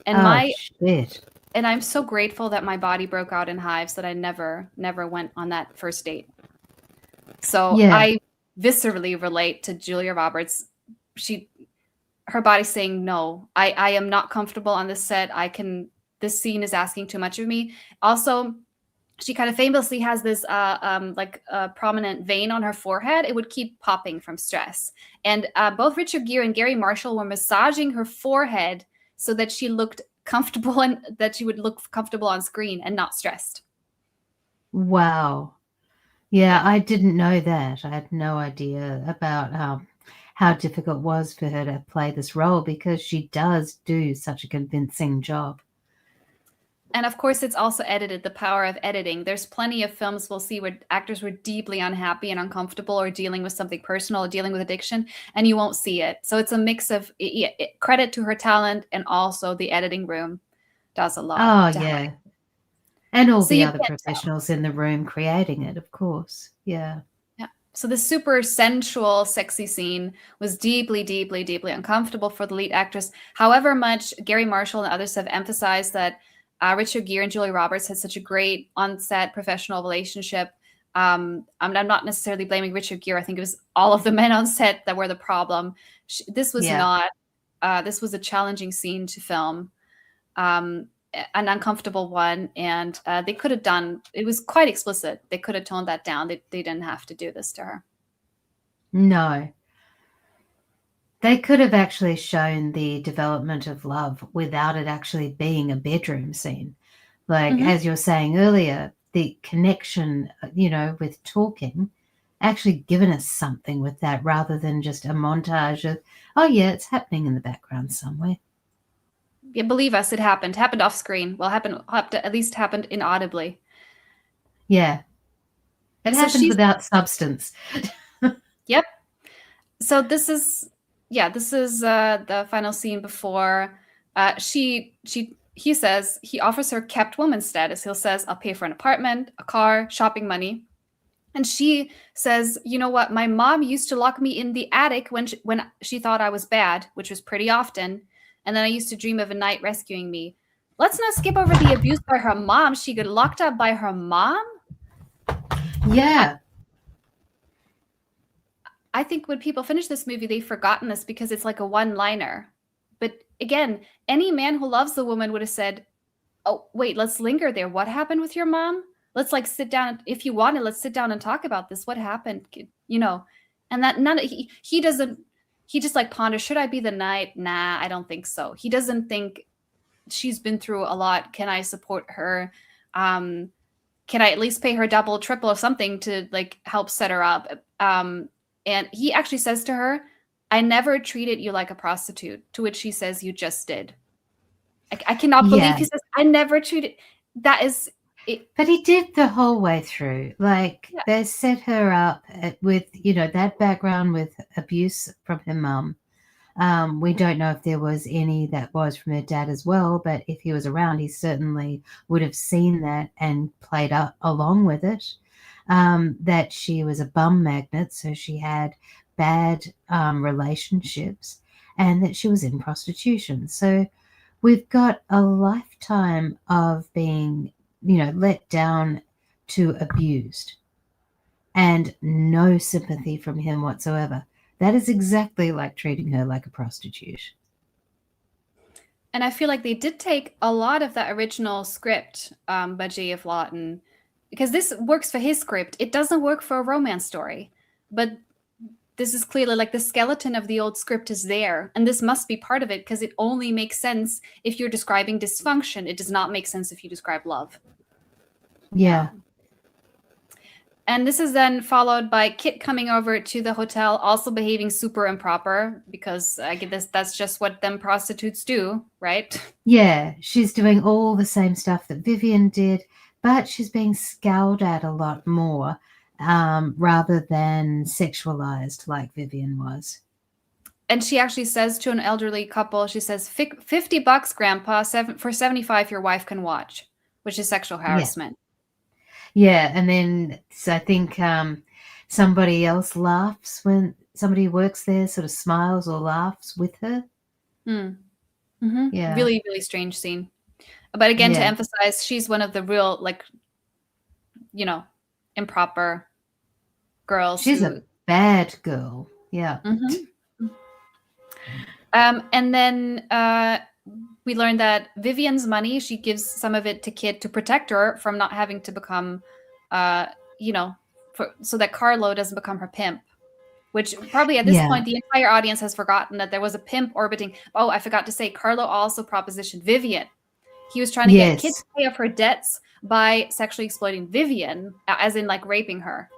And Oh my shit. and I'm so grateful that my body broke out in hives that I never went on that first date. So Yeah. I viscerally relate to Julia Roberts. She her body saying, "No, I am not comfortable on this set. This scene is asking too much of me." Also, she kind of famously has this prominent vein on her forehead. It would keep popping from stress. And both Richard Gere and Gary Marshall were massaging her forehead so that she looked comfortable and that she would look comfortable on screen and not stressed. Wow. Yeah, Yeah. I didn't know that. I had no idea about how difficult it was for her to play this role because she does do such a convincing job. And of course, it's also edited, the power of editing. There's plenty of films we'll see where actors were deeply unhappy and uncomfortable or dealing with something personal or dealing with addiction, and you won't see it. So it's a mix of credit to her talent, and also the editing room does a lot Oh, to help. yeah. And all So the you other can't tell. professionals in the room creating it, of course. Yeah. Yeah. So the super sensual, sexy scene was deeply, deeply, deeply uncomfortable for the lead actress. However much Gary Marshall and others have emphasized that Richard Gere and Julia Roberts had such a great on-set professional relationship. I'm not necessarily blaming Richard Gere. I think it was all of the men on set that were the problem. This was Yeah. not. This was a challenging scene to film. Um, an uncomfortable one, and they could have done it was quite explicit. They could have toned that down. They didn't have to do this to her. No. They could have actually shown the development of love without it actually being a bedroom scene. Like, Mhm. as you were saying earlier, the connection, with talking, actually given us something with that rather than just a montage of, oh, yeah, it's happening in the background somewhere. Yeah, believe us, it happened. Happened off screen. Well, at least happened inaudibly. Yeah. It So happened she's without substance. Yep. So this is the final scene before he says he offers her kept woman status. He'll says, "I'll pay for an apartment, a car, shopping money." And she says, "You know what? My mom used to lock me in the attic when she thought I was bad, which was pretty often. And then I used to dream of a night rescuing me." Let's not skip over the abuse by her mom. She got locked up by her mom. Yeah. I think when people finish this movie, they've forgotten this because it's like a one-liner. But again, any man who loves the woman would have said, "Oh, wait, let's linger there. What happened with your mom? Let's like sit down. If you want it, let's sit down and talk about this. What happened?" You know, and that none he doesn't. He just like ponders, should I be the knight? Nah, I don't think so. He doesn't think she's been through a lot. Can I support her? Um, can I at least pay her double, triple, or something to like help set her up? And he actually says to her, "I never treated you like a prostitute," to which she says, "You just did." I cannot believe Yeah. he says, "I never treated." That is it. But he did the whole way through. Like, Yeah. they set her up with, that background with abuse from her mum. We don't know if there was any that was from her dad as well, but if he was around, he certainly would have seen that and played up along with it. That she was a bum magnet, so she had bad relationships. and that she was in prostitution. So we've got a lifetime of being, let down to abused, and no sympathy from him whatsoever. That is exactly like treating her like a prostitute. And I feel like they did take a lot of that original script by J.F. Lawton, because this works for his script. It doesn't work for a romance story. But this is clearly like the skeleton of the old script is there. And this must be part of it, because it only makes sense if you're describing dysfunction. It does not make sense if you describe love. Yeah. And this is then followed by Kit coming over to the hotel, also behaving super improper, because I guess that's just what them prostitutes do, right? Yeah, she's doing all the same stuff that Vivian did, but she's being scowled at a lot more, rather than sexualized like Vivian was. And she actually says to an elderly couple, she says, $50, Grandpa, for 75 your wife can watch, which is sexual harassment. Yeah, and then so I think somebody else laughs when somebody who works there sort of smiles or laughs with her. Mm-hmm. Yeah. Really, really strange scene. But again, to emphasize, she's one of the real, like, improper girls. She's a bad girl. Yeah. Mm-hmm. And then we learned that Vivian's money, she gives some of it to Kit to protect her from not having to become, so that Carlo doesn't become her pimp. Which probably at this point, the entire audience has forgotten that there was a pimp orbiting. Oh, I forgot to say, Carlo also propositioned Vivian. He was trying to get Kit to pay off her debts by sexually exploiting Vivian, as in like raping her.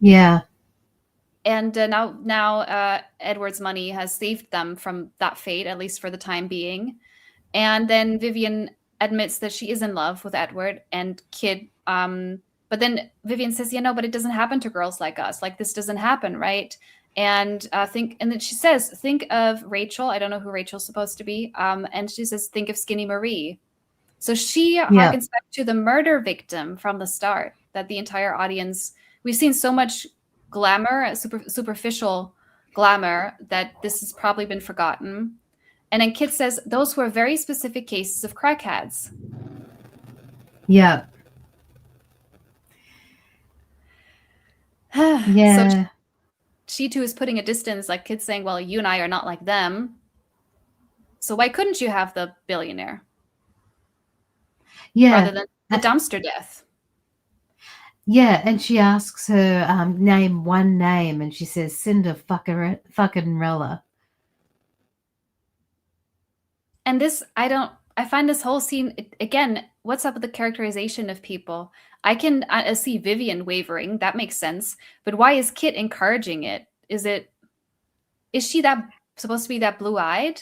Yeah. And now Edward's money has saved them from that fate, at least for the time being. And then Vivian admits that she is in love with Edward and Kit. But then Vivian says, but it doesn't happen to girls like us. Like, this doesn't happen, right? And and then she says, think of Rachel. I don't know who Rachel's supposed to be. And she says, think of Skinny Marie. So she harkens back to the murder victim from the start, that the entire audience, we've seen so much glamour, superficial glamour, that this has probably been forgotten. And then Kit says, those were very specific cases of crackheads. Yeah. Yeah. So she too is putting a distance, like Kit's saying, well, you and I are not like them. So why couldn't you have the billionaire? Yeah. Rather than the dumpster death. Yeah, and she asks her, name one name, and she says, Cinder fucking Rella. And this, I find this whole scene, again, what's up with the characterization of people? I can see Vivian wavering. That makes sense. But why is Kit encouraging it? Is she supposed to be that blue-eyed?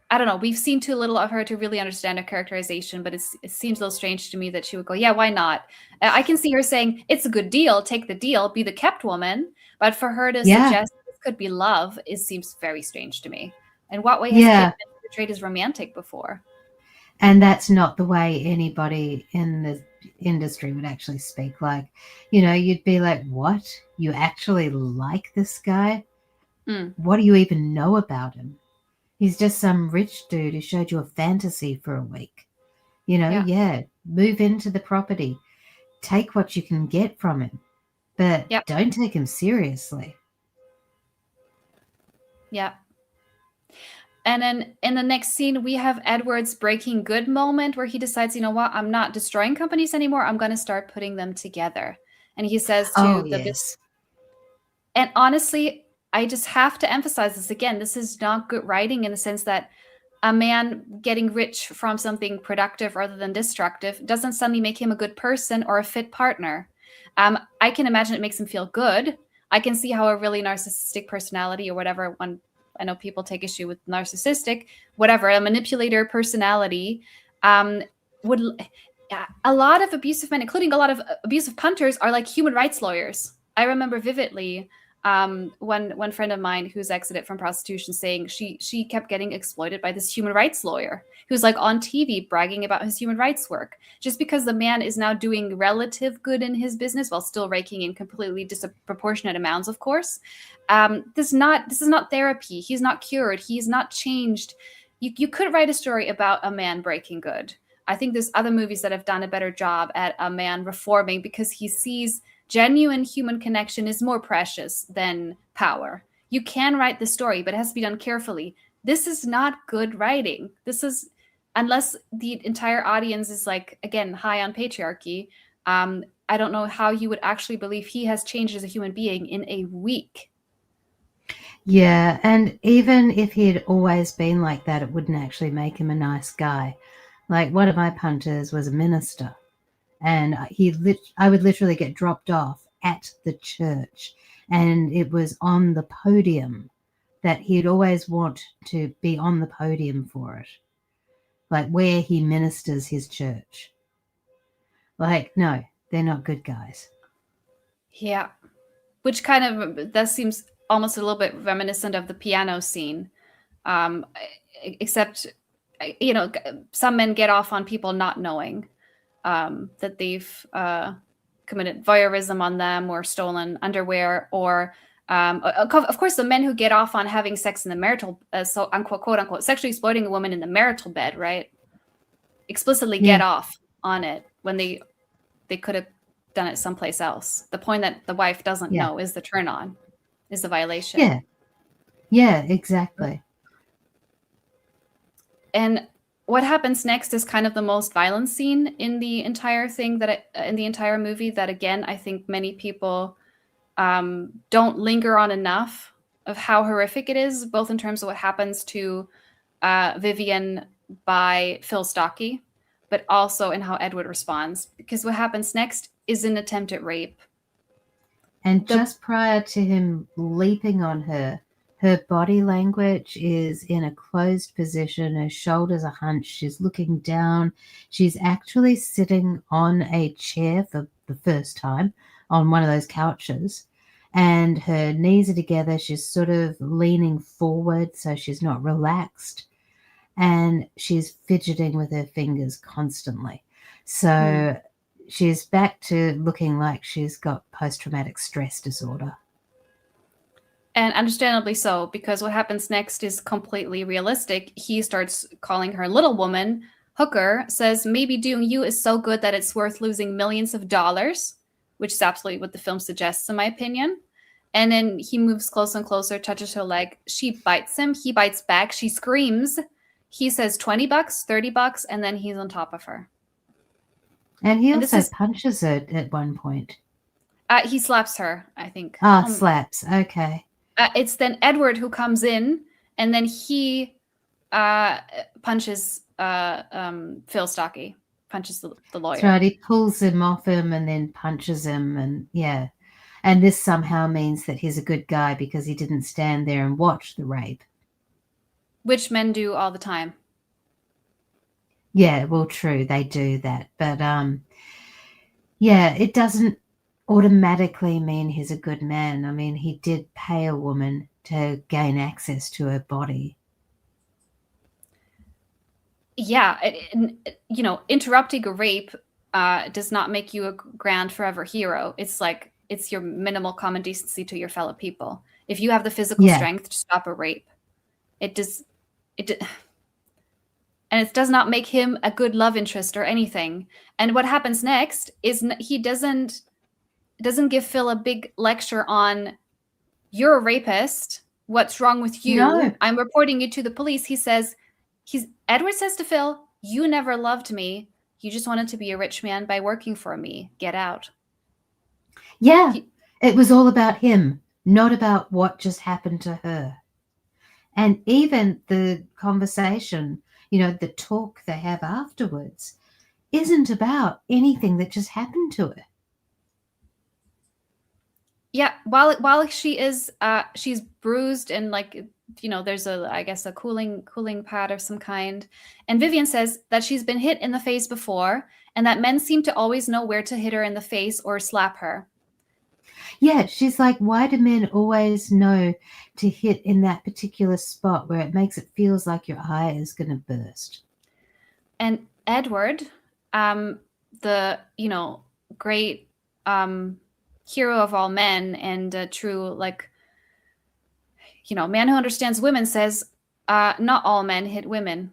I don't know. We've seen too little of her to really understand her characterization, but it seems a little strange to me that she would go, yeah, why not? I can see her saying, it's a good deal, take the deal, be the kept woman. But for her to suggest this could be love, it seems very strange to me. In what way has Kit been portrayed as romantic before? And that's not the way anybody in the industry would actually speak. Like, you'd be like, what? You actually like this guy? What do you even know about him? He's just some rich dude who showed you a fantasy for a week. Move into the property. Take what you can get from him. But don't take him seriously. Yeah. And then in the next scene, we have Edward's breaking good moment where he decides, you know what, I'm not destroying companies anymore. I'm going to start putting them together. And he says to and honestly, I just have to emphasize this again. This is not good writing in the sense that a man getting rich from something productive rather than destructive doesn't suddenly make him a good person or a fit partner. I can imagine it makes him feel good. I can see how a really narcissistic personality or whatever, I know people take issue with narcissistic, whatever, a manipulator personality would. A lot of abusive men, including a lot of abusive punters, are like human rights lawyers. I remember vividly One friend of mine who's exited from prostitution saying she kept getting exploited by this human rights lawyer who's like on TV bragging about his human rights work just because the man is now doing relative good in his business while still raking in completely disproportionate amounts, of course. This is not therapy. He's not cured. He's not changed. You could write a story about a man breaking good. I think there's other movies that have done a better job at a man reforming because he sees genuine human connection is more precious than power. You can write the story, but it has to be done carefully. This is not good writing. This is, unless the entire audience is like, again, high on patriarchy, I don't know how you would actually believe he has changed as a human being in a week. Yeah, and even if he had always been like that, it wouldn't actually make him a nice guy. Like, one of my punters was a minister, and I would literally get dropped off at the church, and it was on the podium that he'd always want to be on the podium for it, like where he ministers his church. Like, no, they're not good guys. Yeah. Which kind of, that seems almost a little bit reminiscent of the piano scene. Except, you know, some men get off on people not knowing that they've committed voyeurism on them or stolen underwear, or of course the men who get off on having sex in the marital, so unquote, quote unquote, sexually exploiting a woman in the marital bed, right? Explicitly get off on it when they could have done it someplace else. The point that the wife doesn't know is the turn on, is the violation. Yeah, exactly. And what happens next is kind of the most violent scene in the entire thing, in the entire movie, that again, I think many people don't linger on enough of how horrific it is, both in terms of what happens to Vivian by Phil Stocky, but also in how Edward responds. Because what happens next is an attempt at rape. And just prior to him leaping on her, her body language is in a closed position. Her shoulders are hunched. She's looking down. She's actually sitting on a chair for the first time on one of those couches. And her knees are together. She's sort of leaning forward, so she's not relaxed. And she's fidgeting with her fingers constantly. So she's back to looking like she's got post-traumatic stress disorder. And understandably so, because what happens next is completely realistic. He starts calling her little woman. Hooker says, maybe doing you is so good that it's worth losing millions of dollars, which is absolutely what the film suggests, in my opinion. And then he moves closer and closer, touches her leg. She bites him. He bites back. She screams. He says $20, $30, and then he's on top of her. And he also punches her at one point. He slaps her, I think. Slaps. Okay. It's then Edward who comes in, and then he punches Phil Stocky, punches the lawyer. That's right. He pulls him off him and then punches him, and yeah. And this somehow means that he's a good guy because he didn't stand there and watch the rape. Which men do all the time. Yeah, well, true, they do that. But yeah, it doesn't automatically mean he's a good man. I mean, he did pay a woman to gain access to her body. Yeah, you know, interrupting a rape does not make you a grand forever hero. It's like, it's your minimal common decency to your fellow people. If you have the physical strength to stop a rape, and it does not make him a good love interest or anything. And what happens next is he doesn't give Phil a big lecture on, you're a rapist, what's wrong with you? No. I'm reporting you to the police. He says, Edward says to Phil, you never loved me. You just wanted to be a rich man by working for me. Get out. Yeah, it was all about him, not about what just happened to her. And even the conversation, you know, the talk they have afterwards isn't about anything that just happened to her. Yeah, while she is she's bruised and, like, you know, there's I guess a cooling pad of some kind. And Vivian says that she's been hit in the face before and that men seem to always know where to hit her in the face or slap her. Yeah, she's like, why do men always know to hit in that particular spot where it makes it feels like your eye is going to burst? And Edward, the great hero of all men and a true man who understands women, says not all men hit women.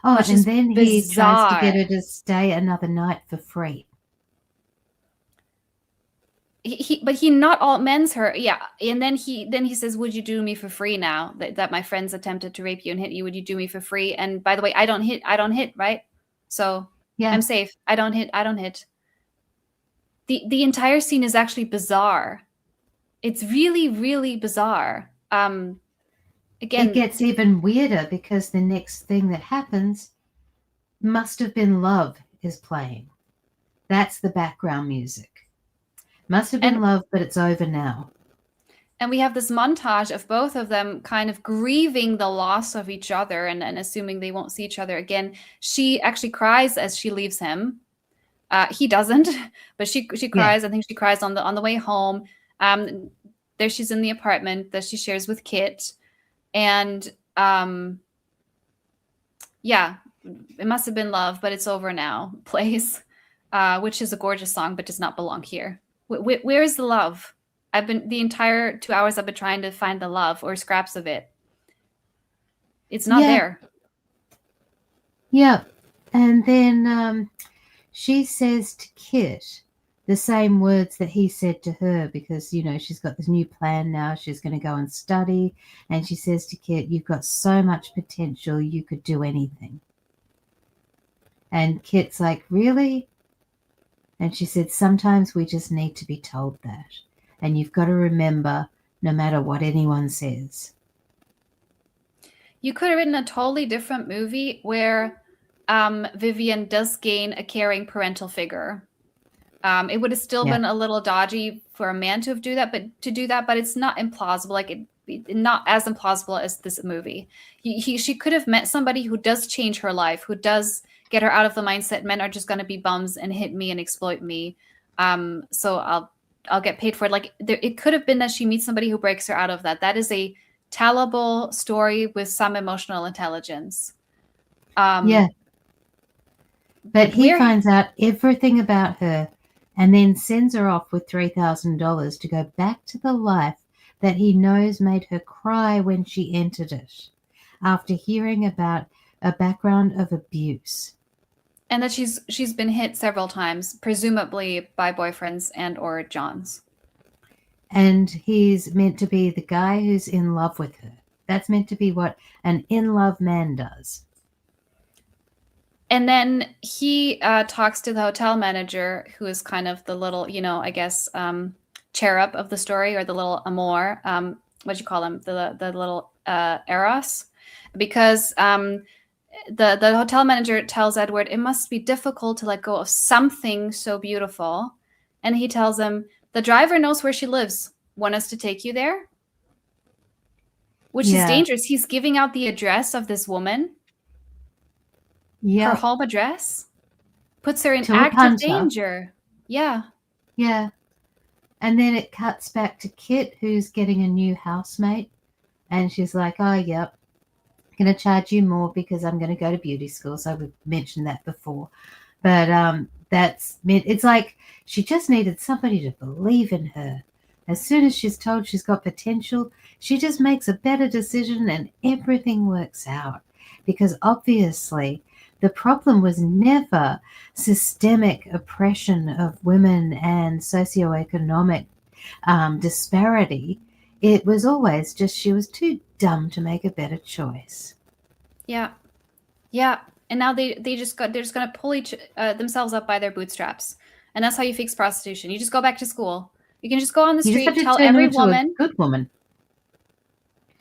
Oh, which and is then he tries to get bizarre. her to stay another night for free. But he not all men's her. Yeah. And then he says, would you do me for free now that my friends attempted to rape you and hit you? Would you do me for free? And by the way, I don't hit, right? So Yeah. I'm safe. I don't hit. The entire scene is actually bizarre. It's really, really bizarre. Again, it gets even weirder because the next thing that happens must have been Love is playing. That's the background music. Must have been Love, but it's over now. And we have this montage of both of them kind of grieving the loss of each other and assuming they won't see each other again. She actually cries as she leaves him. He doesn't, but she cries. Yeah. I think she cries on the way home. There she's in the apartment that she shares with Kit. And yeah, it must have been Love, but it's over now. Plays, which is a gorgeous song, but does not belong here. Where is the love? I've been the entire 2 hours I've been trying to find the love or scraps of it. It's not there. Yeah. And then she says to Kit the same words that he said to her because, she's got this new plan now. She's going to go and study. And she says to Kit, you've got so much potential. You could do anything. And Kit's like, really? And she said, sometimes we just need to be told that. And you've got to remember, no matter what anyone says. You could have written a totally different movie where Vivian does gain a caring parental figure. It would have still been a little dodgy for a man to do that, but it's not implausible. Not as implausible as this movie. She could have met somebody who does change her life, who does get her out of the mindset men are just going to be bums and hit me and exploit me. So I'll get paid for it. It could have been that she meets somebody who breaks her out of that. That is a tellable story with some emotional intelligence. But he finds out everything about her and then sends her off with $3,000 to go back to the life that he knows made her cry when she entered it after hearing about a background of abuse. And that she's been hit several times, presumably by boyfriends and or John's. And he's meant to be the guy who's in love with her. That's meant to be what an in-love man does. And then he talks to the hotel manager, who is kind of the little, I guess, cherub of the story, or the little amour. What'd you call him? The little Eros. Because the hotel manager tells Edward it must be difficult to let go of something so beautiful. And he tells him, the driver knows where she lives. Want us to take you there? Which is dangerous. He's giving out the address of this woman. Her home address. Puts her in active danger. Yeah. Yeah. And then it cuts back to Kit, who's getting a new housemate. And she's like, oh, yep. I'm going to charge you more because I'm going to go to beauty school. So we've mentioned that before. But it's like she just needed somebody to believe in her. As soon as she's told she's got potential, she just makes a better decision and everything works out. Because obviously the problem was never systemic oppression of women and socioeconomic disparity. It was always just she was too dumb to make a better choice. Yeah. And now they're just going to pull themselves up by their bootstraps. And that's how you fix prostitution. You just go back to school. You can just go on the street, tell every woman. A good woman.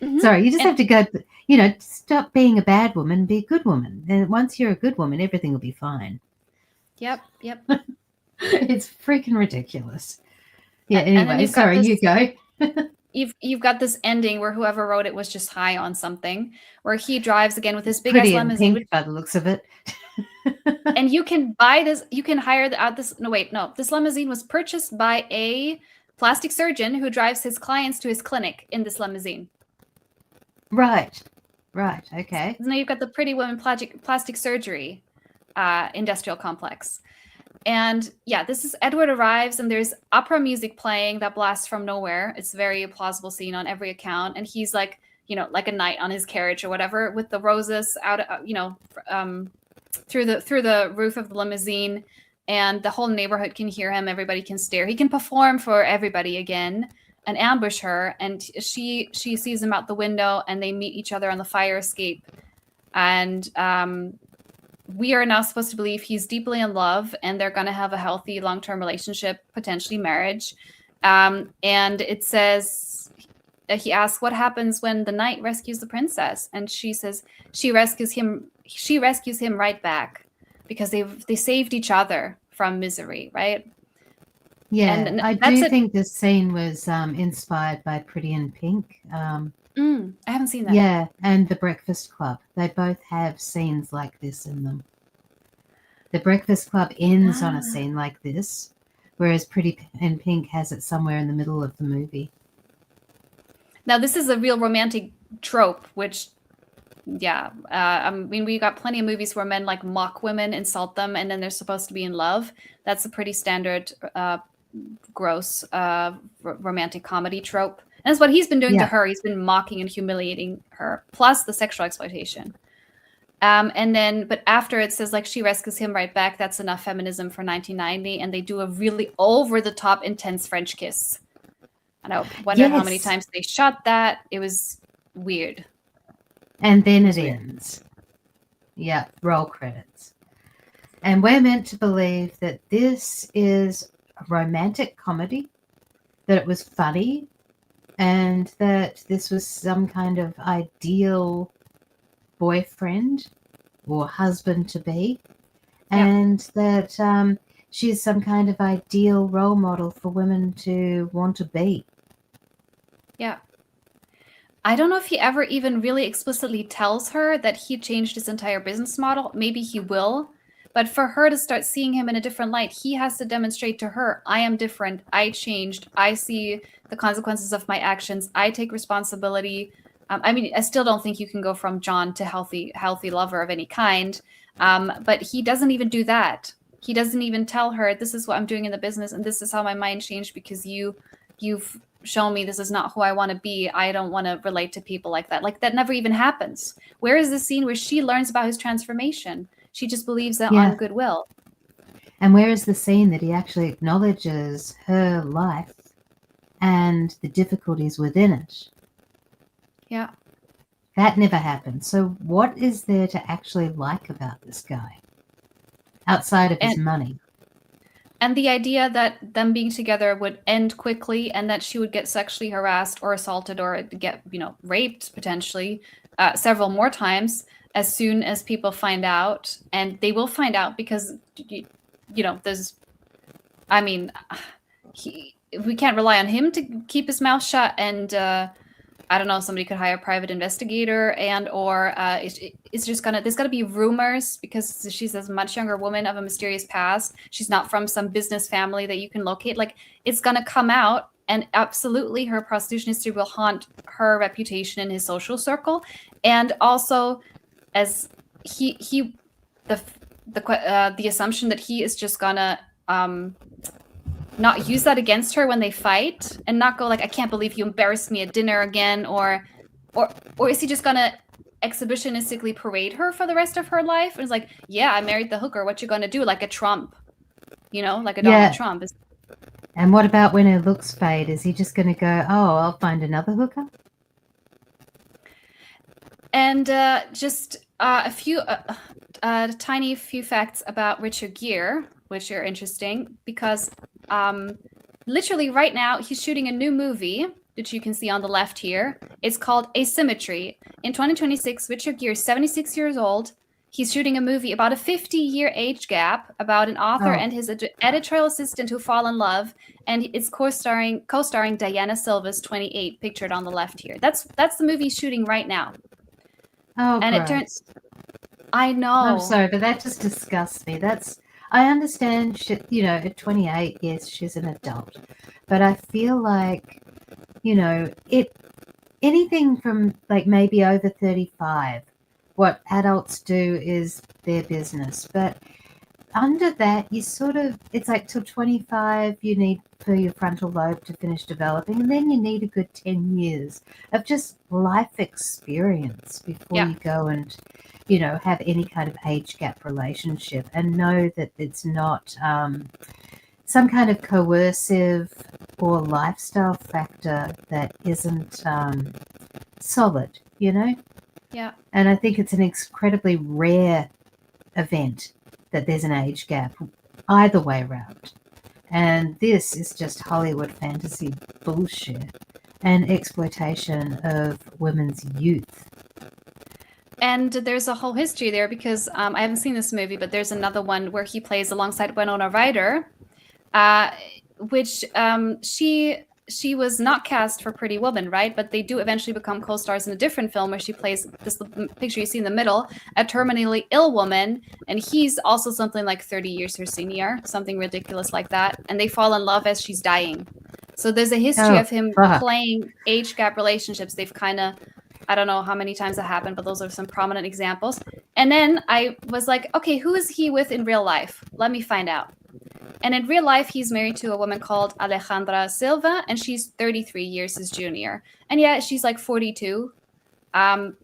Mm-hmm. Sorry, you just have to go, stop being a bad woman, be a good woman. And once you're a good woman, everything will be fine. Yep. It's freaking ridiculous. Yeah, anyway, sorry, you go. You've got this ending where whoever wrote it was just high on something, where he drives again with his big ass limousine. Pink by the looks of it. And you can buy this, you can hire this limousine was purchased by a plastic surgeon who drives his clients to his clinic in this limousine. Right. Okay. So now you've got the Pretty Woman plastic surgery industrial complex. And yeah, this is Edward arrives and there's opera music playing that blasts from nowhere. It's a very plausible scene on every account. And he's like, like a knight on his carriage or whatever with the roses out, through the roof of the limousine, and the whole neighborhood can hear him. Everybody can stare. He can perform for everybody again and ambush her. And she sees him out the window, and they meet each other on the fire escape. And we are now supposed to believe he's deeply in love, and they're going to have a healthy long-term relationship, potentially marriage. And it says, he asks, what happens when the knight rescues the princess? And she says she rescues him right back, because they saved each other from misery, right? Yeah, and I do think this scene was inspired by Pretty in Pink. I haven't seen that. Yeah, and The Breakfast Club. They both have scenes like this in them. The Breakfast Club ends on a scene like this, whereas Pretty in Pink has it somewhere in the middle of the movie. Now, this is a real romantic trope, which, yeah, I mean, we got plenty of movies where men like mock women, insult them, and then they're supposed to be in love. That's a pretty standard, gross romantic comedy trope. And that's what he's been doing to her. He's been mocking and humiliating her, plus the sexual exploitation. But after it says, like, she rescues him right back, that's enough feminism for 1990, and they do a really over-the-top, intense French kiss. And I wonder how many times they shot that. It was weird. And then it ends. Yeah, roll credits. And we're meant to believe that this is a romantic comedy, that it was funny, and that this was some kind of ideal boyfriend or husband-to-be, and that she's some kind of ideal role model for women to want to be. Yeah. I don't know if he ever even really explicitly tells her that he changed his entire business model. Maybe he will. But for her to start seeing him in a different light, he has to demonstrate to her, I am different. I changed. I see the consequences of my actions. I take responsibility. I mean, I still don't think you can go from John to healthy lover of any kind. But he doesn't even do that. He doesn't even tell her, this is what I'm doing in the business, and this is how my mind changed because you've shown me this is not who I want to be. I don't want to relate to people like that. Like, that never even happens. Where is the scene where she learns about his transformation? She just believes that on goodwill. And where is the scene that he actually acknowledges her life and the difficulties within it? Yeah. That never happened. So what is there to actually like about this guy outside of his money? And the idea that them being together would end quickly, and that she would get sexually harassed or assaulted or get, raped potentially several more times as soon as people find out. And they will find out because, there's, I mean, we can't rely on him to keep his mouth shut. And I don't know, somebody could hire a private investigator, or it's just there's gotta be rumors, because she's a much younger woman of a mysterious past. She's not from some business family that you can locate. Like, it's gonna come out, and absolutely her prostitution history will haunt her reputation in his social circle. And also, as the assumption that he is just gonna not use that against her when they fight, and not go like, I can't believe you embarrassed me at dinner again, or is he just gonna exhibitionistically parade her for the rest of her life? And it's like, yeah, I married the hooker, what you gonna do? Like a Trump, like a Donald Trump. And what about when her looks fade? Is he just gonna go, oh, I'll find another hooker? And just a few tiny few facts about Richard Gere, which are interesting, because literally right now he's shooting a new movie, which you can see on the left here. It's called Asymmetry. In 2026, Richard Gere is 76 years old. He's shooting a movie about a 50-year age gap, about an author and his editorial assistant who fall in love, and it's co-starring Diana Silva's 28, pictured on the left here. That's the movie he's shooting right now. Oh, and gross. it turns I know. I'm sorry, but that just disgusts me. I understand she, at 28, yes, she's an adult, but I feel like, anything from like maybe over 35, what adults do is their business. But under that, it's like till 25, you need for your frontal lobe to finish developing, and then you need a good 10 years of just life experience before you go and, have any kind of age gap relationship, and know that it's not some kind of coercive or lifestyle factor that isn't solid, Yeah. And I think it's an incredibly rare event that there's an age gap either way around. And this is just Hollywood fantasy bullshit and exploitation of women's youth. And there's a whole history there because I haven't seen this movie, but there's another one where he plays alongside Winona Ryder, which she was not cast for Pretty Woman, right? But they do eventually become co-stars in a different film where she plays this picture you see in the middle, a terminally ill woman, and he's also something like 30 years her senior, something ridiculous like that. And they fall in love as she's dying. So there's a history of him playing age gap relationships. They've kind of, I don't know how many times that happened, but those are some prominent examples. And then I was like, okay, who is he with in real life? Let me find out. And in real life, he's married to a woman called Alejandra Silva, and she's 33 years his junior. And yeah, she's like 42. And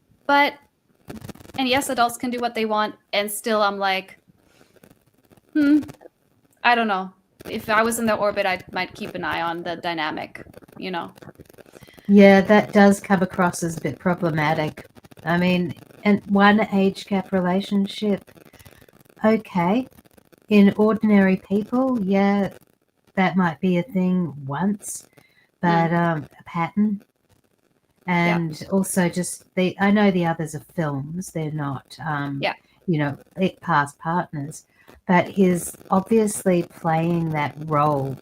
yes, adults can do what they want. And still, I'm like, I don't know. If I was in their orbit, I might keep an eye on the dynamic, Yeah, that does come across as a bit problematic. I mean, and one age gap relationship, okay. In ordinary people, yeah, that might be a thing once, but a pattern. And also just I know the others are films, they're not, past partners, but he's obviously playing that role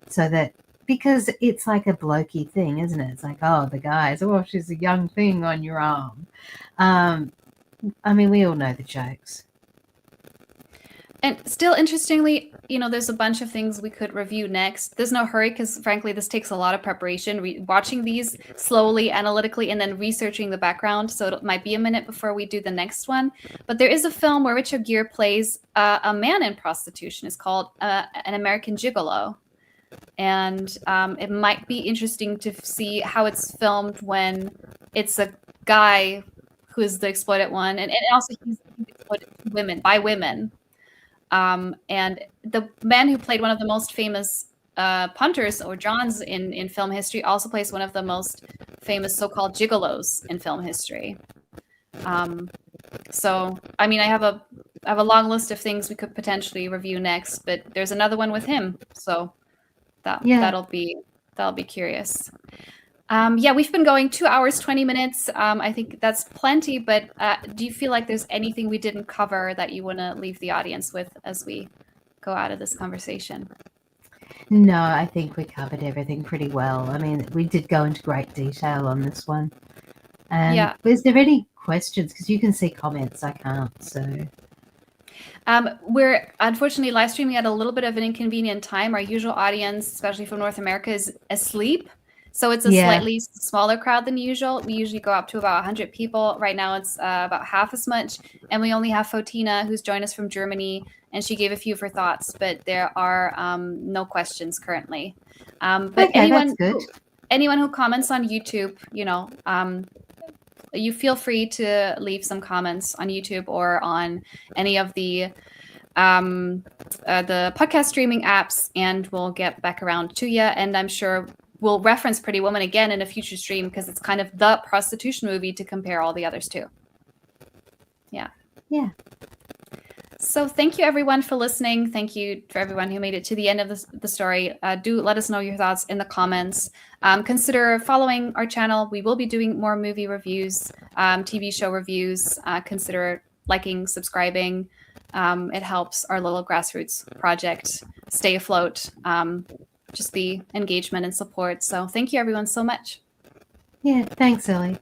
so that, because it's like a blokey thing, isn't it? It's like, oh, the guys, oh, she's a young thing on your arm. I mean, we all know the jokes. And still, interestingly, there's a bunch of things we could review next. There's no hurry because, frankly, this takes a lot of preparation, watching these slowly, analytically, and then researching the background. So it might be a minute before we do the next one. But there is a film where Richard Gere plays a man in prostitution. It's called An American Gigolo. And it might be interesting to see how it's filmed when it's a guy who is the exploited one. And also he's exploited by women. And the man who played one of the most famous punters or Johns in film history also plays one of the most famous so-called gigolos in film history. So, I mean, I have a long list of things we could potentially review next, but there's another one with him. So that'll be curious. We've been going 2 hours, 20 minutes. I think that's plenty, but do you feel like there's anything we didn't cover that you want to leave the audience with as we go out of this conversation? No, I think we covered everything pretty well. I mean, we did go into great detail on this one. And is there any questions? Because you can see comments, I can't, so... We're unfortunately live streaming at a little bit of an inconvenient time. Our usual audience, especially from North America, is asleep. So it's a slightly smaller crowd than usual. We usually go up to about 100 people. Right now it's about half as much. And we only have Fotina, who's joined us from Germany, and she gave a few of her thoughts, but there are no questions currently. But anyone who comments on YouTube, you feel free to leave some comments on YouTube or on any of the podcast streaming apps, and we'll get back around to you. And I'm sure we'll reference Pretty Woman again in a future stream because it's kind of the prostitution movie to compare all the others to. Yeah. So thank you, everyone, for listening. Thank you for everyone who made it to the end of the story. Do let us know your thoughts in the comments. Consider following our channel. We will be doing more movie reviews, TV show reviews. Consider liking, subscribing. It helps our little grassroots project stay afloat. Just the engagement and support. So thank you, everyone, so much. Yeah, thanks, Elly.